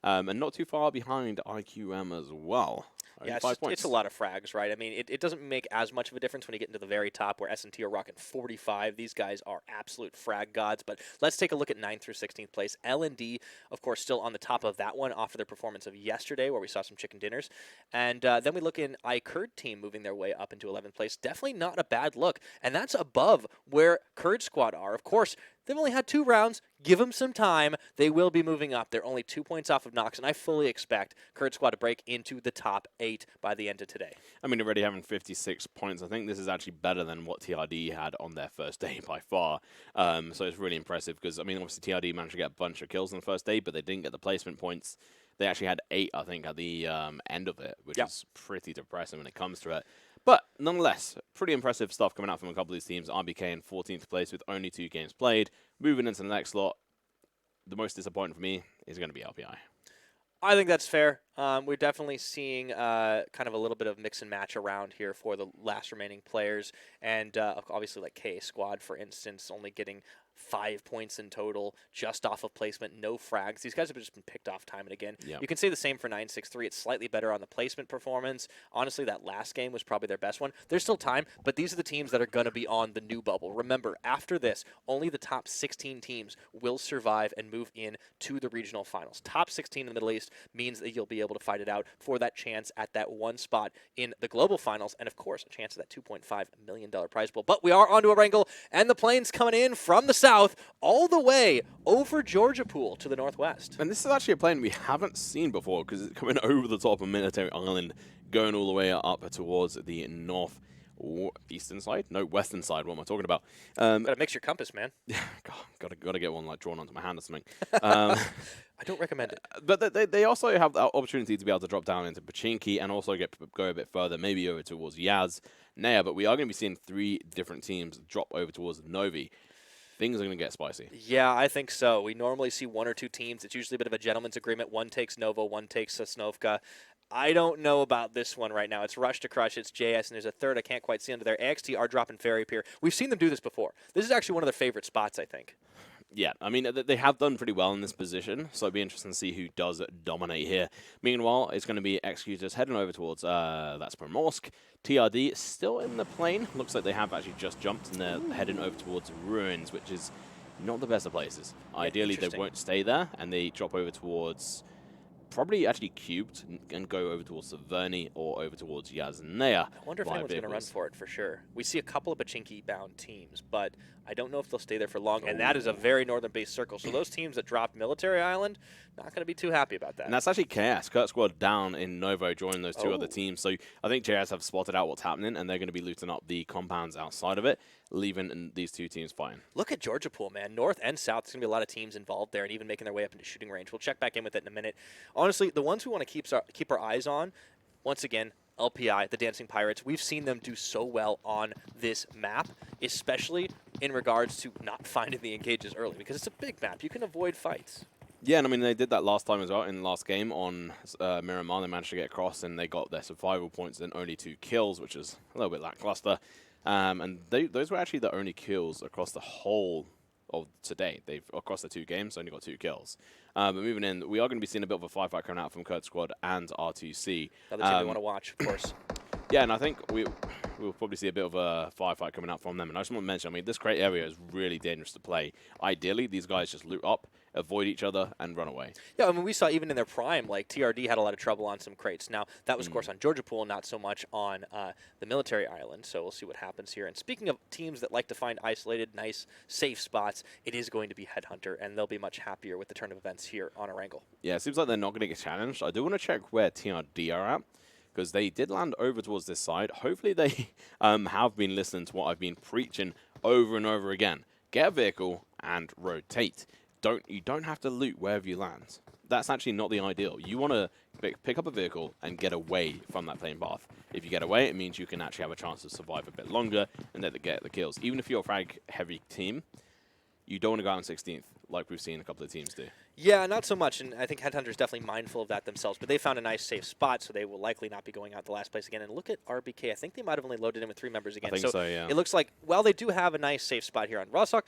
And not too far behind IQM as well. Yeah, it's a lot of frags, right? I mean, it doesn't make as much of a difference when you get into the very top where S&T are rocking 45. These guys are absolute frag gods. But let's take a look at 9th through 16th place. L&D, of course, still on the top of that one off of their performance of yesterday where we saw some chicken dinners. And then we look in iKurdTeam moving their way up into 11th place. Definitely not a bad look. And that's above where Kurd Squad are. Of course, they've only had 2 rounds. Give them some time. They will be moving up. They're only 2 points off of Nox, and I fully expect Kurd Squad to break into the top 8 by the end of today. I mean, already having 56 points, I think this is actually better than what TRD had on their first day by far. So it's really impressive because, I mean, obviously TRD managed to get a bunch of kills on the first day, but they didn't get the placement points. They actually had 8, I think, at the end of it, which is pretty depressing when it comes to it. But nonetheless, pretty impressive stuff coming out from a couple of these teams. RBK in 14th place with only 2 games played. Moving into the next slot, the most disappointing for me is going to be LPI. I think that's fair. We're definitely seeing kind of a little bit of mix and match around here for the last remaining players. And obviously like K Squad, for instance, only getting 5 points in total just off of placement, no frags. These guys have just been picked off time and again. Yep. You can say the same for 963. It's slightly better on the placement performance. Honestly, that last game was probably their best one. There's still time, but these are the teams that are going to be on the new bubble. Remember, after this, only the top 16 teams will survive and move in to the regional finals. Top 16 in the Middle East means that you'll be able to fight it out for that chance at that 1 spot in the global finals, and of course, a chance at that $2.5 million prize pool. But we are onto Erangel, and the planes coming in from the south all the way over Georgia Pool to the northwest. And this is actually a plane we haven't seen before because it's coming over the top of Military Island, going all the way up towards the northeastern side? No, western side. What am I talking about? Gotta mix your compass, man. Yeah, gotta get one like drawn onto my hand or something. I don't recommend it. But they also have the opportunity to be able to drop down into Pachinki and also go a bit further, maybe over towards Yaz, Nea. But we are going to be seeing 3 different teams drop over towards Novi. Things are going to get spicy. Yeah, I think so. We normally see 1 or 2 teams. It's usually a bit of a gentleman's agreement. One takes Novo, one takes Sosnovka. I don't know about this one right now. It's Rush to Crush, it's JS, and there's a third I can't quite see under there. AXT are dropping Fairy Pier. We've seen them do this before. This is actually one of their favorite spots, I think. Yeah, I mean, they have done pretty well in this position, so it'll be interesting to see who does dominate here. Meanwhile, it's going to be Executors heading over towards, that's Primorsk. TRD still in the plane. Looks like they have actually just jumped, and they're heading over towards Ruins, which is not the best of places. Yeah, ideally, they won't stay there, and they drop over towards probably actually cubed and go over towards Severny or over towards Yasnaya. I wonder if anyone's going to run for it for sure. We see a couple of Pachinki-bound teams, but I don't know if they'll stay there for long, and that is a very northern-based circle. So those teams that dropped Military Island, not going to be too happy about that. And that's actually KS. Kurd Squad down in Novo joining those two other teams. So I think JS have spotted out what's happening, and they're going to be looting up the compounds outside of it, leaving these two teams fighting. Look at Georgia Pool, man. North and South, there's going to be a lot of teams involved there and even making their way up into shooting range. We'll check back in with it in a minute. Honestly, the ones we want to keep our eyes on, once again, LPI, the Dancing Pirates, we've seen them do so well on this map, especially in regards to not finding the engages early, because it's a big map. You can avoid fights. Yeah, and I mean, they did that last time as well in the last game on Miramar. They managed to get across, and they got their survival points and only 2 kills, which is a little bit lackluster. And those were actually the only kills across the whole of today. They've, across the 2 games, only got 2 kills. But moving in, we are going to be seeing a bit of a firefight coming out from Kurd Squad and R2C. Another team we want to watch, of course. Yeah, and I think we'll probably see a bit of a firefight coming out from them. And I just want to mention, I mean, this crate area is really dangerous to play. Ideally, these guys just loot up, avoid each other, and run away. Yeah, I mean, we saw even in their prime, like, TRD had a lot of trouble on some crates. Now, that was, of course, on Georgia Pool, not so much on the Military Island, so we'll see what happens here. And speaking of teams that like to find isolated, nice, safe spots, it is going to be HeadHunterr, and they'll be much happier with the turn of events here on Erangel. Yeah, it seems like they're not going to get challenged. I do want to check where TRD are at, because they did land over towards this side. Hopefully they have been listening to what I've been preaching over and over again. Get a vehicle and rotate. You don't have to loot wherever you land. That's actually not the ideal. You want to pick up a vehicle and get away from that plane path. If you get away, it means you can actually have a chance to survive a bit longer and then get the kills. Even if you're a frag-heavy team, you don't want to go out in 16th like we've seen a couple of teams do. Yeah, not so much, and I think HeadHunterr is definitely mindful of that themselves, but they found a nice safe spot, so they will likely not be going out the last place again. And look at RBK. I think they might have only loaded in with 3 members again. I think so, yeah. It looks like, while they do have a nice safe spot here on Rostock,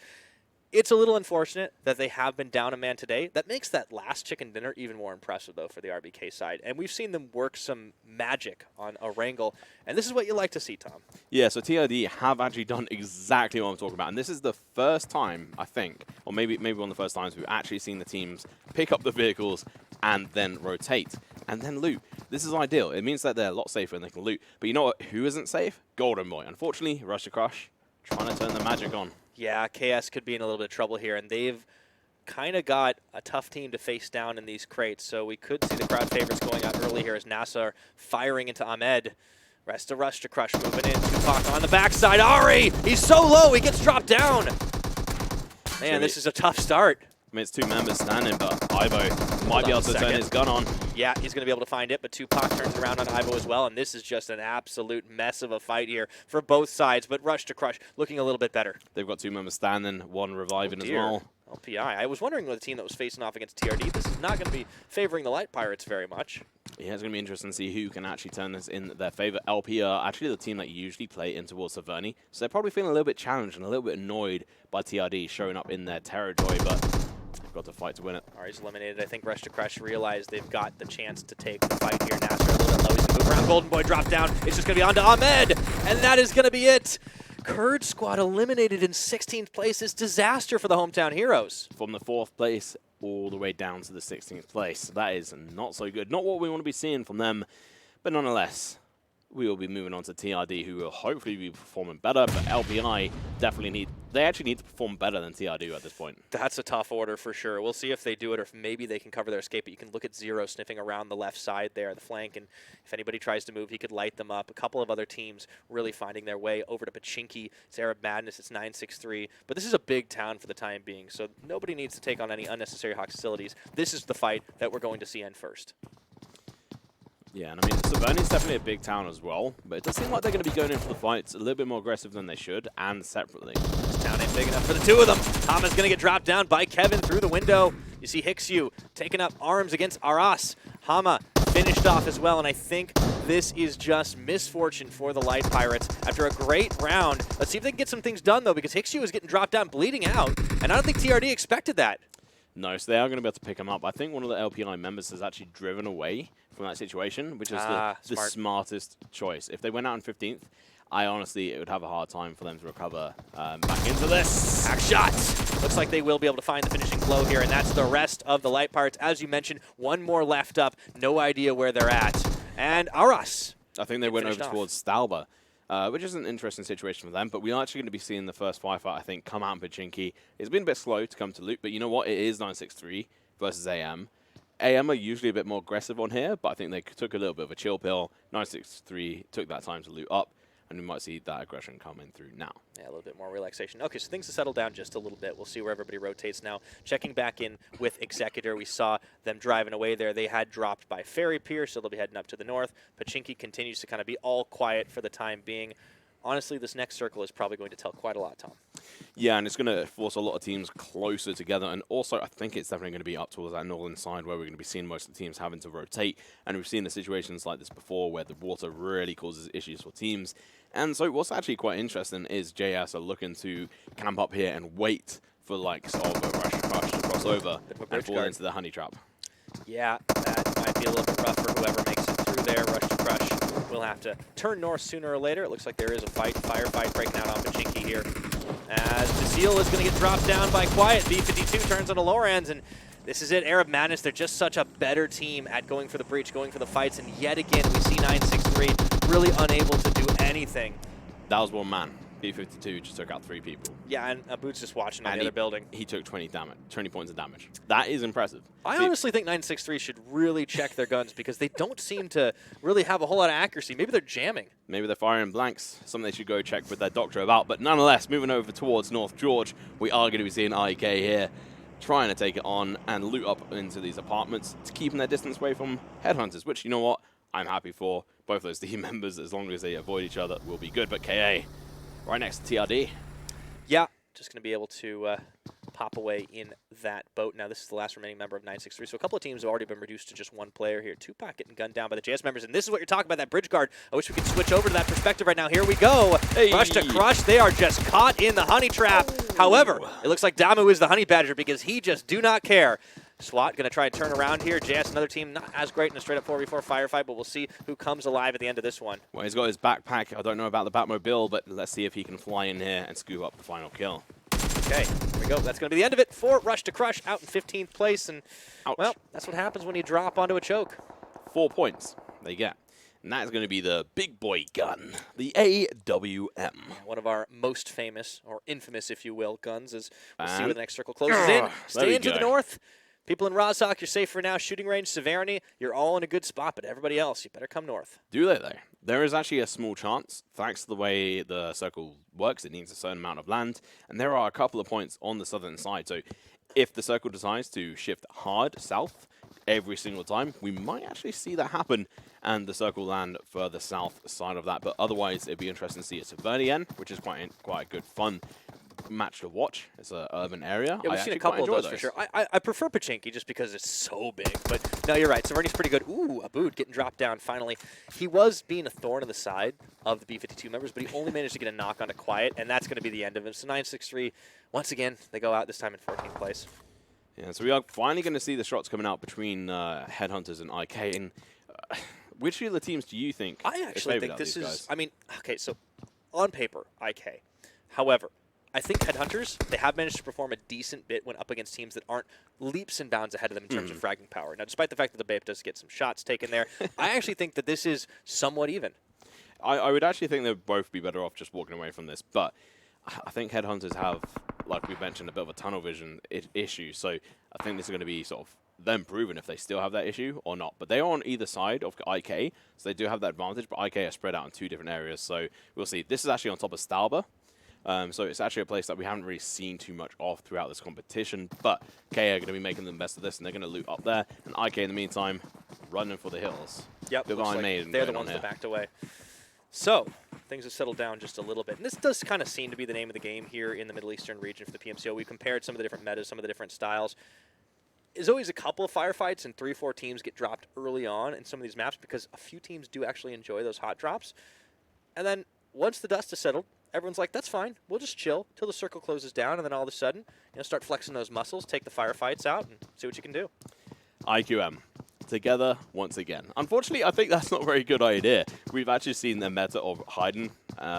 it's a little unfortunate that they have been down a man today. That makes that last chicken dinner even more impressive, though, for the RBK side. And we've seen them work some magic on Erangel, and this is what you like to see, Tom. Yeah, so TRD have actually done exactly what I'm talking about. And this is the first time, I think, or maybe one of the first times we've actually seen the teams pick up the vehicles and then rotate and then loot. This is ideal. It means that they're a lot safer and they can loot. But you know what? Who isn't safe? Golden Boy. Unfortunately, Rush to Crush trying to turn the magic on. Yeah, KS could be in a little bit of trouble here, and they've kind of got a tough team to face down in these crates, so we could see the crowd favorites going out early here as NASA firing into Ahmed. Rest of Rush to Crush moving in. Tupac on the backside. Ari! He's so low, he gets dropped down. Man, this is a tough start. I mean, it's 2 members standing, but Ivo might be able to turn his gun on. Yeah, he's going to be able to find it, but Tupac turns around on Ivo as well, and this is just an absolute mess of a fight here for both sides, but Rush to Crush looking a little bit better. They've got 2 members standing, 1 reviving as well. LPI. I was wondering with the team that was facing off against TRD, this is not going to be favoring the Light Pirates very much. Yeah, it's going to be interesting to see who can actually turn this in their favor. LP are actually the team that usually play in towards Severny, so they're probably feeling a little bit challenged and a little bit annoyed by TRD showing up in their territory, but they've got to fight to win it. Ari's eliminated. I think Rush to Crush realized they've got the chance to take the fight here. Nasser a little bit low. He's going to move around. Golden Boy drop down. It's just going to be on to Ahmed, and that is going to be it. Kurd Squad eliminated in 16th place. It's disaster for the hometown heroes. From the 4th place all the way down to the 16th place. That is not so good. Not what we want to be seeing from them, but nonetheless, we will be moving on to TRD, who will hopefully be performing better, but LPI definitely they actually need to perform better than TRD at this point. That's a tough order for sure. We'll see if they do it or if maybe they can cover their escape, but you can look at Zero sniffing around the left side there, the flank, and if anybody tries to move, he could light them up. A couple of other teams really finding their way over to Pachinki. It's Arab Madness, it's 963, but this is a big town for the time being, so nobody needs to take on any unnecessary hostilities. This is the fight that we're going to see end first. Yeah, and I mean, Severny's definitely a big town as well, but it does seem like they're going to be going in for the fights a little bit more aggressive than they should, and separately. This town ain't big enough for the 2 of them. Thomas going to get dropped down by Kevin through the window. You see Hixiu taking up arms against Aras. Hama finished off as well, and I think this is just misfortune for the Light Pirates after a great round. Let's see if they can get some things done, though, because Hixiu is getting dropped down, bleeding out, and I don't think TRD expected that. No, so they are going to be able to pick him up. I think one of the LPI members has actually driven away from that situation, which is the smartest choice. If they went out in 15th, I honestly, it would have a hard time for them to recover back into this. Hack shot! Looks like they will be able to find the finishing blow here, and that's the rest of the Light Pirates. As you mentioned, one more left up. No idea where they're at. And Aras. I think they went over towards Stalba, which is an interesting situation for them. But we are actually going to be seeing the first firefight, I think, come out in Pachinki. It's been a bit slow to come to loot, but you know what? It is 963 versus AM. AM are usually a bit more aggressive on here, but I think they took a little bit of a chill pill. 963 took that time to loot up, and we might see that aggression coming through now. Yeah, a little bit more relaxation. Okay, so things have settled down just a little bit. We'll see where everybody rotates now. Checking back in with Executor, we saw them driving away there. They had dropped by Ferry Pier, so they'll be heading up to the north. Pachinki continues to kind of be all quiet for the time being. Honestly, this next circle is probably going to tell quite a lot, Tom. Yeah, and it's going to force a lot of teams closer together, and also I think it's definitely going to be up towards that northern side where we're going to be seeing most of the teams having to rotate, and we've seen the situations like this before where the water really causes issues for teams. And so what's actually quite interesting is JS are looking to camp up here and wait for like sort of a rush to cross over and fall into the honey trap. Yeah, that might be a little bit rough for whoever makes it through there. Rush to crush. We'll have to turn north sooner or later. It looks like there is a firefight breaking out on Pachinki here. As Basile is going to get dropped down by Quiet. B52 turns onto Lorans, and this is it. Arab Madness, they're just such a better team at going for the breach, going for the fights, and yet again, we see 963 really unable to do anything. That was one man. B52 just took out 3 people. Yeah, and Aboud's just watching on the other building. He took 20 points of damage. That is impressive. I honestly think 963 should really check their guns because they don't seem to really have a whole lot of accuracy. Maybe they're jamming. Maybe they're firing blanks. Something they should go check with their doctor about. But nonetheless, moving over towards North George, we are going to be seeing IK here trying to take it on and loot up into these apartments to keeping their distance away from Headhunters, which, you know what, I'm happy for. Both those team members, as long as they avoid each other, will be good. But KA, right next to TRD. Yeah, just going to be able to pop away in that boat. Now, this is the last remaining member of 963, so a couple of teams have already been reduced to just one player here. Tupac getting gunned down by the JS members, and this is what you're talking about, that bridge guard. I wish we could switch over to that perspective right now. Here we go. Hey. Rush to crush. They are just caught in the honey trap. However, it looks like Damu is the honey badger because he just do not care. SWAT going to try and turn around here. JS, another team, not as great in a straight-up 4v4 firefight, but we'll see who comes alive at the end of this one. Well, he's got his backpack. I don't know about the Batmobile, but let's see if he can fly in here and scoop up the final kill. Okay, here we go. That's going to be the end of it for Rush to Crush, out in 15th place. And, ouch. Well, that's what happens when you drop onto a choke. 4 points they get. And that is going to be the big boy gun, the AWM. One of our most famous, or infamous, if you will, guns, as we'll see where the next circle closes in. Stay into the north. People in Rozhok, you're safe for now. Shooting range, Severny, you're all in a good spot, but everybody else, you better come north. Do they, though? There is actually a small chance, thanks to the way the circle works. It needs a certain amount of land, and there are a couple of points on the southern side. So if the circle decides to shift hard south every single time, we might actually see that happen, and the circle land further south side of that. But otherwise, it'd be interesting to see a Severny end, which is quite a good fun match to watch. It's an urban area. Yeah, we've seen a couple of those for sure. I prefer Pachinki just because it's so big, but no, you're right. Severny's pretty good. Ooh, Aboud getting dropped down finally. He was being a thorn in the side of the B52 members, but he only managed to get a knock onto Quiet, and that's going to be the end of him. So 963, once again, they go out this time in 14th place. Yeah, so we are finally going to see the shots coming out between Headhunters and IK. And which of the teams do you think? I actually think this is, I mean, okay, so on paper, IK. However, I think Headhunters, they have managed to perform a decent bit when up against teams that aren't leaps and bounds ahead of them in terms of fragging power. Now, despite the fact that the BAPE does get some shots taken there, I actually think that this is somewhat even. I would actually think they'd both be better off just walking away from this, but I think Headhunters have, like we mentioned, a bit of a tunnel vision issue, so I think this is going to be sort of them proving if they still have that issue or not. But they are on either side of IK, so they do have that advantage, but IK are spread out in 2 different areas, so we'll see. This is actually on top of Stalba. So it's actually a place that we haven't really seen too much of throughout this competition, but KA are going to be making the best of this, and they're going to loot up there, and IK in the meantime running for the hills. Yep, they're the ones that backed away. So things have settled down just a little bit, and this does kind of seem to be the name of the game here in the Middle Eastern region for the PMCO. We compared some of the different metas, some of the different styles. There's always a couple of firefights, and 3-4 teams get dropped early on in some of these maps because a few teams do actually enjoy those hot drops. And then once the dust has settled, everyone's like, that's fine. We'll just chill till the circle closes down, and then all of a sudden, start flexing those muscles, take the firefights out, and see what you can do. IQM, together once again. Unfortunately, I think that's not a very good idea. We've actually seen the meta of hiding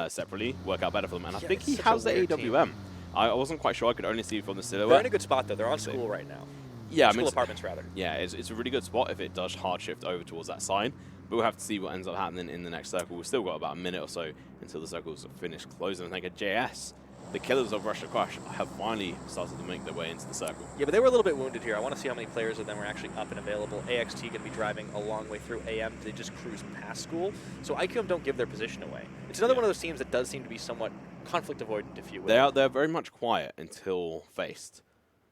separately work out better for them. And I Yeah, think it's he such a has the weird team. AWM. I wasn't quite sure. I could only see from the They're silhouette. in a good spot, though. They're on school right now. Yeah, I School mean, apartments, rather. yeah, it's a really good spot if it does hard shift over towards that side. But we'll have to see what ends up happening in the next circle. We've still got about a minute or so until the circle's finished closing. I think at JS, the killers of Russia Crush have finally started to make their way into the circle. Yeah, but they were a little bit wounded here. I want to see how many players of them are actually up and available. AXT going to be driving a long way through AM. They just cruise past school. So IQM don't give their position away. It's another one of those teams that does seem to be somewhat conflict avoidant, if you will. They're very much quiet until faced.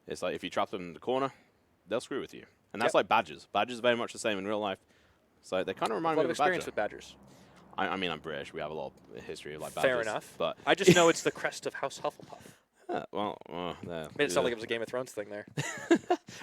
It's like if you trap them in the corner, they'll screw with you. And that's like Badgers. Badgers are very much the same in real life. So they kind of remind me of a experience Badger. with Badgers. I mean, I'm British. We have a lot of history of like Badgers. Fair enough. But I just know it's the crest of House Hufflepuff. well, Made it sound like it was a Game of Thrones thing there.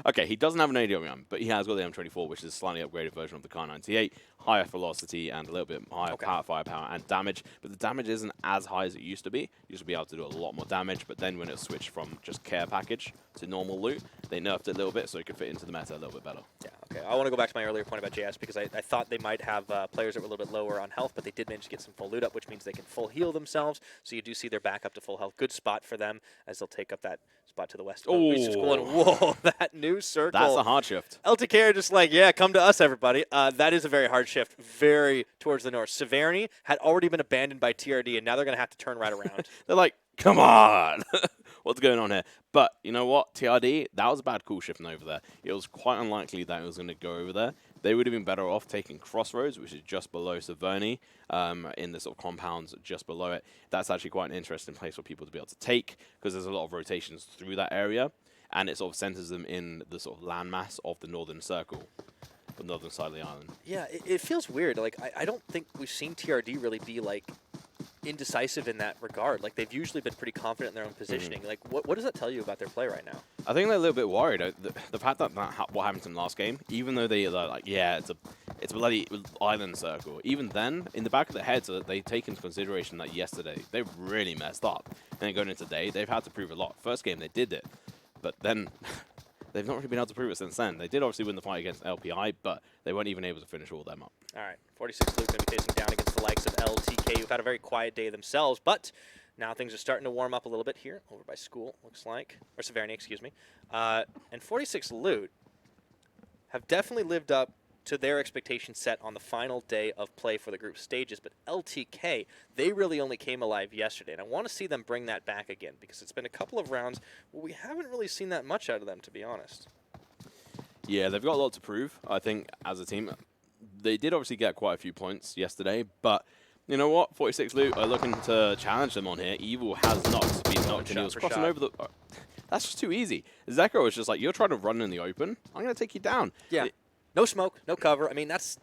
Okay, he doesn't have an AWM, but he has got the M24, which is a slightly upgraded version of the Kar 98. Higher velocity and a little bit higher firepower and damage. But the damage isn't as high as it used to be. You used to be able to do a lot more damage, but then when it switched from just care package to normal loot, they nerfed it a little bit so it could fit into the meta a little bit better. Yeah, okay. I want to go back to my earlier point about JS because I thought they might have players that were a little bit lower on health, but they did manage to get some full loot up, which means they can full heal themselves. So you do see they're back up to full health. Good spot for them as they'll take up that spot to the west. Oh, School, and whoa, that new circle. That's a hard shift. LTK are just like, yeah, come to us, everybody. That is a very hard shift, very towards the north. Severny had already been abandoned by TRD, and now they're going to have to turn right around. They're like, come on. What's going on here? But you know what? TRD, that was a bad call shifting over there. It was quite unlikely that it was going to go over there. They would have been better off taking Crossroads, which is just below Severny, in the sort of compounds just below it. That's actually quite an interesting place for people to be able to take because there's a lot of rotations through that area, and it sort of centers them in the sort of landmass of the northern circle, the northern side of the island. Yeah, it feels weird. Like, I don't think we've seen TRD really be, like, indecisive in that regard. Like, they've usually been pretty confident in their own positioning. Like, what does that tell you about their play right now? I think they're a little bit worried. The fact that what happened in the last game, even though they're like, yeah, it's a bloody island circle. Even then, in the back of their heads, they take into consideration that yesterday they really messed up, and then going into today, they've had to prove a lot. First game they did it, but then they've not really been able to prove it since then. They did obviously win the fight against LPI, but they weren't even able to finish all of them up. All right, 46 Luke going to be facing down against the likes of LTK, who've had a very quiet day themselves, but now things are starting to warm up a little bit here, over by school, looks like. Or Severny, excuse me. And 46 Loot have definitely lived up to their expectations set on the final day of play for the group stages. But LTK, they really only came alive yesterday. And I want to see them bring that back again because it's been a couple of rounds where we haven't really seen that much out of them, to be honest. Yeah, they've got a lot to prove, I think, as a team. They did obviously get quite a few points yesterday, but you know what? 46 Loot are looking to challenge them on here. Evil has been knocked, and he was crossing over the... that's just too easy. Zekro was just like, you're trying to run in the open. I'm going to take you down. Yeah. No smoke, no cover. I mean, that's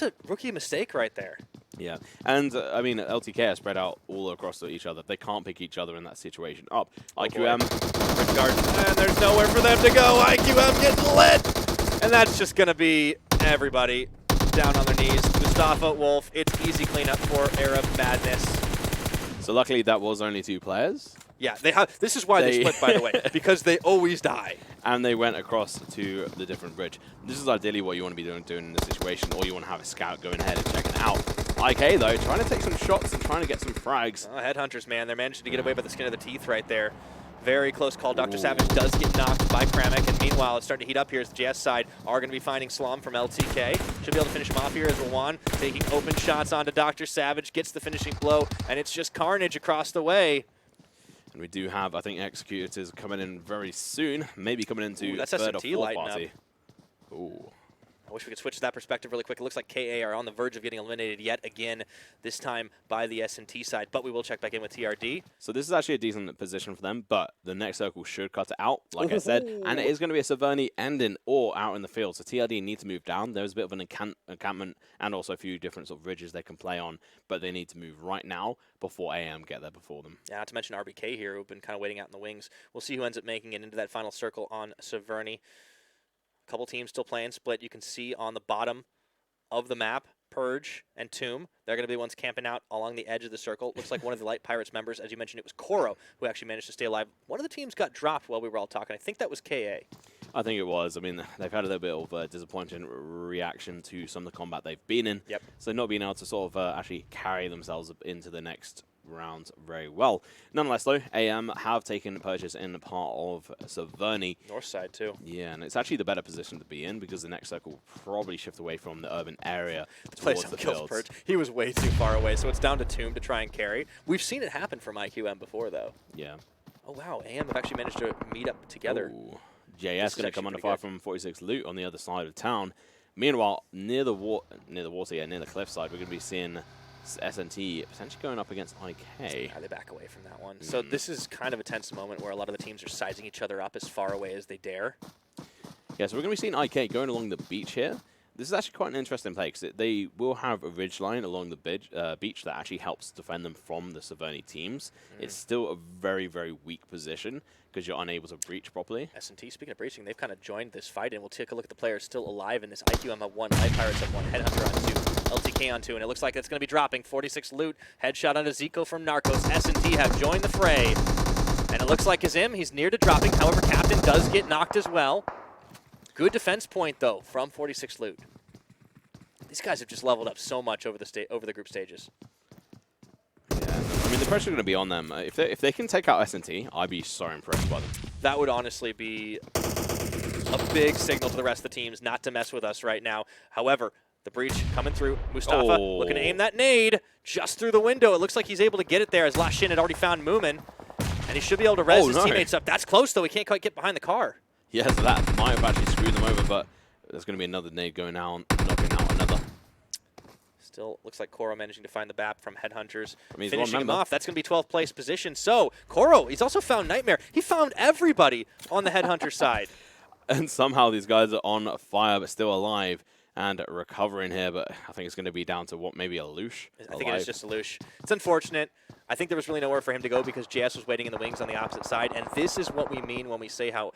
a rookie mistake right there. Yeah. And, I mean, LTK are spread out all across each other. They can't pick each other in that situation up. IQM. And there's nowhere for them to go. IQM getting lit. And that's just going to be everybody down on their knees. Mustafa, Wolf, it's easy cleanup for Arab Madness. So luckily that was only 2 players. Yeah, they have. This is why they split, by the way, because they always die. And they went across to the different bridge. This is ideally what you want to be doing in this situation, or you want to have a scout going ahead and checking it out. IK, though, trying to take some shots and trying to get some frags. Oh, Headhunters, man. They're managing to get away by the skin of the teeth right there. Very close call. Dr. Savage does get knocked by Kramek, and meanwhile, it's starting to heat up here as the JS side are going to be finding Slom from LTK. Should be able to finish him off here as Rawan taking open shots onto Dr. Savage, gets the finishing blow, and it's just carnage across the way. And we do have, I think, Executors coming in very soon, maybe coming into that's third or SMT fourth lighting party. up. Ooh. I wish we could switch to that perspective really quick. It looks like KA are on the verge of getting eliminated yet again, this time by the S&T side, but we will check back in with TRD. So this is actually a decent position for them, but the next circle should cut it out, like I said, and it is going to be a Severny ending or out in the field. So TRD need to move down. There's a bit of an encampment and also a few different sort of ridges they can play on, but they need to move right now before AM get there before them. Yeah, not to mention RBK here, who've been kind of waiting out in the wings. We'll see who ends up making it into that final circle on Severny. Couple teams still playing split. You can see on the bottom of the map, Purge and Tomb. They're going to be the ones camping out along the edge of the circle. Looks like one of the Light Pirates members, as you mentioned, it was Koro, who actually managed to stay alive. One of the teams got dropped while we were all talking. I think that was KA. I think it was. I mean, they've had a little bit of a disappointing reaction to some of the combat they've been in. Yep. So not being able to sort of actually carry themselves into the next round very well. Nonetheless, though, AM have taken purchase in part of Severny. North side, too. Yeah, and it's actually the better position to be in because the next circle will probably shift away from the urban area Play towards some the kills fields. perch. He was way too far away, so it's down to Tomb to try and carry. We've seen it happen from IQM before, though. Yeah. Oh, wow. AM have actually managed to meet up together. Ooh. This JS is going to actually come under pretty fire good. from 46 Loot on the other side of town. Meanwhile, near the water, near the cliffside, we're going to be seeing SNT potentially going up against IK. Yeah, they back away from that one. So this is kind of a tense moment where a lot of the teams are sizing each other up as far away as they dare. Yeah, so we're going to be seeing IK going along the beach here. This is actually quite an interesting play because they will have a ridge line along the beach that actually helps defend them from the Severny teams. It's still a very, very weak position because you're unable to breach properly. S&T, speaking of breaching, they've kind of joined this fight, and we'll take a look at the players still alive in this. IQM have 1, Light Pirates have 1, HeadHunterr on 2, LTK on 2, and it looks like it's going to be dropping. 46 Loot, headshot onto Zico from Narcos. S&T have joined the fray, and it looks like Azim, he's near to dropping. However, Captain does get knocked as well. Good defense point, though, from 46 Loot. These guys have just leveled up so much over the group stages. Yeah, I mean, the pressure's going to be on them. If they can take out S&T, I'd be so impressed by them. That would honestly be a big signal to the rest of the teams not to mess with us right now. However, the breach coming through. Mustafa looking to aim that nade just through the window. It looks like he's able to get it there as Last Shin had already found Moomin. And he should be able to res his teammates up. That's close, though. He can't quite get behind the car. Yeah, so that might have actually screwed them over, but there's going to be another nade going out, knocking out another. Still looks like Koro managing to find the BAP from HeadHunterrs, I mean, finishing him off. That's going to be 12th place position. So, Koro, he's also found Nightmare. He found everybody on the HeadHunter side. And somehow these guys are on fire, but still alive and recovering here. But I think it's going to be down to what, maybe a Loosh? I think it is just a Loosh. It's unfortunate. I think there was really nowhere for him to go because JS was waiting in the wings on the opposite side. And this is what we mean when we say how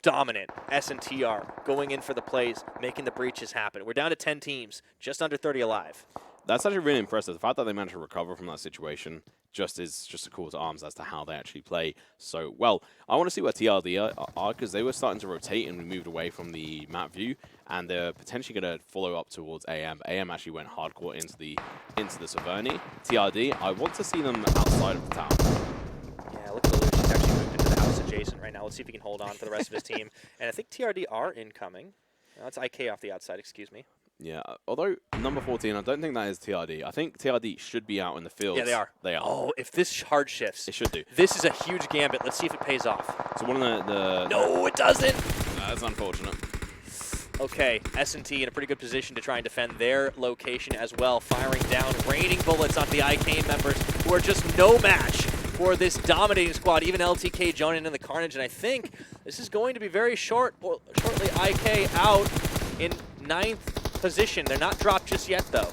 dominant S&T are, going in for the plays, making the breaches happen. We're down to 10 teams, just under 30 alive. That's actually really impressive. The fact that they managed to recover from that situation is just a call to arms as to how they actually play so well. I want to see where TRD are because they were starting to rotate and we moved away from the map view, and they're potentially going to follow up towards AM. AM actually went hardcore into the Severny. TRD, I want to see them outside of the town. Yeah, look at the Lush. He's actually moved into the house adjacent right now. Let's see if he can hold on for the rest of his team. And I think TRD are incoming. That's IK off the outside, excuse me. Yeah, although number 14, I don't think that is TRD. I think TRD should be out in the field. Yeah, they are. They are. Oh, if this hard shifts. It should do. This is a huge gambit. Let's see if it pays off. So one of the No, it doesn't. That's unfortunate. Okay, S&T in a pretty good position to try and defend their location as well. Firing down, raining bullets onto the IK members who are just no match for this dominating squad. Even LTK joining in the carnage, and I think this is going to be very shortly IK out in 9th position. They're not dropped just yet, though.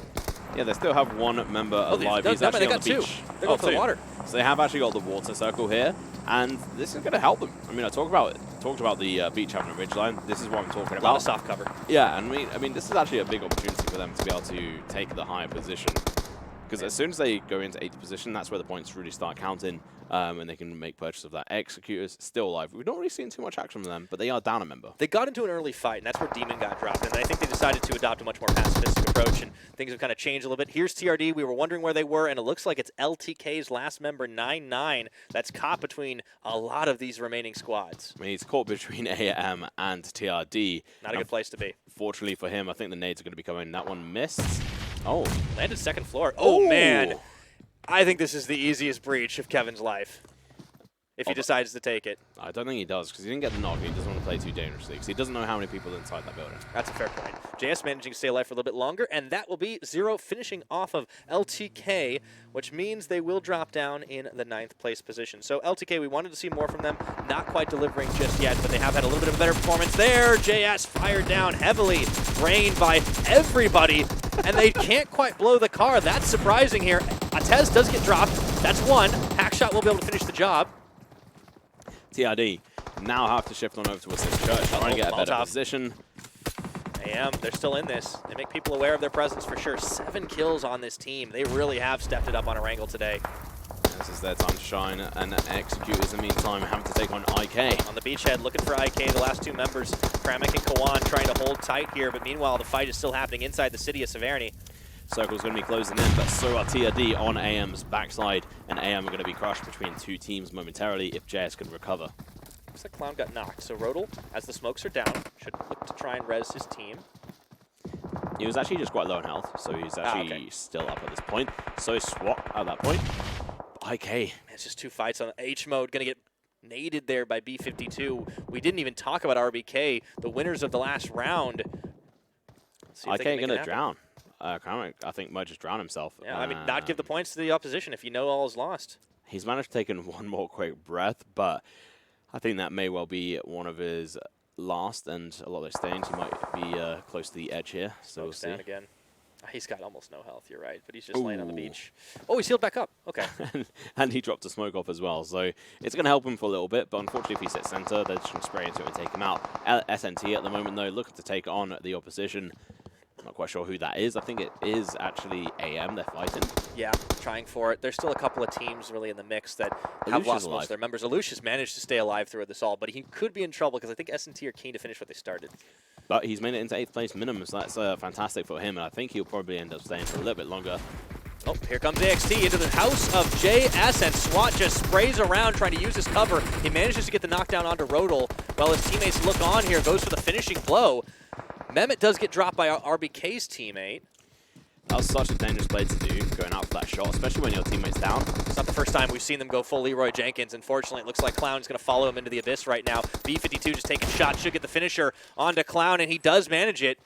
Yeah, they still have one member alive. He's actually on the beach. They're going for the water. So they have actually got the water circle here, and this is going to help them. I mean, I talked about the beach having a ridgeline. This is what I'm talking A about. lot of soft cover. Yeah, and I mean, this is actually a big opportunity for them to be able to take the higher position. Because as soon as they go into 80th position, that's where the points really start counting, and they can make purchase of that. Executors still alive. We've not really seen too much action from them, but they are down a member. They got into an early fight, and that's where Demon got dropped. And I think they decided to adopt a much more pacifistic approach, and things have kind of changed a little bit. Here's TRD. We were wondering where they were, and it looks like it's LTK's last member, 9-9. That's caught between a lot of these remaining squads. I mean, he's caught between AM and TRD. Not a good place to be. Fortunately for him, I think the nades are going to be coming. That one missed. Oh. Landed second floor. Oh, man. I think this is the easiest breach of Kevin's life, if he decides to take it. I don't think he does, because he didn't get the knock. He doesn't want to play too dangerously, because he doesn't know how many people are inside that building. That's a fair point. JS managing to stay alive for a little bit longer, and that will be 0 finishing off of LTK, which means they will drop down in the 9th place position. So LTK, we wanted to see more from them. Not quite delivering just yet, but they have had a little bit of a better performance there. JS fired down heavily, rained by everybody, and they can't quite blow the car. That's surprising here. Atez does get dropped. That's one. Hackshot will be able to finish the job. TRD now have to shift on over to Assist Church, trying to get a better position. AM, they're still in this. They make people aware of their presence for sure. 7 kills on this team. They really have stepped it up on Erangel today. This is their time to shine, and Executors in the meantime having to take on IK. On the beachhead, looking for IK, the last two members, Kramek and Kawan, trying to hold tight here, but meanwhile the fight is still happening inside the city of Severny. Circle's going to be closing in, but so are TRD on AM's backside, and AM are going to be crushed between two teams momentarily if JS can recover. Looks like Clown got knocked, so Rodel, as the smokes are down, should look to try and res his team. He was actually just quite low in health, so he's actually still up at this point. So Swap at that point. IK. It's just two fights on H mode, going to get naded there by B52. We didn't even talk about RBK, the winners of the last round. IK going to drown. I think might just drown himself. Yeah, I mean, not give the points to the opposition if you know all is lost. He's managed to take in one more quick breath, but I think that may well be one of his last, and a lot of those stains. He might be close to the edge here, so we'll see. Down again. He's got almost no health, you're right, but he's just laying on the beach. Oh, he's healed back up. Okay. And he dropped a smoke off as well, so it's going to help him for a little bit, but unfortunately if he sits center, they're just going to spray into it and take him out. SNT at the moment, though, looking to take on the opposition. I'm not quite sure who that is. I think it is actually AM they're fighting. Yeah, trying for it. There's still a couple of teams really in the mix that have lost most of their members. Alucia's managed to stay alive through this all, but he could be in trouble because I think S&T are keen to finish what they started. But he's made it into 8th place minimum, so that's fantastic for him, and I think he'll probably end up staying for a little bit longer. Oh, here comes AXT into the house of JS, and SWAT just sprays around trying to use his cover. He manages to get the knockdown onto Rodel while his teammates look on here, goes for the finishing blow. Mehmet does get dropped by RBK's teammate. That was such a dangerous play to do, going out for that shot, especially when your teammate's down. It's not the first time we've seen them go full Leroy Jenkins. Unfortunately, it looks like Clown's going to follow him into the abyss right now. B52 just taking shots, should get the finisher onto Clown, and he does manage it.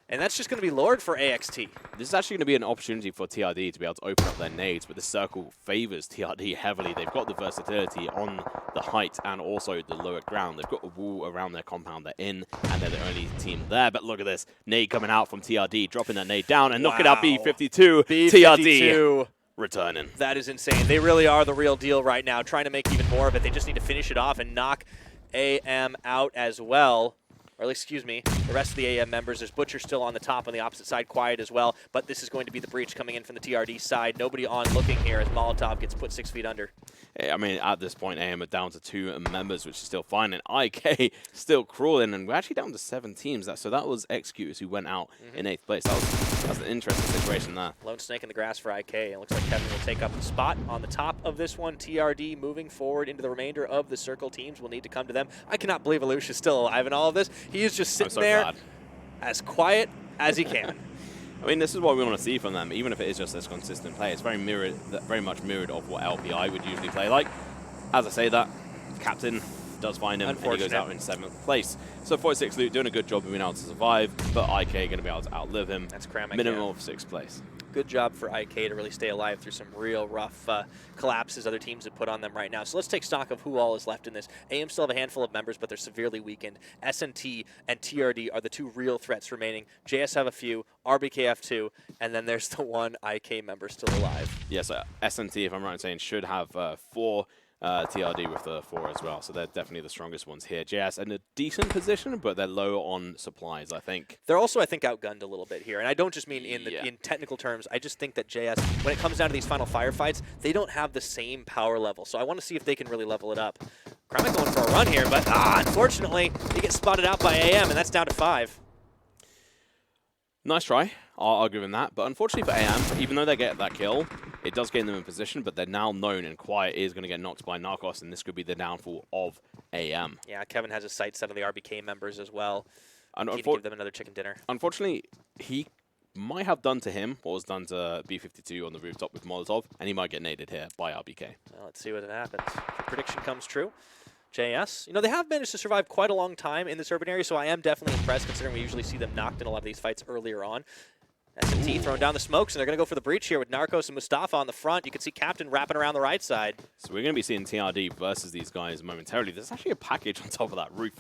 And that's just going to be Lord for AXT. This is actually going to be an opportunity for TRD to be able to open up their nades, but the circle favors TRD heavily. They've got the versatility on the height and also the lower ground. They've got a wall around their compound they're in, and they're the only team there. But look at this. Nade coming out from TRD, dropping that nade down and knocking out B52. TRD returning. That is insane. They really are the real deal right now, trying to make even more of it. They just need to finish it off and knock AM out as well. Or excuse me, the rest of the AM members. There's Butcher still on the top on the opposite side, quiet as well. But this is going to be the breach coming in from the TRD side. Nobody on looking here as Molotov gets put 6 feet under. I mean, at this point, AM are down to 2 members, which is still fine. And IK still crawling, and we're actually down to 7 teams. So that was Executors who went out in 8th place. That was an interesting situation there. Lone snake in the grass for IK. It looks like Kevin will take up the spot on the top of this one. TRD moving forward into the remainder of the circle. Teams will need to come to them. I cannot believe Alucia's still alive in all of this. He is just sitting there as quiet as he can. I mean, this is what we want to see from them, even if it is just this consistent play. It's very much mirrored of what LPI would usually play like. As I say that, Captain does find him, and he goes out in 7th place. So 46 Loot doing a good job of being able to survive, but IK going to be able to outlive him. That's Kramek, minimum of 6th place. Good job for IK to really stay alive through some real rough collapses other teams have put on them right now. So let's take stock of who all is left in this. AM still have a handful of members, but they're severely weakened. SNT and TRD are the 2 real threats remaining. JS have a few, RBK have 2, and then there's the 1 IK member still alive. Yes, SNT, if I'm right in saying, should have 4. TRD with the 4 as well, so they're definitely the strongest ones here. JS in a decent position, but they're low on supplies, I think. They're also, I think, outgunned a little bit here, and I don't just mean in technical terms. I just think that JS, when it comes down to these final firefights, they don't have the same power level, so I want to see if they can really level it up. Kramek going for a run here, but unfortunately, he gets spotted out by AM, and that's down to 5. Nice try. I'll give him that. But unfortunately for AM, even though they get that kill, it does gain them in position, but they're now known, and Quiet is going to get knocked by Narcos, and this could be the downfall of AM. Yeah, Kevin has his sights set on the RBK members as well. And to give them another chicken dinner. Unfortunately, he might have done to him what was done to B52 on the rooftop with Molotov, and he might get naded here by RBK. Well, let's see what happens. If the prediction comes true. JS, you know, they have managed to survive quite a long time in this urban area, so I am definitely impressed considering we usually see them knocked in a lot of these fights earlier on. S&T throwing down the smokes, and they're going to go for the breach here with Narcos and Mustafa on the front. You can see Captain wrapping around the right side. So we're going to be seeing TRD versus these guys momentarily. There's actually a package on top of that roof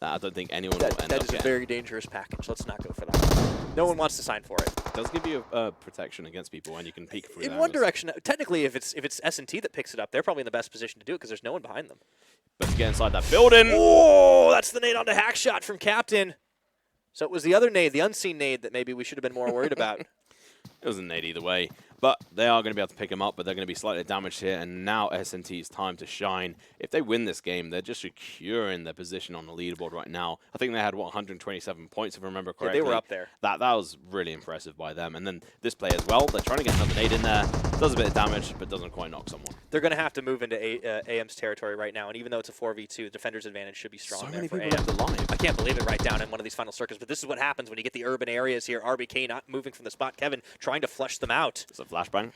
that I don't think anyone will end up getting. That is a very dangerous package. Let's not go for that. No one wants to sign for it. It does give you protection against people, and you can peek through in one direction. Technically, if it's S&T that picks it up, they're probably in the best position to do it because there's no one behind them. But to get inside that building. Oh, that's the nade onto hack shot from Captain. So it was the other nade, the unseen nade, that maybe we should have been more worried about. It was a nade either way. But they are going to be able to pick him up, but they're going to be slightly damaged here. And now S&T's time to shine. If they win this game, they're just securing their position on the leaderboard right now. I think they had, what, 127 points, if I remember correctly. Yeah, they were up there. That was really impressive by them. And then this play as well, they're trying to get another nade in there. Does a bit of damage, but doesn't quite knock someone. They're going to have to move into AM's territory right now. And even though it's a 4v2, defender's advantage should be strong there for AM. I can't believe it right down in one of these final circuits. But this is what happens when you get the urban areas here. RBK not moving from the spot. Kevin trying to flush them out. It's a flashbang.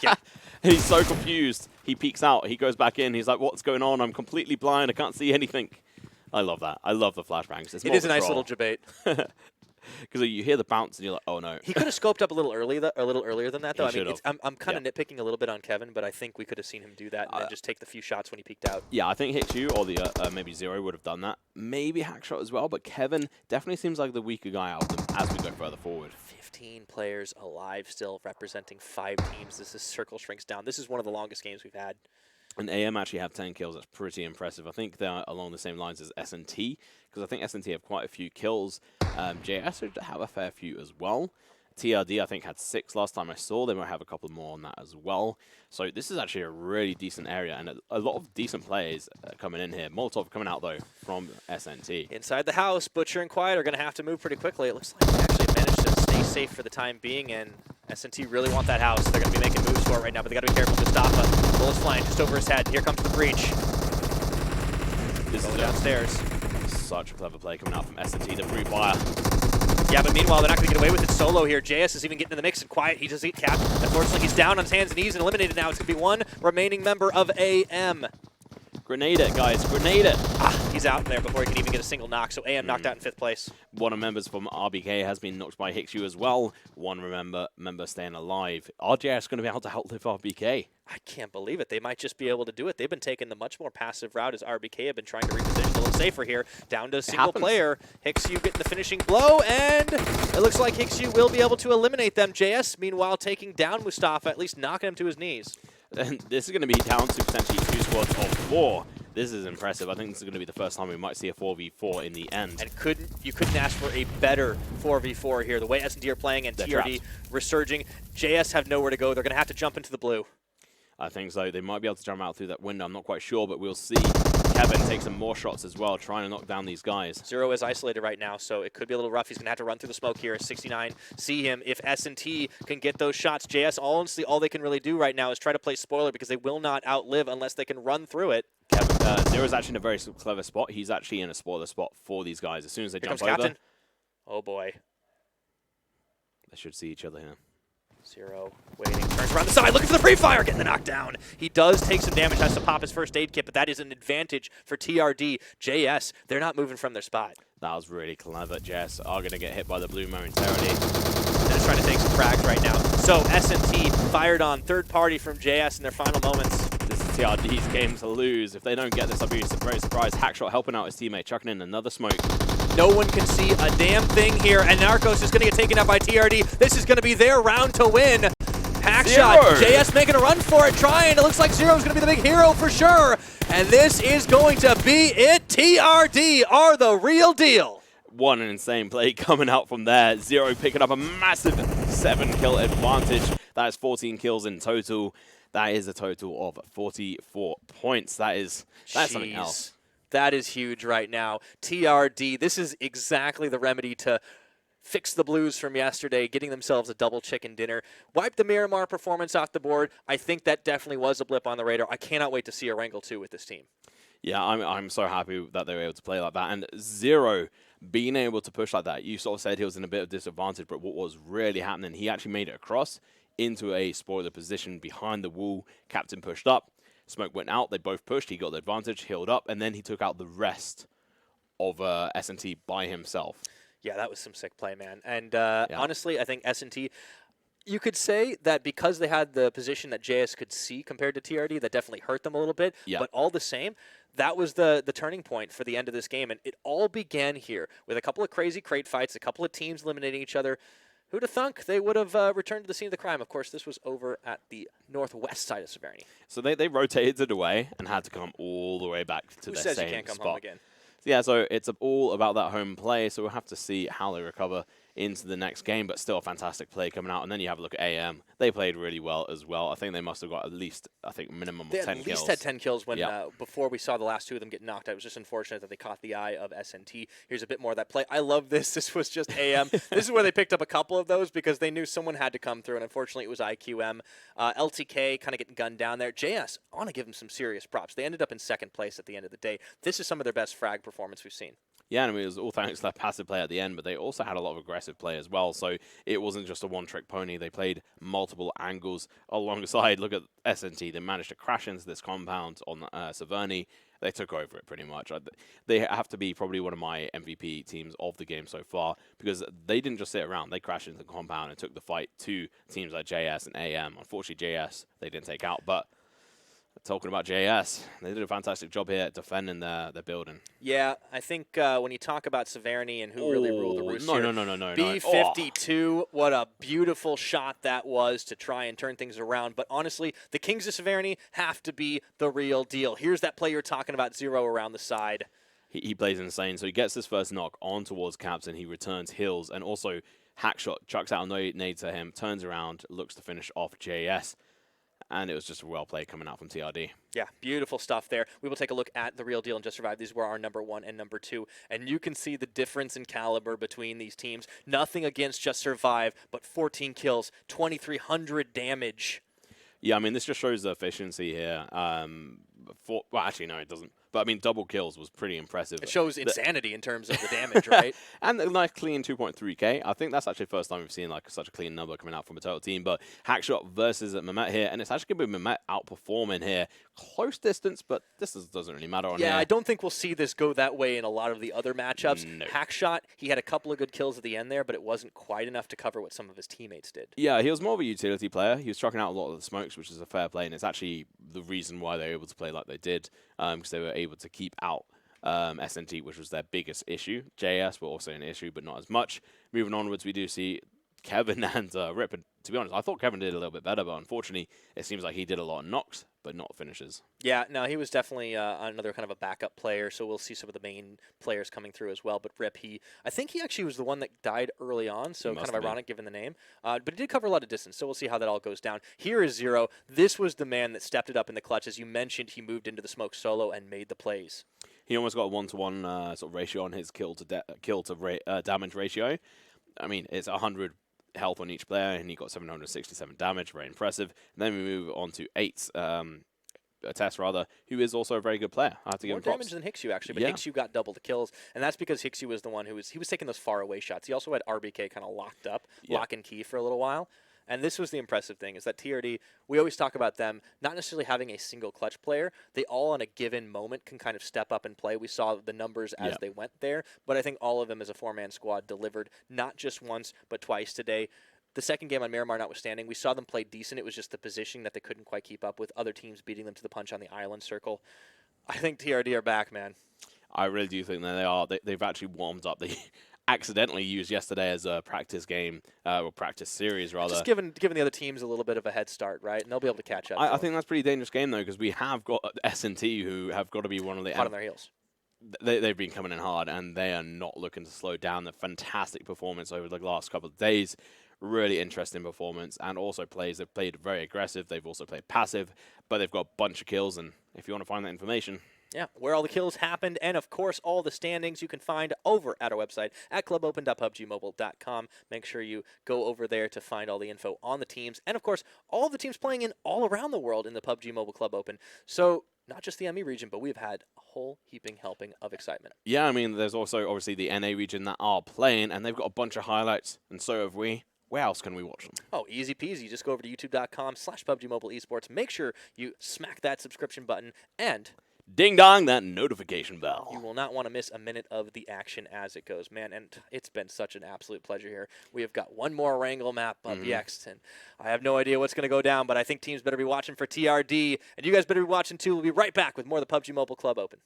Yeah. He's so confused. He peeks out. He goes back in. He's like, what's going on? I'm completely blind. I can't see anything. I love that. I love the flashbangs. It is a nice little debate. Because you hear the bounce and you're like, oh no. He could have scoped up a little earlier than that, though. He I mean, I'm kind of nitpicking a little bit on Kevin, but I think we could have seen him do that and then just take the few shots when he peeked out. Yeah, I think Hicks or the maybe Zero would have done that. Maybe Hackshot as well, but Kevin definitely seems like the weaker guy out of them as we go further forward. 15 players alive still, representing 5 teams. This is circle shrinks down. This is one of the longest games we've had. And AM actually have 10 kills. That's pretty impressive. I think they're along the same lines as S&T, because I think S&T have quite a few kills. JS should have a fair few as well. TRD, I think, had 6 last time I saw. They might have a couple more on that as well. So this is actually a really decent area, and a lot of decent players coming in here. Molotov coming out, though, from S&T. Inside the house, Butcher and Quiet are going to have to move pretty quickly. It looks like they actually managed to stay safe for the time being, and S&T really want that house. They're going to be making moves for it right now, but they got to be careful. Mustafa, bullets flying just over his head. Here comes the breach. This is downstairs. Such a clever play coming out from S&T to free fire. Yeah, but meanwhile, they're not going to get away with it solo here. JS is even getting in the mix, and Quiet, he does get capped. Unfortunately, he's down on his hands and knees and eliminated now. It's going to be one remaining member of AM. Grenade it, guys. Grenade it. He's out there before he can even get a single knock, so AM knocked out in 5th place. One of members from RBK has been knocked by Hicks as well. One member staying alive. RJS going to be able to outlive RBK. I can't believe it. They might just be able to do it. They've been taking the much more passive route as RBK have been trying to reposition a little safer here. Down to a single player. Hicks getting the finishing blow, and it looks like Hicks will be able to eliminate them. JS, meanwhile, taking down Mustafa, at least knocking him to his knees. And this is going to be down to potentially 2 squads of 4. This is impressive. I think this is going to be the first time we might see a 4v4 in the end. And you couldn't ask for a better 4v4 here. The way S&T are playing and TRD resurging, JS have nowhere to go. They're going to have to jump into the blue. I think so. They might be able to jump out through that window. I'm not quite sure, but we'll see. Kevin take some more shots as well, trying to knock down these guys. Zero is isolated right now, so it could be a little rough. He's going to have to run through the smoke here. 69, see him. If S&T can get those shots, JS, honestly, all they can really do right now is try to play spoiler because they will not outlive unless they can run through it. Kevin, Zero's actually in a very clever spot. He's actually in a spoiler spot for these guys. As soon as they jump over, Captain. Oh, boy. They should see each other here. Zero, waiting, turns around the side, looking for the pre-fire, getting the knockdown. He does take some damage, has to pop his first aid kit, but that is an advantage for TRD. JS, they're not moving from their spot. That was really clever. JS are going to get hit by the blue momentarily. They're just trying to take some frags right now. So S&T fired on third party from JS in their final moments. This is TRD's game to lose. If they don't get this, I'll be very surprised. Hackshot helping out his teammate, chucking in another smoke. No one can see a damn thing here, and Narcos is going to get taken out by TRD. This is going to be their round to win. Hackshot, JS making a run for it, trying. It looks like Zero is going to be the big hero for sure. And this is going to be it. TRD are the real deal. What an insane play coming out from there. Zero picking up a massive 7-kill advantage. That is 14 kills in total. That is a total of 44 points. That's something else. That is huge right now. TRD, this is exactly the remedy to fix the blues from yesterday, getting themselves a double chicken dinner. Wipe the Miramar performance off the board. I think that definitely was a blip on the radar. I cannot wait to see Erangel 2 with this team. Yeah, I'm so happy that they were able to play like that. And Zero being able to push like that, you sort of said he was in a bit of disadvantage, but what was really happening, he actually made it across into a spoiler position behind the wall. Captain pushed up. Smoke went out, they both pushed, he got the advantage, healed up, and then he took out the rest of S&T by himself. Yeah, that was some sick play, man. And honestly, I think S&T, you could say that because they had the position that JS could see compared to TRD, that definitely hurt them a little bit. Yeah. But all the same, that was the turning point for the end of this game. And it all began here with a couple of crazy crate fights, a couple of teams eliminating each other. Who'd have thunk they would have returned to the scene of the crime? Of course, this was over at the northwest side of Severny. So they rotated it away and had to come all the way back to their same spot. Who says you can't come home again? Yeah, so it's all about that home play, so we'll have to see how they recover into the next game, but still a fantastic play coming out. And then you have a look at AM. They played really well as well. I think they must have got at least, I think, minimum of 10 kills. They at least had 10 kills when before we saw the last 2 of them get knocked out. It was just unfortunate that they caught the eye of SNT. Here's a bit more of that play. I love this. This was just AM. This is where they picked up a couple of those because they knew someone had to come through, and unfortunately it was IQM. LTK kind of getting gunned down there. JS, I want to give them some serious props. They ended up in 2nd place at the end of the day. This is some of their best frag performance we've seen. Yeah, and it was all thanks to that passive play at the end, but they also had a lot of aggressive play as well, so it wasn't just a one-trick pony. They played multiple angles alongside. Look at SNT. They managed to crash into this compound on Severny. They took over it pretty much. They have to be probably one of my MVP teams of the game so far because they didn't just sit around. They crashed into the compound and took the fight to teams like JS and AM. Unfortunately, JS they didn't take out, but talking about JS, they did a fantastic job here at defending their building. Yeah, I think when you talk about Severny and who really ruled the roost here, No. B52, what a beautiful shot that was to try and turn things around. But honestly, the Kings of Severny have to be the real deal. Here's that play you're talking about, Zero around the side. He plays insane. So he gets his first knock on towards Captain. He returns hills and also Hackshot chucks out a nade to him, turns around, looks to finish off JS. And it was just a well play coming out from TRD. Yeah, beautiful stuff there. We will take a look at the real deal and Just Survive. These were our number 1 and number 2. And you can see the difference in caliber between these teams. Nothing against Just Survive, but 14 kills, 2,300 damage. Yeah, I mean, this just shows the efficiency here. Well, actually, no, it doesn't. But, I mean, double kills was pretty impressive. It shows insanity in terms of the damage, right? And a nice clean 2.3k. I think that's actually the first time we've seen like such a clean number coming out from a total team. But Hackshot versus Mehmet here. And it's actually going to be Mehmet outperforming here. Close distance, but distance doesn't really matter on here. Yeah, I don't think we'll see this go that way in a lot of the other matchups. No. Hackshot, he had a couple of good kills at the end there, but it wasn't quite enough to cover what some of his teammates did. Yeah, he was more of a utility player. He was chucking out a lot of the smokes, which is a fair play. And it's actually the reason why they were able to play like they did. Because they were able to keep out SNT, which was their biggest issue. JS were also an issue, but not as much. Moving onwards, we do see Kevin and Rip. And to be honest, I thought Kevin did a little bit better, but unfortunately, it seems like he did a lot of knocks, but not finishes. Yeah, no, he was definitely another kind of a backup player, so we'll see some of the main players coming through as well. But Rip, I think he actually was the one that died early on, so kind of ironic given the name. But he did cover a lot of distance, so we'll see how that all goes down. Here is Zero. This was the man that stepped it up in the clutch. As you mentioned, he moved into the smoke solo and made the plays. He almost got a 1-to-1 sort of ratio on his kill to damage ratio. I mean, it's 100 health on each player, and he got 767 damage. Very impressive. And then we move on to 8. Tess, rather, who is also a very good player. I have to give him props. More damage than Hixu, actually, but Hixu got double the kills, and that's because Hixu was the one who was taking those far-away shots. He also had RBK kind of locked up, lock and key for a little while. And this was the impressive thing, is that TRD, we always talk about them not necessarily having a single clutch player. They all, on a given moment, can kind of step up and play. We saw the numbers as they went there, but I think all of them as a 4-man squad delivered not just once, but twice today. The second game on Miramar notwithstanding, we saw them play decent. It was just the positioning that they couldn't quite keep up with, other teams beating them to the punch on the island circle. I think TRD are back, man. I really do think that they are. They've actually warmed up. They accidentally used yesterday as a practice game, or practice series, rather. Just giving the other teams a little bit of a head start, right? And they'll be able to catch up. I think that's a pretty dangerous game, though, because we have got S&T, who have got to be one of the... hot on their heels. They've been coming in hard, and they are not looking to slow down. The fantastic performance over the last couple of days. Really interesting performance, and also plays. They've played very aggressive. They've also played passive, but they've got a bunch of kills, and if you want to find that information... Yeah, where all the kills happened, and of course all the standings you can find over at our website at clubopen.pubgmobile.com. Make sure you go over there to find all the info on the teams, and of course all the teams playing in all around the world in the PUBG Mobile Club Open. So not just the ME region, but we've had a whole heaping helping of excitement. Yeah, I mean, there's also obviously the NA region that are playing, and they've got a bunch of highlights, and so have we. Where else can we watch them? Oh, easy peasy. Just go over to youtube.com/PUBGMOBILE Esports. Make sure you smack that subscription button, and ding dong that notification bell. You will not want to miss a minute of the action as it goes, man. And it's been such an absolute pleasure here. We have got one more Erangel map up next, and I have no idea what's going to go down, but I think teams better be watching for TRD, and you guys better be watching too. We'll be right back with more of the PUBG Mobile Club Open.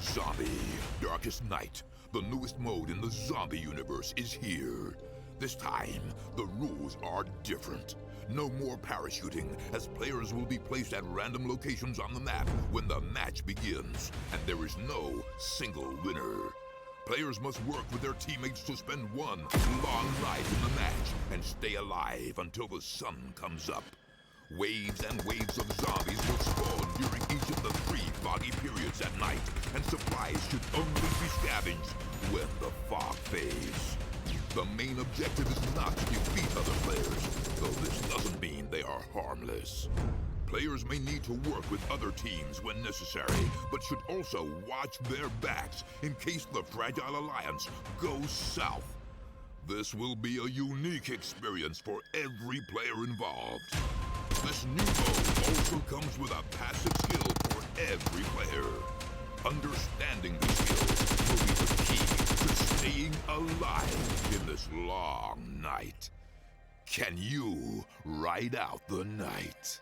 Zombie, Darkest Night. The newest mode in the zombie universe is here. This time, the rules are different. No more parachuting, as players will be placed at random locations on the map when the match begins, and there is no single winner. Players must work with their teammates to spend one long night in the match and stay alive until the sun comes up. Waves and waves of zombies will spawn during each of the 3 foggy periods at night, and supplies should only be scavenged when the fog fades. The main objective is not to defeat other players, though this doesn't mean they are harmless. Players may need to work with other teams when necessary, but should also watch their backs in case the Fragile Alliance goes south. This will be a unique experience for every player involved. This new mode also comes with a passive skill for every player. Understanding the skill will be the key to staying alive in this long night. Can you ride out the night?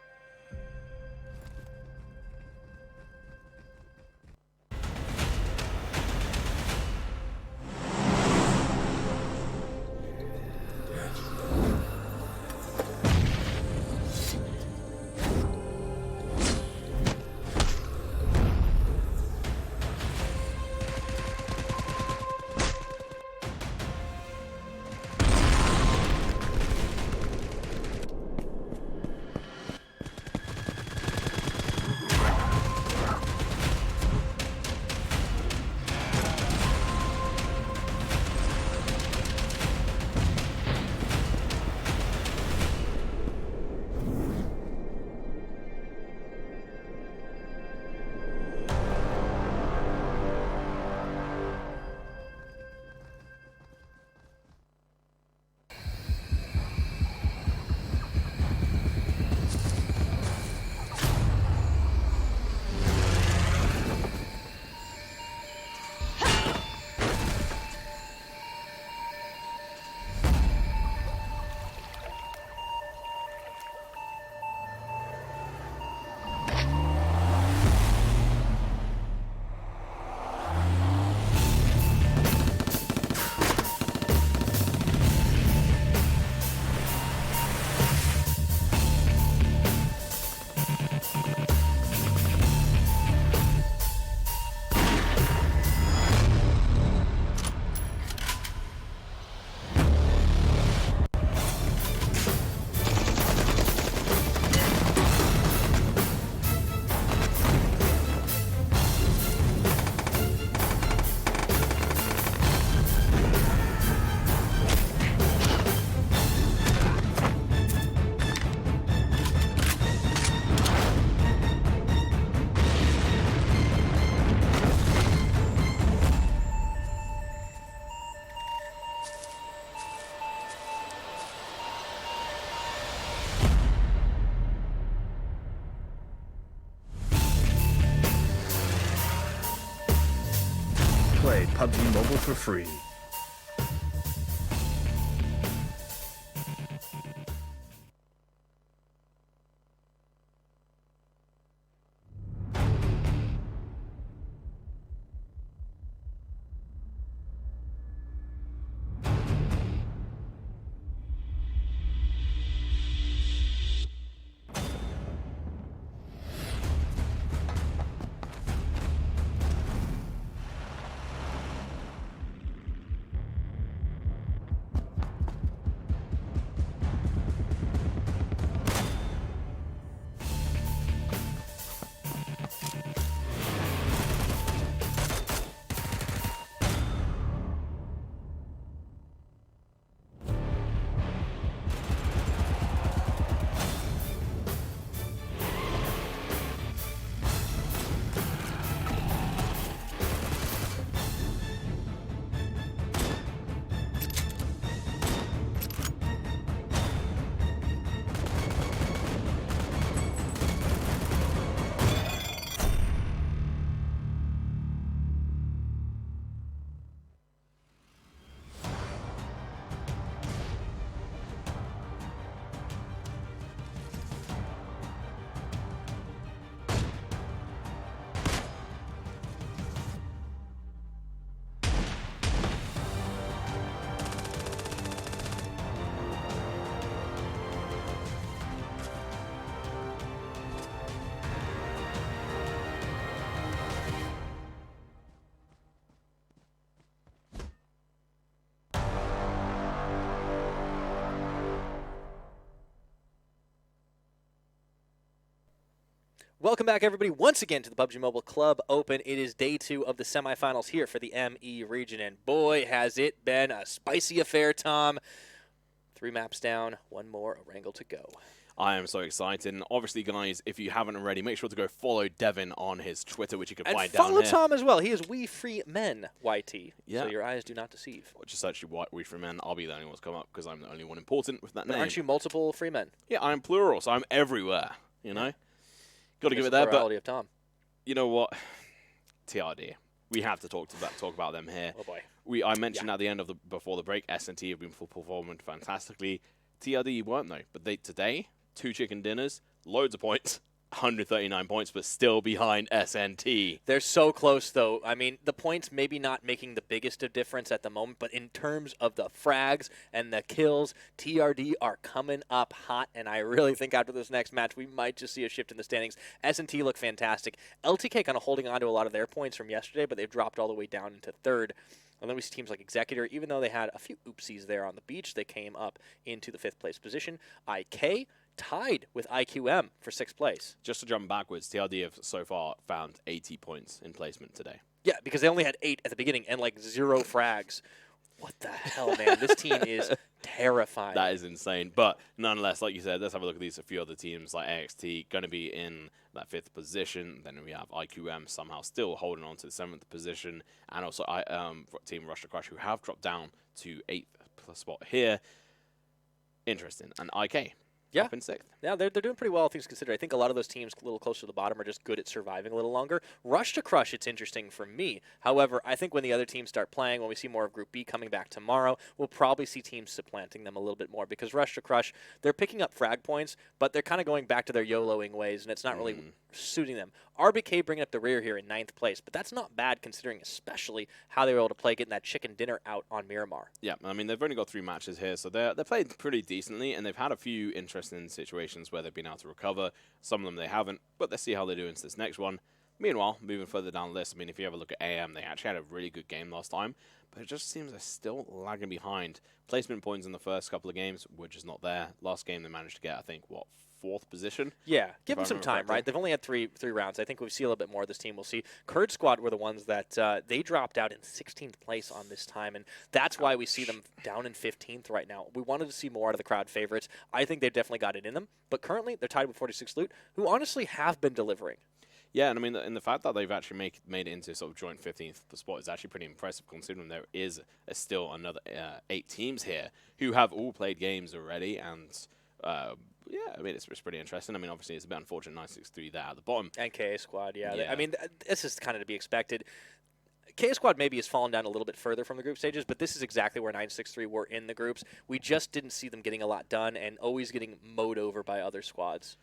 Play PUBG Mobile for free. Welcome back, everybody, once again to the PUBG Mobile Club Open. It is day 2 of the semifinals here for the ME region, and boy, has it been a spicy affair, Tom. 3 maps down, 1 more Erangel to go. I am so excited. And obviously, guys, if you haven't already, make sure to go follow Devin on his Twitter, which you can find down here. And follow Tom as well. He is We Free Men YT, yeah. So your eyes do not deceive. Or just search We Free Men. I'll be the only one to come up because I'm the only one important with that But name. aren't you multiple free men? Yeah, I'm plural, so I'm everywhere, you know? Got to give it there, but of Tom. you know what? TRD. We have to talk about them here. Oh boy. I mentioned at the end of before the break, S&T have been performing fantastically. TRD weren't though, but today 2 chicken dinners, loads of points, 139 points, but still behind SNT. They're so close, though. I mean, the points maybe not making the biggest of difference at the moment, but in terms of the frags and the kills, TRD are coming up hot, and I really think after this next match, we might just see a shift in the standings. S&T look fantastic. LTK kind of holding on to a lot of their points from yesterday, but they've dropped all the way down into 3rd. And then we see teams like Executor, even though they had a few oopsies there on the beach, they came up into the 5th place position. IK tied with IQM for 6th place. Just to jump backwards, TRD have so far found 80 points in placement today. Yeah, because they only had 8 at the beginning and like 0 frags. What the hell, man? This team is terrifying. That is insane. But nonetheless, like you said, let's have a look at these. A few other teams like AXT going to be in that 5th position. Then we have IQM somehow still holding on to the 7th position. And also Team Rush to Crash, who have dropped down to 8th spot here. Interesting. And IK. Yeah. Up in 6th. Yeah, they're doing pretty well, things considered. I think a lot of those teams a little closer to the bottom are just good at surviving a little longer. Rush to Crush, it's interesting for me. However, I think when the other teams start playing, when we see more of Group B coming back tomorrow, we'll probably see teams supplanting them a little bit more because Rush to Crush, they're picking up frag points, but they're kind of going back to their YOLOing ways, and it's not really suiting them. RBK bringing up the rear here in 9th place, but that's not bad considering especially how they were able to play getting that chicken dinner out on Miramar. Yeah, I mean, they've only got 3 matches here, so they're played pretty decently, and they've had a few interesting situations where they've been able to recover. Some of them they haven't, but let's see how they do into this next one. Meanwhile, moving further down the list, I mean, if you ever look at AM, they actually had a really good game last time, but it just seems they're still lagging behind. Placement points in the first couple of games were just not there. Last game they managed to get, I think, what, 4th position? Yeah, give them some time, right? They've only had three rounds. I think we'll see a little bit more of this team. We'll see. Kurd Squad were the ones that they dropped out in 16th place on this time, and that's why we see them down in 15th right now. We wanted to see more out of the crowd favorites. I think they've definitely got it in them, but currently they're tied with 46 Loot, who honestly have been delivering. Yeah, and I mean, and the fact that they've actually made it into sort of joint 15th spot is actually pretty impressive, considering there is still another 8 teams here who have all played games already, and yeah, I mean, it's pretty interesting. I mean, obviously, it's a bit unfortunate 963 there at the bottom. And KA Squad, yeah. Yeah. I mean, this is kind of to be expected. KA Squad maybe has fallen down a little bit further from the group stages, but this is exactly where 963 were in the groups. We just didn't see them getting a lot done and always getting mowed over by other squads.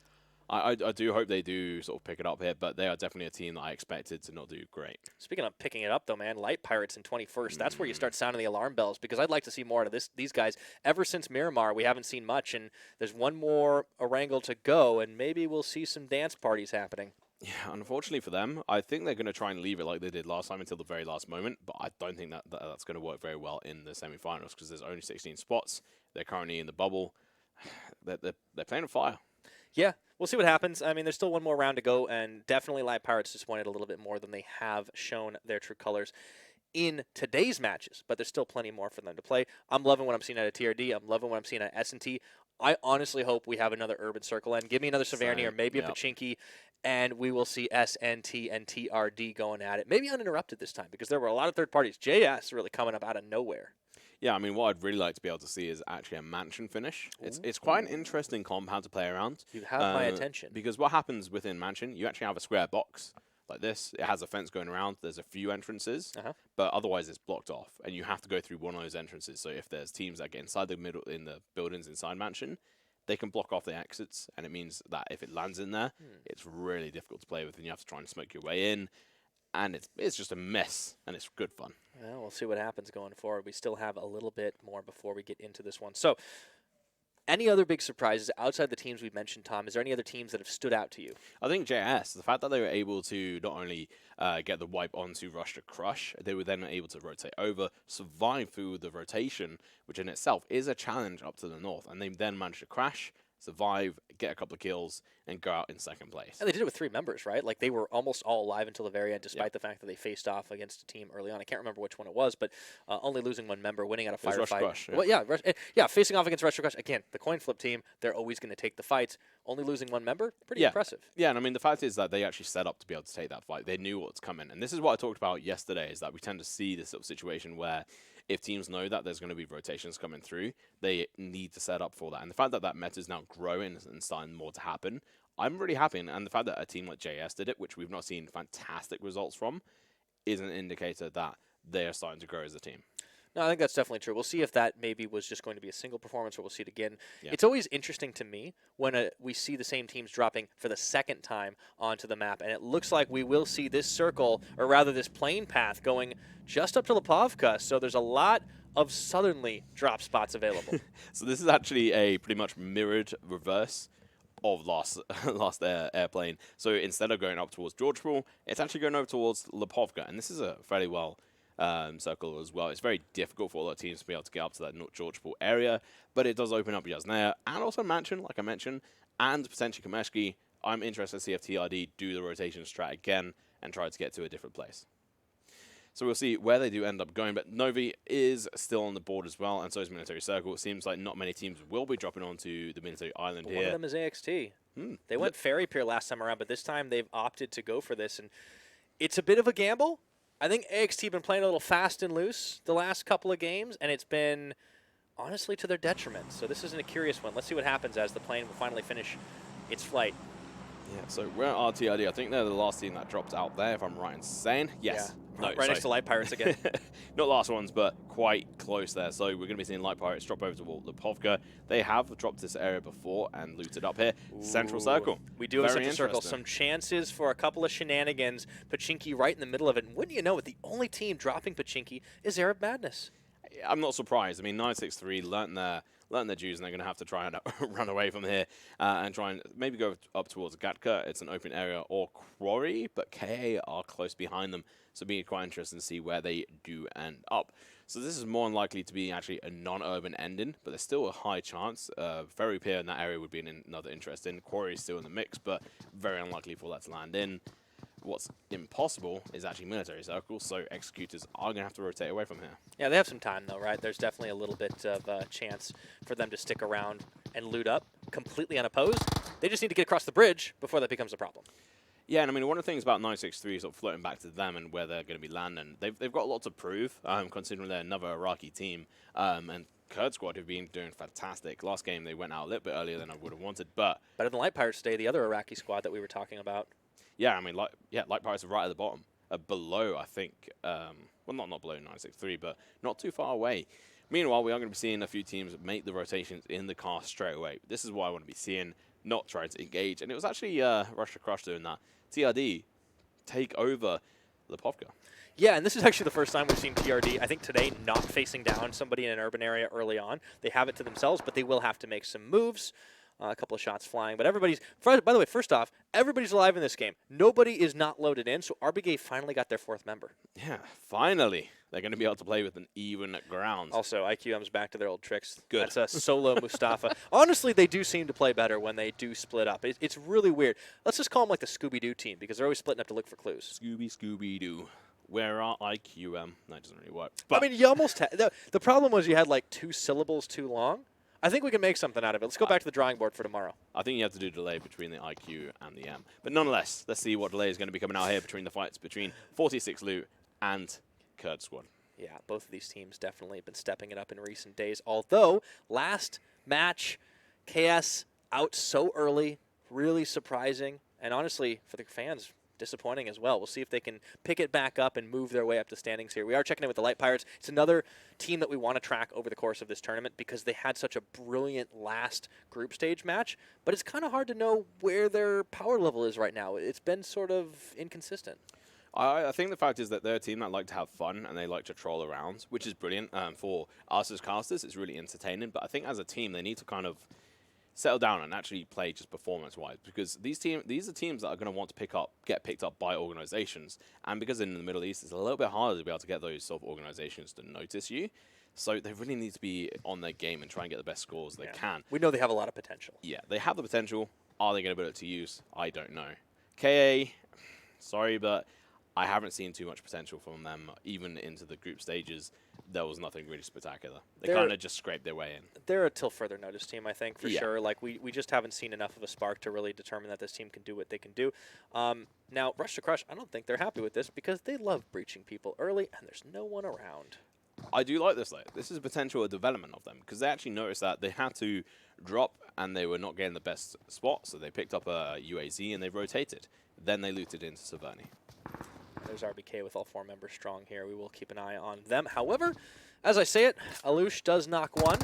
I do hope they do sort of pick it up here, but they are definitely a team that I expected to not do great. Speaking of picking it up, though, man, Light Pirates in 21st, that's where you start sounding the alarm bells, because I'd like to see more out of these guys. Ever since Miramar, we haven't seen much, and there's one more Erangel to go, and maybe we'll see some dance parties happening. Yeah, unfortunately for them, I think they're going to try and leave it like they did last time until the very last moment, but I don't think that's going to work very well in the semifinals because there's only 16 spots. They're currently in the bubble. They're playing on fire. Yeah, we'll see what happens. I mean, there's still one more round to go, and definitely Light Pirates disappointed a little bit more than they have shown their true colors in today's matches, but there's still plenty more for them to play. I'm loving what I'm seeing out of TRD. I'm loving what I'm seeing at S&T. I honestly hope we have another Urban Circle and give me another Severny or maybe a Pachinki, and we will see SNT and TRD going at it. Maybe uninterrupted this time because there were a lot of third parties. JS really coming up out of nowhere. Yeah, I mean, what I'd really like to be able to see is actually a mansion finish. It's quite an interesting compound to play around. You have my attention. Because what happens within mansion, you actually have a square box like this. It has a fence going around. There's a few entrances, but otherwise it's blocked off, and you have to go through one of those entrances. So if there's teams that get inside the middle in the buildings inside mansion, they can block off the exits, and it means that if it lands in there, it's really difficult to play with, and you have to try and smoke your way in. And it's just a mess, and it's good fun. Well, we'll see what happens going forward. We still have a little bit more before we get into this one. So, any other big surprises outside the teams we've mentioned, Tom? Is there any other teams that have stood out to you? I think JS, the fact that they were able to not only get the wipe onto Rush to Crush, they were then able to rotate over, survive through the rotation, which in itself is a challenge up to the north, and they then managed to crash, survive, get a couple of kills, and go out in second place. And they did it with 3 members, right? Like, they were almost all alive until the very end, despite the fact that they faced off against a team early on. I can't remember which one it was, but only losing 1 member, winning out a firefight. Crush, yeah. Well, yeah, facing off against Rush Crush. Again, the coin flip team, they're always going to take the fights. Only losing 1 member, pretty impressive. Yeah, and I mean, the fact is that they actually set up to be able to take that fight. They knew what's coming. And this is what I talked about yesterday, is that we tend to see this sort of situation where if teams know that there's going to be rotations coming through, they need to set up for that. And the fact that that meta is now growing and starting more to happen, I'm really happy. And the fact that a team like JS did it, which we've not seen fantastic results from, is an indicator that they're starting to grow as a team. No, I think that's definitely true. We'll see if that maybe was just going to be a single performance, or we'll see it again. Yeah. It's always interesting to me when we see the same teams dropping for the second time onto the map, and it looks like we will see this circle, or rather this plane path, going just up to Lipovka. So there's a lot of southerly drop spots available. So this is actually a pretty much mirrored reverse of last airplane. So instead of going up towards Georgepol, it's actually going over towards Lipovka, and this is a fairly well circle as well. It's very difficult for a lot of teams to be able to get up to that North Georgepol area, but it does open up Yasnaya and also Mansion, like I mentioned, and potentially Kameshki. I'm interested to see if TRD do the rotation strat again and try to get to a different place. So we'll see where they do end up going, but Novi is still on the board as well, and so is Military Circle. It seems like not many teams will be dropping onto the Military Island But here. one of them is AXT. They went Fairy Pier last time around, but this time they've opted to go for this, and it's a bit of a gamble. I think AXT been playing a little fast and loose the last couple of games, and it's been honestly to their detriment. So this isn't a curious one. Let's see what happens as the plane will finally finish its flight. Yeah, so we're at RTRD. I think they're the last team that dropped out there, if I'm right in saying. Yes. Yeah. No, right next to Light Pirates again. Not last ones, but quite close there. So we're going to be seeing Light Pirates drop over to Lipovka. They have dropped this area before and looted up here. Ooh. Central Circle. We do have Very Central Circle. interesting. Some chances for a couple of shenanigans. Pachinki right in the middle of it. And wouldn't you know it, the only team dropping Pachinki is Arab Madness. I'm not surprised. I mean, 963 learnt their dues, and they're going to have to try and run away from here and try and maybe go up towards Gatka. It's an open area, or Quarry, but KA are close behind them. So it'll be quite interesting to see where they do end up. So this is more unlikely to be actually a non-urban ending, but there's still a high chance. Very Pier in that area would be another interesting. Quarry is still in the mix, but very unlikely for that to land in. What's impossible is actually Military Circle, so Executors are going to have to rotate away from here. Yeah, they have some time, though, right? There's definitely a little bit of a chance for them to stick around and loot up completely unopposed. They just need to get across the bridge before that becomes a problem. Yeah, and I mean, one of the things about 963 sort of floating back to them and where they're going to be landing, they've got a lot to prove, considering they're another Iraqi team. And Kurd Squad have been doing fantastic. Last game, they went out a little bit earlier than I would have wanted, but... Better than Light Pirates today, the other Iraqi squad that we were talking about. Yeah, I mean, Light Pirates are right at the bottom. Below, I think, well, not below 963, but not too far away. Meanwhile, we are going to be seeing a few teams make the rotations in the car straight away. This is what I want to be seeing, not trying to engage. And it was actually Russia Crush doing that. TRD take over Lipovka. Yeah, and this is actually the first time we've seen TRD, I think today, not facing down somebody in an urban area early on. They have it to themselves, but they will have to make some moves. A couple of shots flying, but everybody's... By the way, first off, everybody's alive in this game. Nobody is not loaded in, so RBG finally got their 4th member. Yeah, finally. They're going to be able to play with an even ground. Also, IQM's back to their old tricks. Good. That's a solo Mustafa. Honestly, they do seem to play better when they do split up. It's really weird. Let's just call them like the Scooby-Doo team, because they're always splitting up to look for clues. Scooby-Doo. Where are IQM? That doesn't really work. But I mean, you almost had... The problem was you had like 2 syllables too long. I think we can make something out of it. Let's go back to the drawing board for tomorrow. I think you have to do delay between the IQ and the M. But nonetheless, let's see what delay is going to be coming out here between the fights between 46 Loot and Kurd Squad. Yeah, both of these teams definitely have been stepping it up in recent days. Although, last match, KS out so early, really surprising. And honestly, for the fans, disappointing as well. We'll see if they can pick it back up and move their way up the standings here. We are checking in with the Light Pirates. It's another team that we want to track over the course of this tournament because they had such a brilliant last group stage match, but it's kind of hard to know where their power level is right now. It's been sort of inconsistent. I think the fact is that they're a team that like to have fun and they like to troll around, which is brilliant. For us as casters, it's really entertaining. But I think as a team, they need to kind of settle down and actually play just performance-wise, because these are teams that are going to want to get picked up by organizations, and because in the Middle East it's a little bit harder to be able to get those sort of organizations to notice you, so they really need to be on their game and try and get the best scores they can. We know they have a lot of potential. Yeah, they have the potential. Are they going to put it to use? I don't know. KA, sorry, but I haven't seen too much potential from them, even into the group stages. There was nothing really spectacular. They kind of just scraped their way in. They're a till further notice team, I think, for sure. Like, we just haven't seen enough of a spark to really determine that this team can do what they can do. Now, Rush to Crush, I don't think they're happy with this because they love breaching people early, and there's no one around. I do like this, though. This is a potential development of them, because they actually noticed that they had to drop, and they were not getting the best spot, so they picked up a UAZ, and they rotated. Then they looted into Saverni. There's RBK with all 4 members strong here. We will keep an eye on them. However, as I say it, Alush does knock one.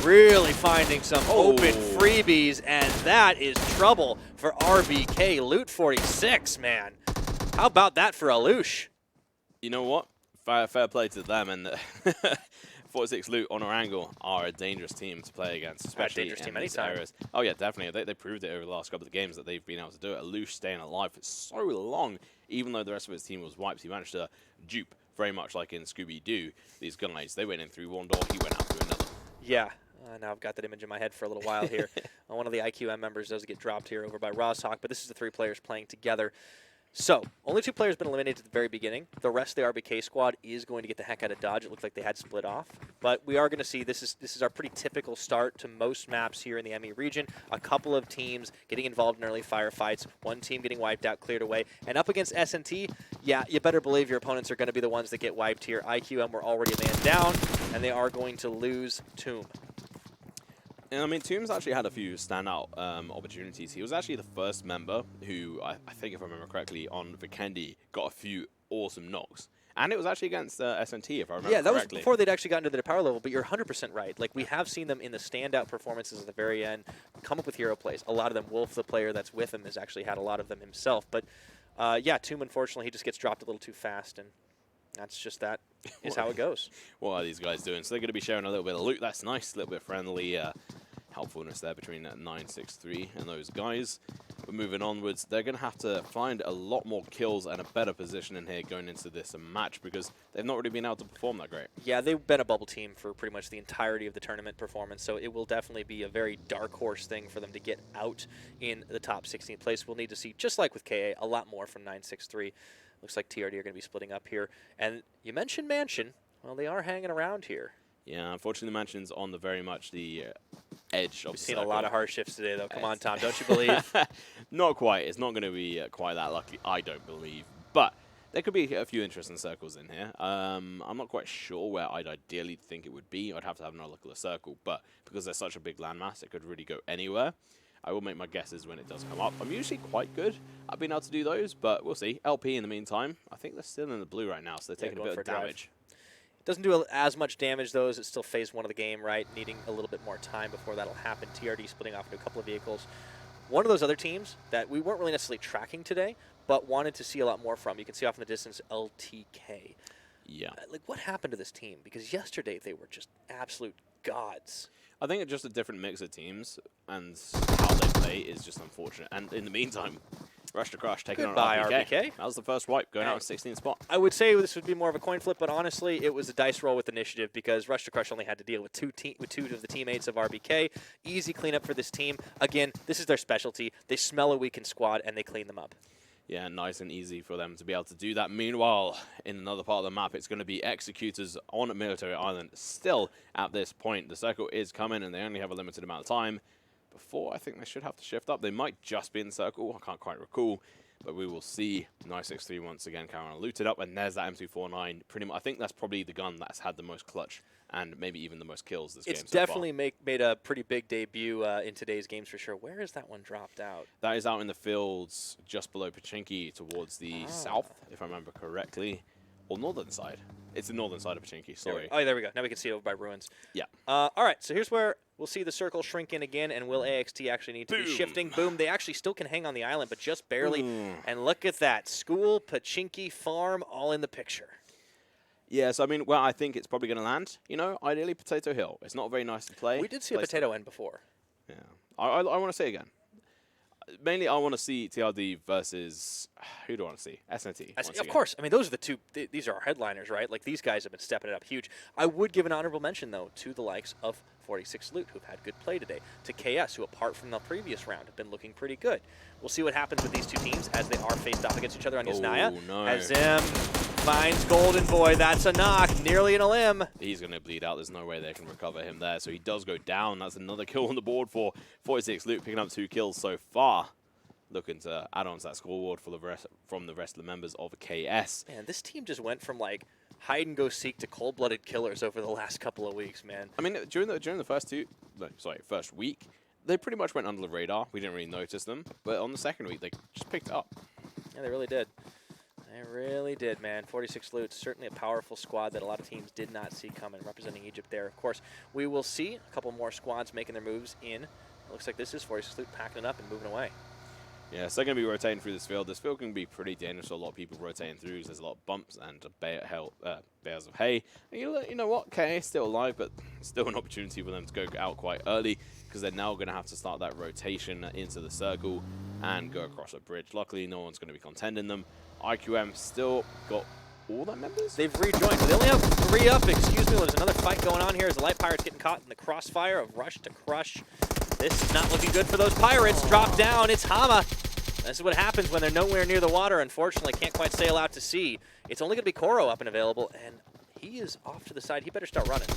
Really finding some open freebies, and that is trouble for RBK. Loot 46, man. How about that for Alush? You know what? Fair play to them, and 46 Loot on Erangel are a dangerous team to play against, especially in these areas. Oh yeah, definitely. They proved it over the last couple of games that they've been able to do it. Alush staying alive for so long, even though the rest of his team was wiped. He managed to dupe, very much like in Scooby-Doo, these guys. They went in through one door, he went out through another. Yeah. Now I've got that image in my head for a little while here. One of the IQM members does get dropped here over by Rozhawk, but this is the 3 players playing together. So, only 2 players been eliminated at the very beginning. The rest of the RBK squad is going to get the heck out of Dodge. It looks like they had split off. But we are going to see this is our pretty typical start to most maps here in the ME region. A couple of teams getting involved in early firefights. One team getting wiped out, cleared away. And up against S&T, yeah, you better believe your opponents are going to be the ones that get wiped here. IQM were already a man down, and they are going to lose Tomb. And I mean, Tombs actually had a few standout opportunities. He was actually the first member who, I think if I remember correctly, on Vikendi got a few awesome knocks. And it was actually against SNT, if I remember correctly. Yeah, that was before they'd actually gotten to the power level, but you're 100% right. Like, we have seen them in the standout performances at the very end come up with hero plays. A lot of them, Wolf, the player that's with him, has actually had a lot of them himself. But, yeah, Tomb, unfortunately, he just gets dropped a little too fast, and that's just that is how it goes. What are these guys doing? So they're going to be sharing a little bit of loot. That's nice, a little bit of friendly helpfulness there between 963 and those guys. But moving onwards, they're going to have to find a lot more kills and a better position in here going into this match, because they've not really been able to perform that great. Yeah, they've been a bubble team for pretty much the entirety of the tournament performance, so it will definitely be a very dark horse thing for them to get out in the top 16th place. We'll need to see, just like with KA, a lot more from 963. Looks like TRD are going to be splitting up here. And you mentioned Mansion. Well, they are hanging around here. Yeah, unfortunately, the Mansion's on the very much the edge of the We've seen circle. a lot of hard shifts today, though. Come on, Tom. Don't you believe? Not quite. It's not going to be quite that lucky, I don't believe. But there could be a few interesting circles in here. I'm not quite sure where I'd ideally think it would be. I'd have to have another look at the circle. But because there's such a big landmass, it could really go anywhere. I will make my guesses when it does come up. I'm usually quite good at being able to do those, but we'll see. LP in the meantime, I think they're still in the blue right now, so they're taking a bit of damage. Doesn't do as much damage, though, as it's still phase 1 of the game, right? Needing a little bit more time before that'll happen. TRD splitting off into a couple of vehicles. One of those other teams that we weren't really necessarily tracking today, but wanted to see a lot more from. You can see off in the distance, LTK. Yeah. Like, what happened to this team? Because yesterday they were just absolute gods. I think it's just a different mix of teams, and how they play is just unfortunate. And in the meantime, Rush to Crush taking on RBK. That was the first wipe, going out in 16th spot. I would say this would be more of a coin flip, but honestly, it was a dice roll with initiative, because Rush to Crush only had to deal with two of the teammates of RBK. Easy cleanup for this team. Again, this is their specialty. They smell a weakened squad, and they clean them up. Yeah, nice and easy for them to be able to do that. Meanwhile, in another part of the map, it's going to be Executors on Military Island. Still, at this point, the circle is coming, and they only have a limited amount of time. Before, I think they should have to shift up. They might just be in the circle. I can't quite recall. But we will see 963 once again carrying on looted up. And there's that M249. Pretty much, I think that's probably the gun that's had the most clutch and maybe even the most kills this game so far. It's definitely made a pretty big debut in today's games for sure. Where is that one dropped out? That is out in the fields just below Pachinki towards the south, if I remember correctly. Or northern side. It's the northern side of Pachinki, sorry. Oh, there we go. Now we can see it over by Ruins. Yeah. All right, so here's where we'll see the circle shrink in again, and will AXT actually need to be shifting? Boom. They actually still can hang on the island, but just barely. And look at that. School, Pachinki, Farm, all in the picture. Yeah, so I mean, well, I think it's probably going to land, you know, ideally Potato Hill. It's not very nice to play. We did see a potato end before. Yeah. I want to say again. Mainly, I want to see TRD versus who do I want to see? SNT. Of course. I mean, those are the two. These are our headliners, right? Like, these guys have been stepping it up huge. I would give an honorable mention, though, to the likes of 46 Loot, who've had good play today, to KS, who, apart from the previous round, have been looking pretty good. We'll see what happens with these two teams as they are faced off against each other on Yasnaya. No. As finds Golden Boy. That's a knock, nearly in a limb. He's going to bleed out. There's no way they can recover him there. So he does go down. That's another kill on the board for 46 Luke, picking up 2 kills so far. Looking to add on to that scoreboard for from the rest of the members of KS. Man, this team just went from, like, hide-and-go-seek to cold-blooded killers over the last couple of weeks, man. I mean, during the first week, they pretty much went under the radar. We didn't really notice them. But on the second week, they just picked it up. Yeah, they really did. They really did, man. 46 Loot, certainly a powerful squad that a lot of teams did not see coming, representing Egypt there. Of course, we will see a couple more squads making their moves in. It looks like this is 46 Loot packing it up and moving away. Yeah, so they're going to be rotating through this field. This field can be pretty dangerous. So a lot of people rotating through. There's a lot of bumps and bales of hay. And you know what? KA is still alive, but still an opportunity for them to go out quite early because they're now going to have to start that rotation into the circle and go across a bridge. Luckily, no one's going to be contending them. IQM still got all their members? They've rejoined. They only have 3 up. Excuse me. There's another fight going on here as the Light Pirates getting caught in the crossfire of Rush to Crush. This is not looking good for those Pirates. Drop down. It's Hama. This is what happens when they're nowhere near the water. Unfortunately, can't quite sail out to sea. It's only going to be Koro up and available, and he is off to the side. He better start running.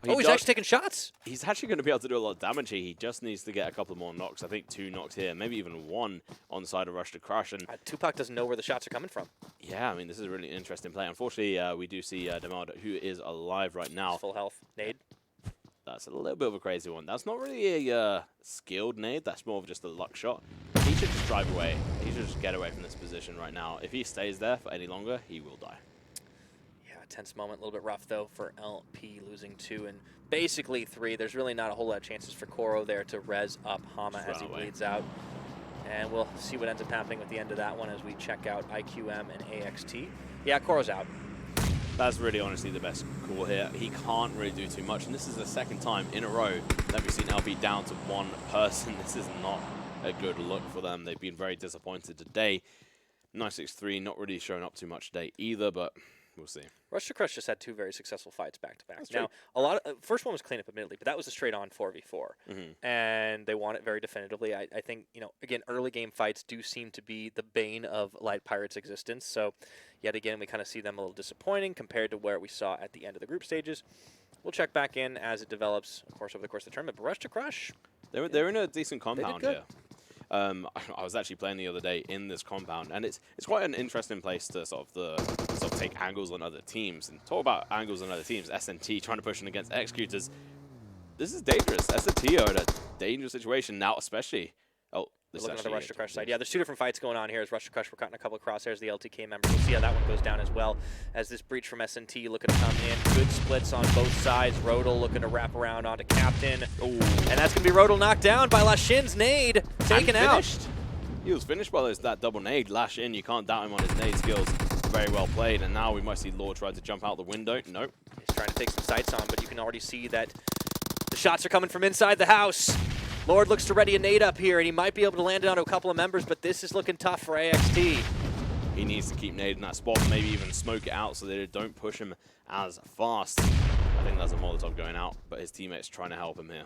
He's actually taking shots. He's actually going to be able to do a lot of damage here. He just needs to get a couple more knocks. I think 2 knocks here, maybe even 1 on the side of Rush to Crush. And Tupac doesn't know where the shots are coming from. Yeah, I mean, this is a really interesting play. Unfortunately, we do see Demard, who is alive right now. Full health. Nade. That's a little bit of a crazy one. That's not really a skilled nade. That's more of just a luck shot. He should just drive away. He should just get away from this position right now. If he stays there for any longer, he will die. Yeah, tense moment. A little bit rough, though, for LP losing 2 and basically 3. There's really not a whole lot of chances for Koro there to res up Hama as he bleeds out. And we'll see what ends up happening with the end of that one as we check out IQM and AXT. Yeah, Koro's out. That's really honestly the best call here. He can't really do too much, and this is the second time in a row that we've seen LP down to 1 person. This is not a good look for them. They've been very disappointed today. 963 not really showing up too much today either, but we'll see. Rush to Crush just had 2 very successful fights back-to-back. Now, a lot of first one was cleanup, admittedly, but that was a straight-on 4v4, and they won it very definitively. I think, you know, again, early game fights do seem to be the bane of Light Pirates' existence. So, yet again, we kind of see them a little disappointing compared to where we saw at the end of the group stages. We'll check back in as it develops, of course, over the course of the tournament. But Rush to Crush, they're in a decent compound here. I was actually playing the other day in this compound, and it's quite an interesting place to sort of take angles on other teams. And talk about angles on other teams, SNT trying to push in against Executors. This is dangerous. SNT are in a dangerous situation now, especially. Oh, this is looking at the actually Rush to Crush side. Yeah, there's 2 different fights going on here. As Rush to Crush, we're cutting a couple of crosshairs. The LTK members. We'll see how that one goes down as well. As this breach from SNT looking to come in. Good splits on both sides. Rodal looking to wrap around onto Captain. Ooh. And that's going to be Rodal knocked down by Lashin's nade. Taken out. He was finished by that double nade. Lash in, you can't doubt him on his nade skills. Very well played. And now we might see Lord try to jump out the window. Nope. He's trying to take some sights on, but you can already see that the shots are coming from inside the house. Lord looks to ready a nade up here, and he might be able to land it onto a couple of members, but this is looking tough for AXT. He needs to keep nading that spot, maybe even smoke it out so that it don't push him as fast. I think that's a Molotov going out, but his teammates trying to help him here.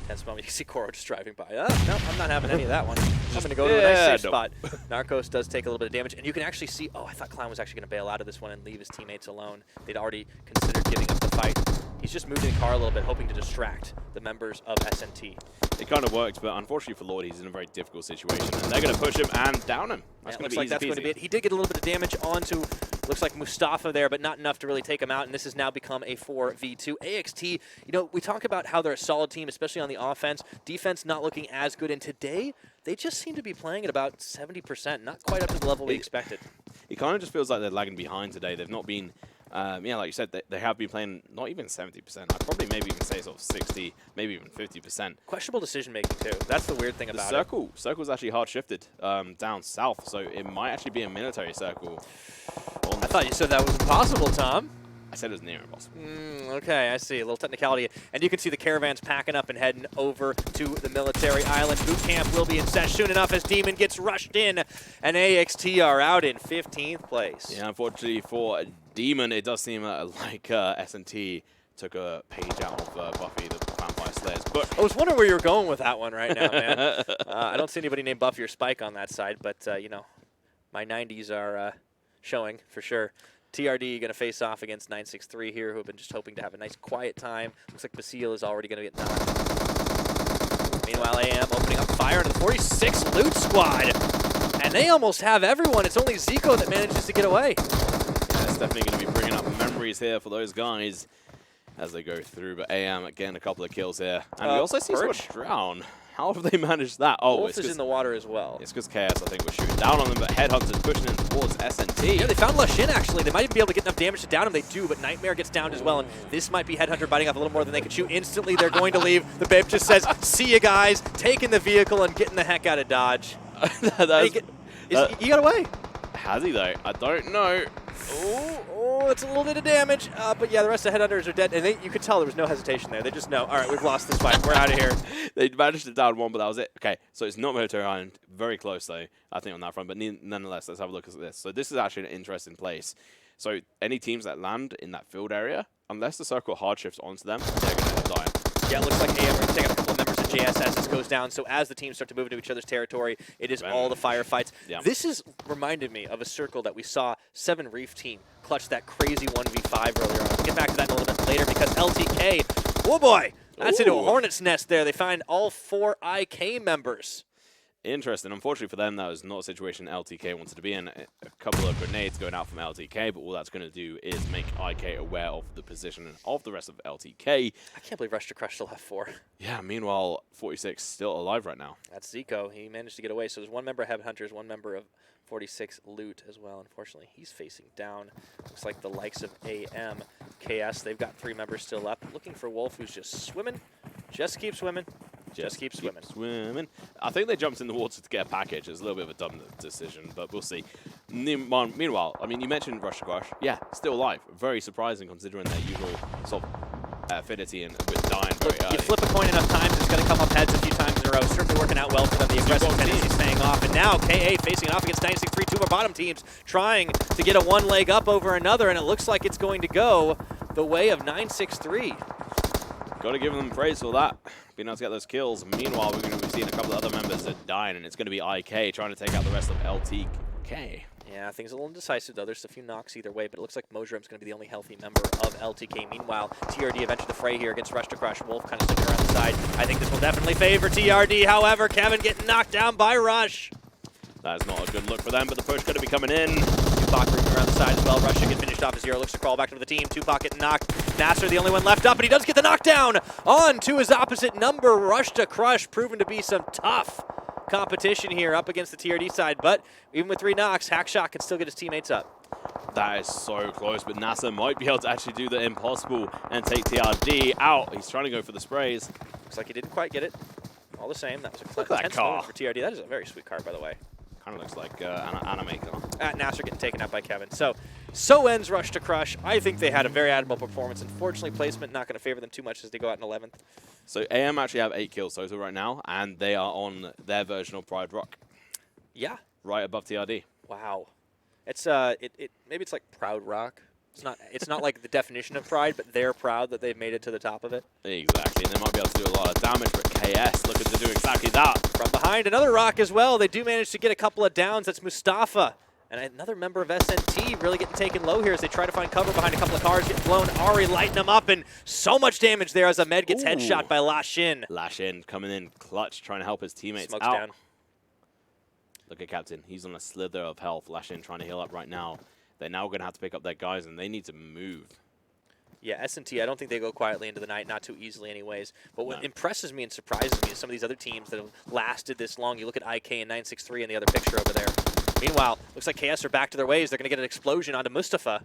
Tense moment, you see Koro just driving by. No, I'm not having any of that one. I'm going to go to a nice safe spot. Narcos does take a little bit of damage, and you can actually see, I thought Clown was actually going to bail out of this one and leave his teammates alone. They'd already considered giving up the fight. He's just moving the car a little bit, hoping to distract the members of SNT. It kind of worked, but unfortunately for Lord, he's in a very difficult situation, and they're going to push him and down him. That's going to be easy peasy. He did get a little bit of damage onto, looks like Mustafa there, but not enough to really take him out, and this has now become a 4v2. AXT, you know, we talk about how they're a solid team, especially on the offense. Defense not looking as good, and today, they just seem to be playing at about 70%, not quite up to the level we expected. It kind of just feels like they're lagging behind today. They've not been... yeah, like you said, they have been playing not even 70%. I'd probably maybe even say sort of 60, maybe even 50%. Questionable decision-making, too. That's the weird thing about it. Circle's actually hard-shifted down south, so it might actually be a military circle. I thought you said that was impossible, Tom. I said it was near impossible. Okay, I see. A little technicality. And you can see the caravans packing up and heading over to the military island. Boot camp will be in set soon enough as Demon gets rushed in. And AXT are out in 15th place. Yeah, unfortunately for Demon, it does seem like S&T took a page out of Buffy the Vampire Slayers. But I was wondering where you were going with that one right now, man. I don't see anybody named Buffy or Spike on that side, but, you know, my 90s are showing for sure. TRD going to face off against 963 here, who have been just hoping to have a nice quiet time. Looks like Basile is already going to get knocked. Meanwhile, AM opening up fire into the 46 Loot Squad. And they almost have everyone. It's only Zico that manages to get away. Yeah, it's definitely going to be bringing up memories here for those guys as they go through. But AM, again, a couple of kills here. And we also see Switch Drown. How have they managed that? Oh, Wolf is in the water as well. It's because KS, I think, was shooting down on them, but HeadHunterr's pushing in towards S&T. Yeah, they found Lushin, actually. They might even be able to get enough damage to down him. They do, but Nightmare gets downed as well, and this might be HeadHunterr biting off a little more than they can chew. Instantly, they're going to leave. The Babe just says, see you guys, taking the vehicle and getting the heck out of Dodge. He got away. Has he, though? I don't know. Oh, it's a little bit of damage. But yeah, the rest of HeadHunterrs are dead. And you could tell there was no hesitation there. They just know, all right, we've lost this fight. We're out of here. They managed to down one, but that was it. Okay, so it's not Military Island. Very close, though, I think, on that front. But nonetheless, let's have a look at this. So this is actually an interesting place. So any teams that land in that field area, unless the circle hard shifts onto them, they're going to die. Yeah, it looks like AM are going to take out a couple of members of JSS. This goes down. So as the teams start to move into each other's territory, it is all the firefights. Yeah. This is reminded me of a circle that we saw 7 Reef team clutch that crazy 1v5 earlier on. We'll get back to that in a little bit later because LTK, oh boy, that's into a hornet's nest there. They find all 4 IK members. Interesting. Unfortunately for them, that was not a situation LTK wanted to be in. A couple of grenades going out from LTK, but all that's going to do is make IK aware of the position of the rest of LTK. I can't believe Rush to Crush still have 4. Yeah, meanwhile, 46 still alive right now. That's Zico. He managed to get away. So there's 1 member of HeadHunterrs, 1 member of 46 Loot as well. Unfortunately, he's facing down. Looks like the likes of AM, KS, they've got 3 members still up. Looking for Wolf, who's just swimming. Just keep swimming. Just keep swimming. I think they jumped in the water to get a package. It's a little bit of a dumb decision, but we'll see. Meanwhile, I mean, you mentioned Rush to Crush. Yeah, still alive. Very surprising considering their usual sort of affinity and with dying very early. You flip a coin enough times, it's going to come up heads a few times in a row. Certainly working out well for them. The aggressive tendency is paying off. And now KA facing it off against 963, 2 more bottom teams trying to get a 1 leg up over another, and it looks like it's going to go the way of 963. Got to give them praise for that, being able to get those kills. Meanwhile, we're going to be seeing a couple of other members that dying, and it's going to be IK trying to take out the rest of LTK. Yeah, things a little indecisive, though. There's a few knocks either way, but it looks like Mojram's going to be the only healthy member of LTK. Meanwhile, TRD have entered the fray here against Rush to Crush. Wolf kind of sticking around the side. I think this will definitely favor TRD. However, Kevin getting knocked down by Rush. That is not a good look for them, but the push going to be coming in. Tupac moving around the side as well. Rush should get finished off as Zero looks to crawl back to the team. Tupac getting knocked. Nasser the only one left up, but he does get the knockdown on to his opposite number. Rush to Crush, proven to be some tough competition here up against the TRD side, but even with 3 knocks, Hackshot can still get his teammates up. That is so close, but Nasser might be able to actually do the impossible and take TRD out. He's trying to go for the sprays. Looks like he didn't quite get it. All the same, that was a Look at that car for TRD. That is a very sweet car, by the way. Kind of looks like an anime car. Nasser getting taken out by Kevin. So ends Rush to Crush. I think they had a very admirable performance. Unfortunately, placement not going to favor them too much as they go out in 11th. So AM actually have 8 kills total right now, and they are on their version of Pride Rock. Yeah. Right above TRD. Wow. It's maybe it's like Proud Rock. It's not like the definition of Pride, but they're proud that they've made it to the top of it. Exactly, and they might be able to do a lot of damage, but KS looking to do exactly that. From behind, another rock as well. They do manage to get a couple of downs. That's Mustafa. And another member of SNT really getting taken low here as they try to find cover behind a couple of cars, getting blown. Ari lighting them up, and so much damage there as Ahmed gets headshot by Lashin. Lashin coming in clutch, trying to help his teammates Smokes out. down. Look at Captain. He's on a slither of health. Lashin trying to heal up right now. They're now going to have to pick up their guys, and they need to move. Yeah, S&T, I don't think they go quietly into the night, not too easily anyways. But what impresses me and surprises me is some of these other teams that have lasted this long. You look at IK and 963 in the other picture over there. Meanwhile, looks like KS are back to their ways. They're going to get an explosion onto Mustafa.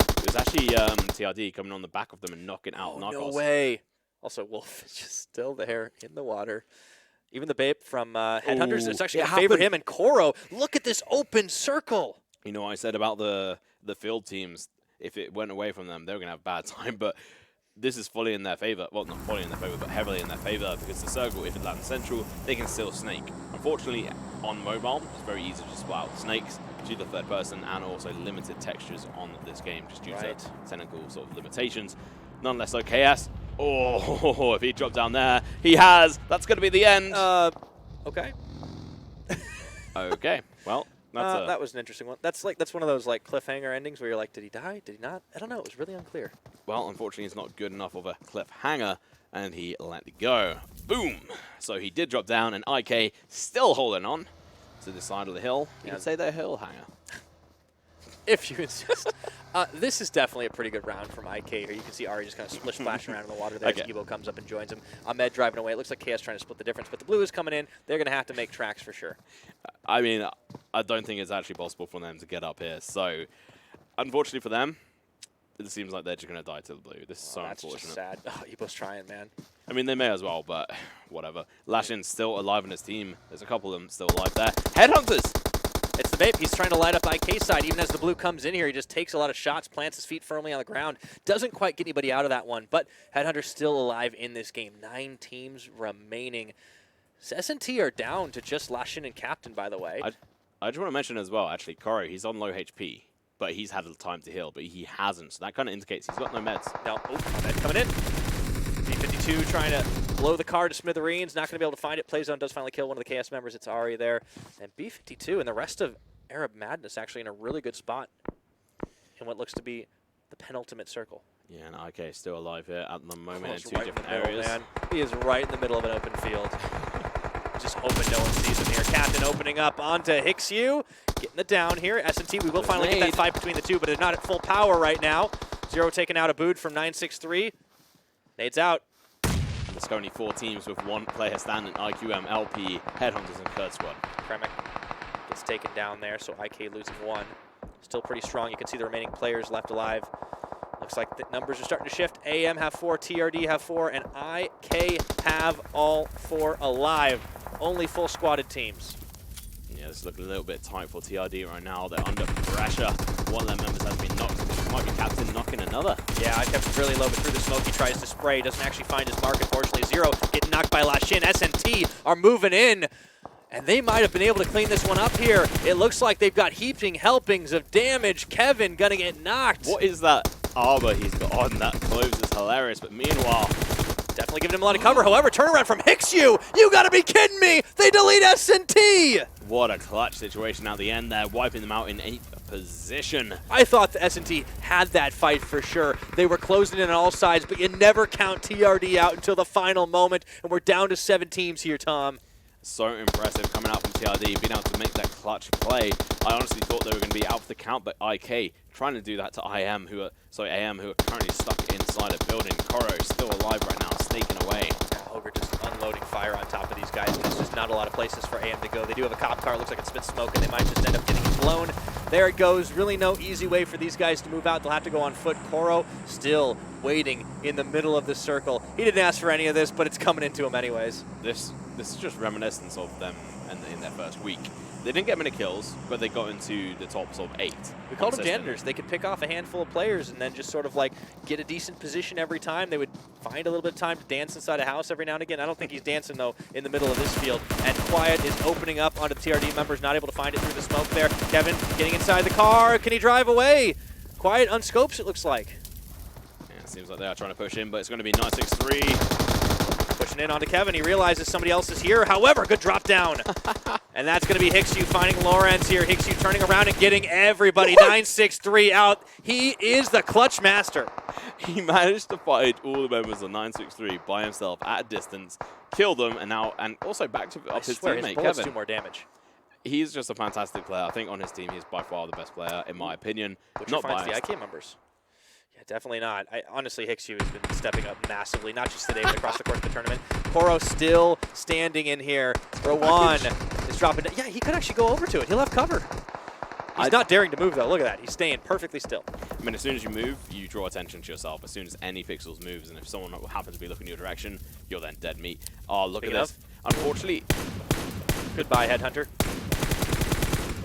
It was actually TRD coming on the back of them and knocking out Narcos. No way. Also, Wolf is just still there in the water. Even the Babe from HeadHunterrs, it's actually going to favor him. And Koro, look at this open circle. You know what I said about the field teams? if it went away from them, they were going to have a bad time. But this is fully in their favor. Well, not fully in their favor, but heavily in their favor, because the circle, if it lands central, they can still snake. Unfortunately, on mobile, it's very easy to spot out snakes due to the third person and also limited textures on this game, just due to technical sort of limitations. Nonetheless, though, KS, if he dropped down there, he has. That's going to be the end. Okay. Okay, well. That was an interesting one. That's one of those like cliffhanger endings where you're like, did he die? Did he not? I don't know. It was really unclear. Well, unfortunately, it's not good enough of a cliffhanger, and he let it go. Boom! So he did drop down, and IK still holding on to the side of the hill. You can say they're a hill hanger. If you insist. This is definitely a pretty good round from IK here. You can see Ari just kind of splashing around in the water there as Evo comes up and joins him. Ahmed driving away. It looks like KS trying to split the difference, but the blue is coming in. They're going to have to make tracks for sure. I mean, I don't think it's actually possible for them to get up here. So, unfortunately for them, it seems like they're just going to die to the blue. This is so that's unfortunate. Just sad. Oh, Evo's trying, man. I mean, they may as well, but whatever. Lashin's still alive in his team. There's a couple of them still alive there. HeadHunterrs! It's the Vape. He's trying to light up IK's side. Even as the blue comes in here, he just takes a lot of shots, plants his feet firmly on the ground. Doesn't quite get anybody out of that one, but HeadHunterr's still alive in this game. 9 teams remaining. S&T are down to just Lashin and Captain, by the way. I just want to mention as well, actually, Koro, he's on low HP, but he's had the time to heal, but he hasn't. So that kind of indicates he's got no meds. No, med coming in. B52 trying to blow the car to smithereens. Not going to be able to find it. Playzone does finally kill one of the KS members. It's Ari there. And B52 and the rest of Arab Madness actually in a really good spot in what looks to be the penultimate circle. Yeah, and IK still alive here at the moment in 2 right different in the middle, areas. Man. He is right in the middle of an open field. Just hoping no one sees him here. Captain opening up onto Hixu. Getting it down here. S&T, we will finally get that fight between the two, but it's not at full power right now. Zero taking out a boot from 963. Nades out. There's only 4 teams with 1 player standing, IQM, LP, HeadHunterrs, and Kurd Squad. Kremik gets taken down there, so IK losing 1. Still pretty strong. You can see the remaining players left alive. Looks like the numbers are starting to shift. AM have 4, TRD have 4, and IK have all 4 alive. Only full squatted teams. Yeah, this is looking a little bit tight for TRD right now. They're under pressure. One of their members has been knocked. It might be Captain knocking another. Yeah, I kept it really low, but through the smoke he tries to spray. Doesn't actually find his mark, unfortunately. Zero getting knocked by Lashin. S&T are moving in. And they might have been able to clean this one up here. It looks like they've got heaping helpings of damage. Kevin gonna get knocked. What is that armor he's got on? That clothes is hilarious. But meanwhile, definitely giving him a lot of cover. However, turnaround from Hixu. You gotta be kidding me. They delete S&T. what a clutch situation at the end there, wiping them out in 8th position. I thought the S&T had that fight for sure. They were closing in on all sides, but you never count TRD out until the final moment. And we're down to 7 teams here, Tom. So impressive coming out from TRD, being able to make that clutch play. I honestly thought they were going to be out for the count, but IK trying to do that to AM, who are currently stuck inside a building. Koro still alive right now, snaking away. Ogre just unloading fire on top of these guys. There's just not a lot of places for AM to go. They do have a cop car. Looks like it spits smoke, and they might just end up getting it blown. There it goes. Really no easy way for these guys to move out. They'll have to go on foot. Koro still waiting in the middle of the circle. He didn't ask for any of this, but it's coming into him anyways. This is just reminiscence of them in their first week. They didn't get many kills, but they got into the top sort of 8. We called them janitors. They could pick off a handful of players and then just sort of like get a decent position every time. They would find a little bit of time to dance inside a house every now and again. I don't think he's dancing, though, in the middle of this field. And Quiet is opening up onto the TRD members, not able to find it through the smoke there. Kevin getting inside the car. Can he drive away? Quiet unscopes, it looks like. Yeah, it seems like they are trying to push in, but it's going to be 963. Pushing in onto Kevin. He realizes somebody else is here. However, good drop down. And that's going to be Hixu finding Lorenz here. Hixu turning around and getting everybody. 963 out. He is the clutch master. He managed to fight all the members of 963 by himself at a distance, kill them, and also backed up his teammate, his bullets Kevin. do more damage. He's just a fantastic player. I think on his team, he's by far the best player, in my opinion. Which Not finds biased. the IK members. Yeah, definitely not. Honestly, Hixu has been stepping up massively, not just today, but across the course of the tournament. Koro still standing in here. Rowan is dropping. Yeah, he could actually go over to it. He'll have cover. He's not daring to move, though. Look at that. He's staying perfectly still. I mean, as soon as you move, you draw attention to yourself. As soon as any pixels moves, and if someone happens to be looking your direction, you're then dead meat. Oh, look at this. Unfortunately, Goodbye, HeadHunterr.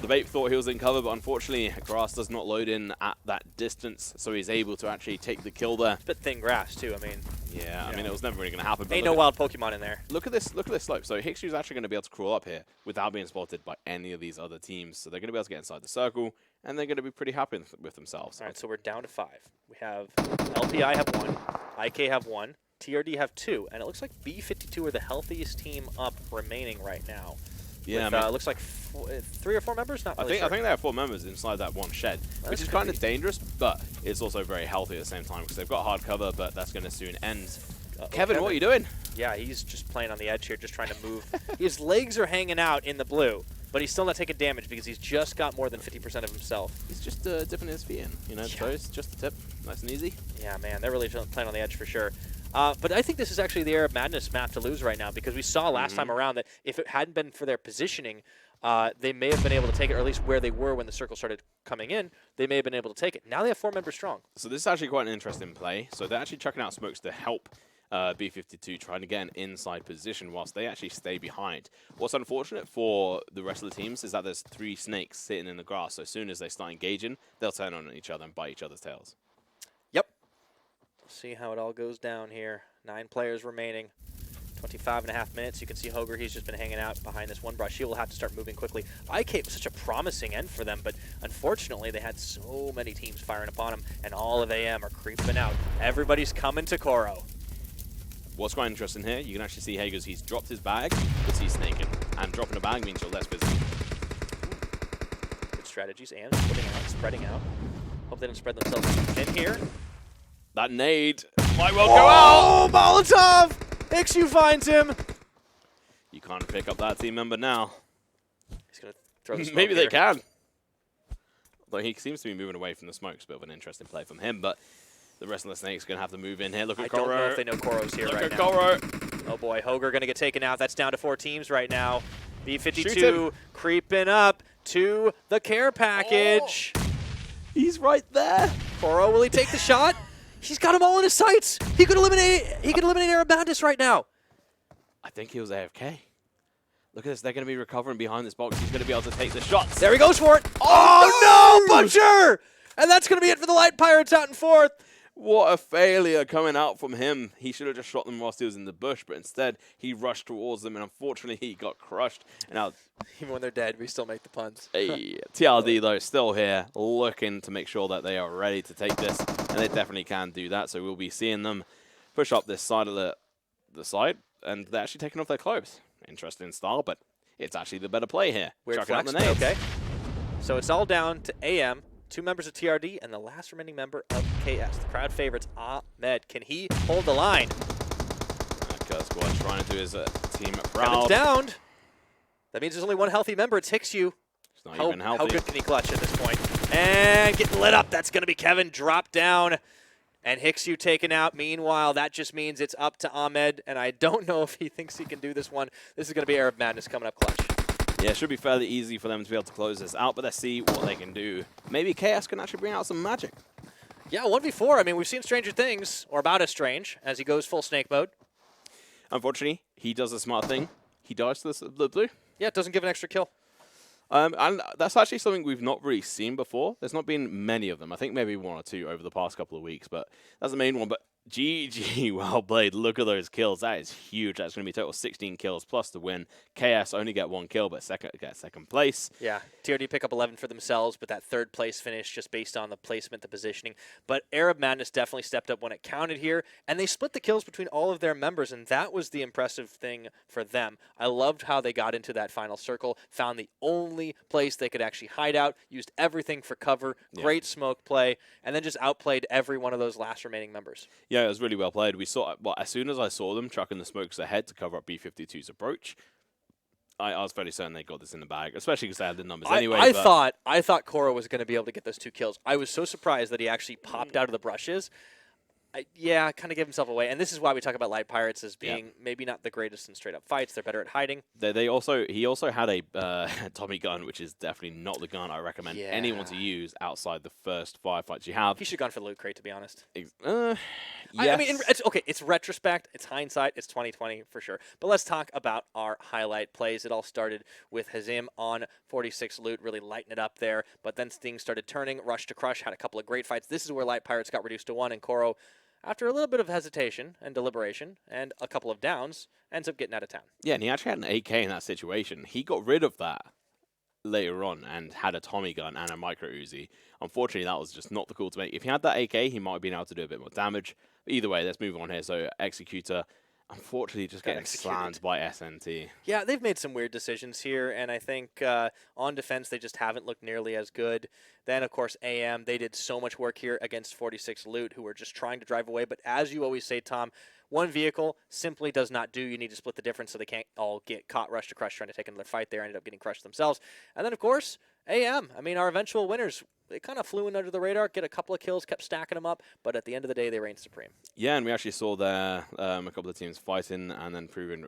the Vape thought he was in cover, but unfortunately, grass does not load in at that distance, so he's able to actually take the kill there. It's a bit thin grass, too. I mean, yeah, I mean, it was never really going to happen. Ain't no wild Pokemon in there. Look at this slope. So Hixu's actually going to be able to crawl up here without being spotted by any of these other teams. So they're going to be able to get inside the circle, and they're going to be pretty happy with themselves. All right, so we're down to 5. We have LPI have 1, IK have 1, TRD have 2, and it looks like B52 are the healthiest team up remaining right now. Yeah, with, it looks like 3 or 4 members. Not really I think there are 4 members inside that one shed, which is kind of dangerous, but it's also very healthy at the same time because they've got hard cover, but that's going to soon end. Kevin, what are you doing? Yeah, he's just playing on the edge here, just trying to move. His legs are hanging out in the blue, but he's still not taking damage because he's just got more than 50% of himself. He's just dipping his feet in, you know, toes, just a tip, nice and easy. Yeah, man, they're really playing on the edge for sure. But I think this is actually the Arab Madness map to lose right now because we saw last time around that if it hadn't been for their positioning, they may have been able to take it, or at least where they were when the circle started coming in, they may have been able to take it. Now they have 4 members strong. So this is actually quite an interesting play. So they're actually chucking out smokes to help B52 trying to get an inside position whilst they actually stay behind. What's unfortunate for the rest of the teams is that there's 3 snakes sitting in the grass. So as soon as they start engaging, they'll turn on each other and bite each other's tails. Yep. See how it all goes down here. 9 players remaining. 25.5 minutes. You can see Hoger, he's just been hanging out behind this one brush. He will have to start moving quickly. IK was such a promising end for them, but unfortunately they had so many teams firing upon him, and all of AM are creeping out. Everybody's coming to Koro. What's quite interesting here, you can actually see Hager's, he's dropped his bag because he's snaking. And dropping a bag means you're less busy. Good strategies, and spreading out. Hope they don't spread themselves thin here. That nade might well go out! Oh, Molotov! Ixu finds him. You can't pick up that team member now. He's going to throw the smoke Maybe here. they can. Although he seems to be moving away from the smoke. It's a bit of an interesting play from him, but the rest of the snakes are going to have to move in here. Look at Koro. I don't know if they know Koro's here right now. Look at Koro. Oh boy, Hoger going to get taken out. That's down to 4 teams right now. B52 creeping up to the care package. Oh. He's right there. Koro, will he take the shot? He's got them all in his sights. He could eliminate Arab Madness right now. I think he was AFK. Look at this. They're going to be recovering behind this box. He's going to be able to take the shots. There he goes for it. Oh, no, Butcher! And that's going to be it for the Light Pirates out in 4th. What a failure coming out from him. He should have just shot them whilst he was in the bush, but instead he rushed towards them, and unfortunately he got crushed. And now, even when they're dead, we still make the puns. Hey, TRD, though, still here, looking to make sure that they are ready to take this, and they definitely can do that. So we'll be seeing them push up this side of the side, and they're actually taking off their clothes. Interesting style, but it's actually the better play here. Weird Chucking flex, up the nades. okay. So it's all down to AM, 2 members of TRD, and the last remaining member of KS. The crowd favorites, Ahmed. Can he hold the line? Kurd Squad trying to do his team Kevin's proud. downed. That means there's only 1 healthy member. It's Hixu. It's not even healthy. How good can he clutch at this point? And getting lit up. That's going to be Kevin. Drop down. And Hixu taken out. Meanwhile, that just means it's up to Ahmed. And I don't know if he thinks he can do this one. This is going to be Arab Madness coming up clutch. Yeah, it should be fairly easy for them to be able to close this out, but let's see what they can do. Maybe KS can actually bring out some magic. Yeah, 1v4. I mean, we've seen stranger things, or about as strange, as he goes full snake mode. Unfortunately, he does a smart thing. He dies to the blue. Yeah, it doesn't give an extra kill. And that's actually something we've not really seen before. There's not been many of them. I think maybe 1 or 2 over the past couple of weeks, but that's the main one. But GG, well played. Look at those kills. That is huge. That's going to be total 16 kills plus the win. KS only get 1 kill, but get second place. Yeah, TRD pick up 11 for themselves, but that 3rd place finish just based on the placement, the positioning. But Arab Madness definitely stepped up when it counted here, and they split the kills between all of their members, and that was the impressive thing for them. I loved how they got into that final circle, found the only place they could actually hide out, used everything for cover, great smoke play, and then just outplayed every one of those last remaining members. Yeah, it was really well played. We saw, well, as soon as I saw them chucking the smokes ahead to cover up B52's approach, I was fairly certain they got this in the bag, especially because they had the numbers anyway. I thought Koro was going to be able to get those 2 kills. I was so surprised that he actually popped out of the brushes. Yeah, kind of gave himself away. And this is why we talk about Light Pirates as being maybe not the greatest in straight up fights. They're better at hiding. He also had a Tommy gun, which is definitely not the gun I recommend anyone to use outside the first 5 fights you have. He should have gone for the loot crate, to be honest. Yes. I mean, it's okay. It's retrospect. It's hindsight. It's 2020 for sure. But let's talk about our highlight plays. It all started with Hazim on 46 loot, really lighting it up there. But then things started turning. Rush to Crush had a couple of great fights. This is where Light Pirates got reduced to 1, and Koro, after a little bit of hesitation and deliberation and a couple of downs, ends up getting out of town. Yeah, and he actually had an AK in that situation. He got rid of that later on and had a Tommy gun and a micro Uzi. Unfortunately, that was just not the call to make. If he had that AK, he might have been able to do a bit more damage. But either way, let's move on here. So Executor, unfortunately, just getting slammed by SNT. Yeah, they've made some weird decisions here, and I think on defense, they just haven't looked nearly as good. Then, of course, AM, they did so much work here against 46 Loot, who were just trying to drive away. But as you always say, Tom, one vehicle simply does not do. You need to split the difference so they can't all get caught rush to crush trying to take another fight there, ended up getting crushed themselves. And then, of course, AM. I mean, our eventual winners, they kind of flew in under the radar, get a couple of kills, kept stacking them up, but at the end of the day, they reigned supreme. Yeah, and we actually saw there a couple of teams fighting and then proving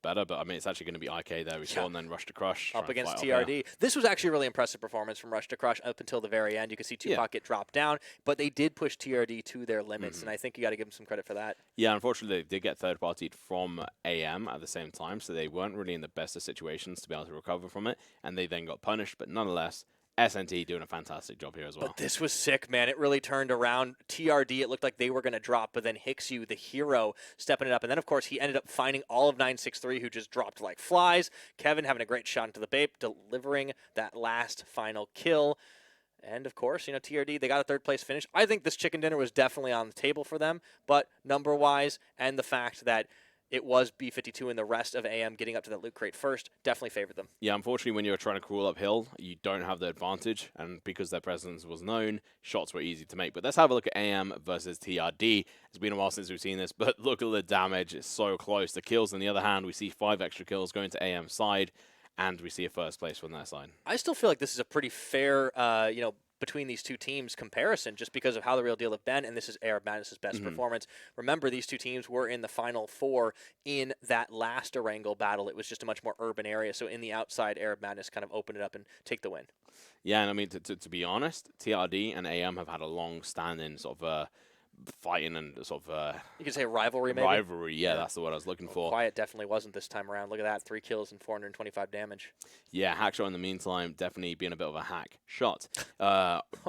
better, but I mean, it's actually going to be IK there. We saw and then Rush to Crush. Up against TRD. This was actually a really impressive performance from Rush to Crush up until the very end. You could see Tupac get dropped down, but they did push TRD to their limits, and I think you got to give them some credit for that. Yeah, unfortunately, they did get third-partied from AM at the same time, so they weren't really in the best of situations to be able to recover from it, and they then got punished, but nonetheless, SNT doing a fantastic job here as well. But this was sick, man. It really turned around. TRD, it looked like they were going to drop, but then Hixu, the hero, stepping it up. And then, of course, he ended up finding all of 963, who just dropped like flies. Kevin having a great shot into the Bape, delivering that last final kill. And, of course, you know, TRD, they got a third-place finish. I think this chicken dinner was definitely on the table for them, but number-wise and the fact that it was B52 and the rest of AM getting up to that loot crate first definitely favored them. Yeah, unfortunately, when you're trying to crawl uphill, you don't have the advantage, and because their presence was known, shots were easy to make. But let's have a look at AM versus TRD. It's been a while since we've seen this, but look at the damage. It's so close. The kills, on the other hand, we see 5 extra kills going to AM's side, and we see a first place from their side. I still feel like this is a pretty fair, you know, between these two teams comparison, just because of how the real deal have been, and this is Arab Madness's best performance. Remember, these two teams were in the Final Four in that last Erangel battle. It was just a much more urban area, so in the outside, Arab Madness kind of opened it up and take the win. Yeah, and I mean, to be honest, TRD and AM have had a long-standing sort of fighting and sort of you could say rivalry, maybe? Rivalry, yeah, that's the word I was looking for. Quiet definitely wasn't this time around. Look at that, 3 kills and 425 damage. Yeah, Hackshot in the meantime, definitely being a bit of a hack shot.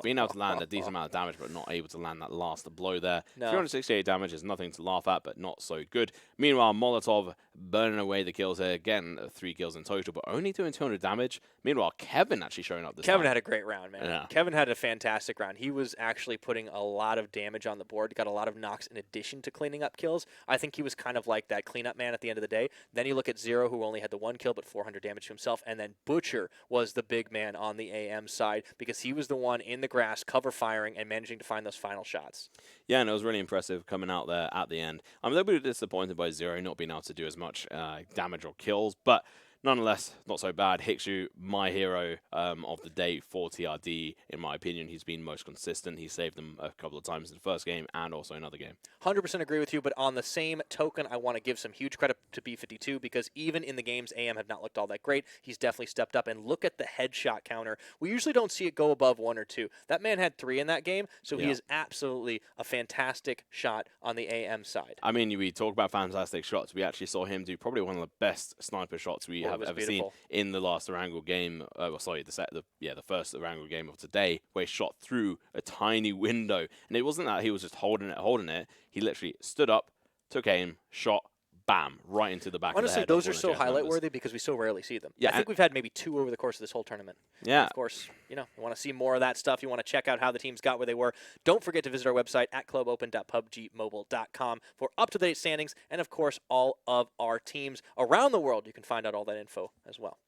Being able to land a decent amount of damage, but not able to land that last blow there. No. 368 damage is nothing to laugh at, but not so good. Meanwhile, Molotov burning away the kills here. Again, 3 kills in total, but only doing 200 damage. Meanwhile, Kevin actually showing up this time. Kevin had a great round, man. Yeah. Kevin had a fantastic round. He was actually putting a lot of damage on the board, got a lot of knocks in addition to cleaning up kills. I think he was kind of like that cleanup man at the end of the day. Then you look at Zero, who only had the 1 kill, but 400 damage to himself, and then Butcher was the big man on the AM side because he was the one in the grass, cover firing, and managing to find those final shots. Yeah, and it was really impressive coming out there at the end. I'm a little bit disappointed by Zero not being able to do as much damage or kills, but nonetheless, not so bad. Hixu, my hero of the day for TRD, in my opinion. He's been most consistent. He saved them a couple of times in the first game and also another game. 100% agree with you, but on the same token, I want to give some huge credit to B52 because even in the games, AM have not looked all that great. He's definitely stepped up, and look at the headshot counter. We usually don't see it go above 1 or 2. That man had 3 in that game, so he is absolutely a fantastic shot on the AM side. I mean, we talk about fantastic shots. We actually saw him do probably one of the best sniper shots we have ever seen in the last Erangel game. The first Erangel game of today, where he shot through a tiny window, and it wasn't that he was just holding it. He literally stood up, took aim, shot, bam, right into the back of the head. Honestly, those are so highlight-worthy because we so rarely see them. Yeah, I think we've had maybe 2 over the course of this whole tournament. Yeah. And of course, you know, you want to see more of that stuff. You want to check out how the teams got where they were. Don't forget to visit our website at clubopen.pubgmobile.com for up-to-date standings and, of course, all of our teams around the world. You can find out all that info as well.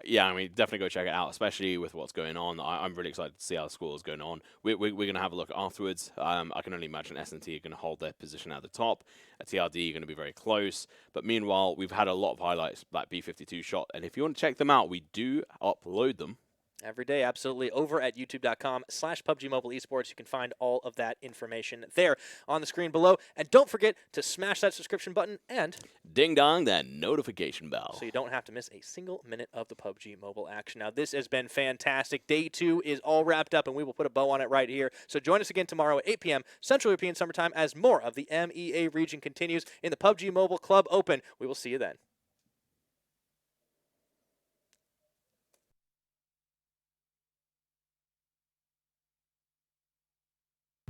Yeah, I mean, definitely go check it out, especially with what's going on. I'm really excited to see how the score is going on. We're going to have a look afterwards. I can only imagine S&T are going to hold their position at the top. TRD are going to be very close. But meanwhile, we've had a lot of highlights, like B52 shot. And if you want to check them out, we do upload them Every day, absolutely. Over at youtube.com/PUBGMobile Esports. You can find all of that information there on the screen below. And don't forget to smash that subscription button and Ding dong that notification bell. so you don't have to miss a single minute of the PUBG Mobile action. Now, this has been fantastic. Day 2 is all wrapped up, and we will put a bow on it right here. So join us again tomorrow at 8 p.m. Central European Summertime as more of the MEA region continues in the PUBG Mobile Club Open. We will see you then.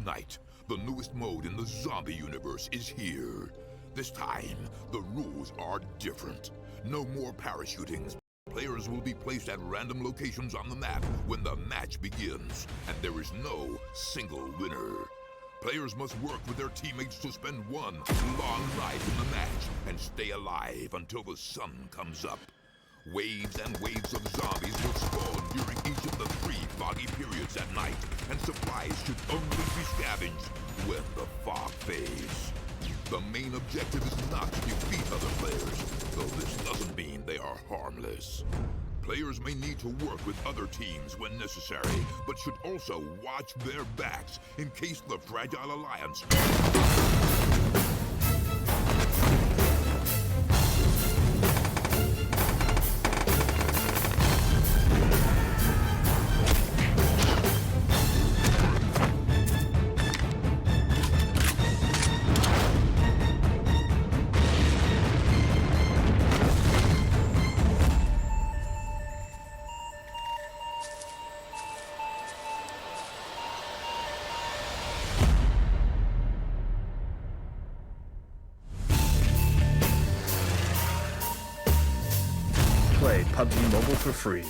Night, the newest mode in the zombie universe, is here. This time, the rules are different. No more parachuting. Players will be placed at random locations on the map when the match begins, and there is no single winner. Players must work with their teammates to spend one long night in the match and stay alive until the sun comes up. Waves and waves of zombies will spawn during each of the 3 foggy periods at night, and supplies should only be scavenged when the fog fades. The main objective is not to defeat other players, though this doesn't mean they are harmless. Players may need to work with other teams when necessary, but should also watch their backs in case the Fragile Alliance Play PUBG Mobile for free.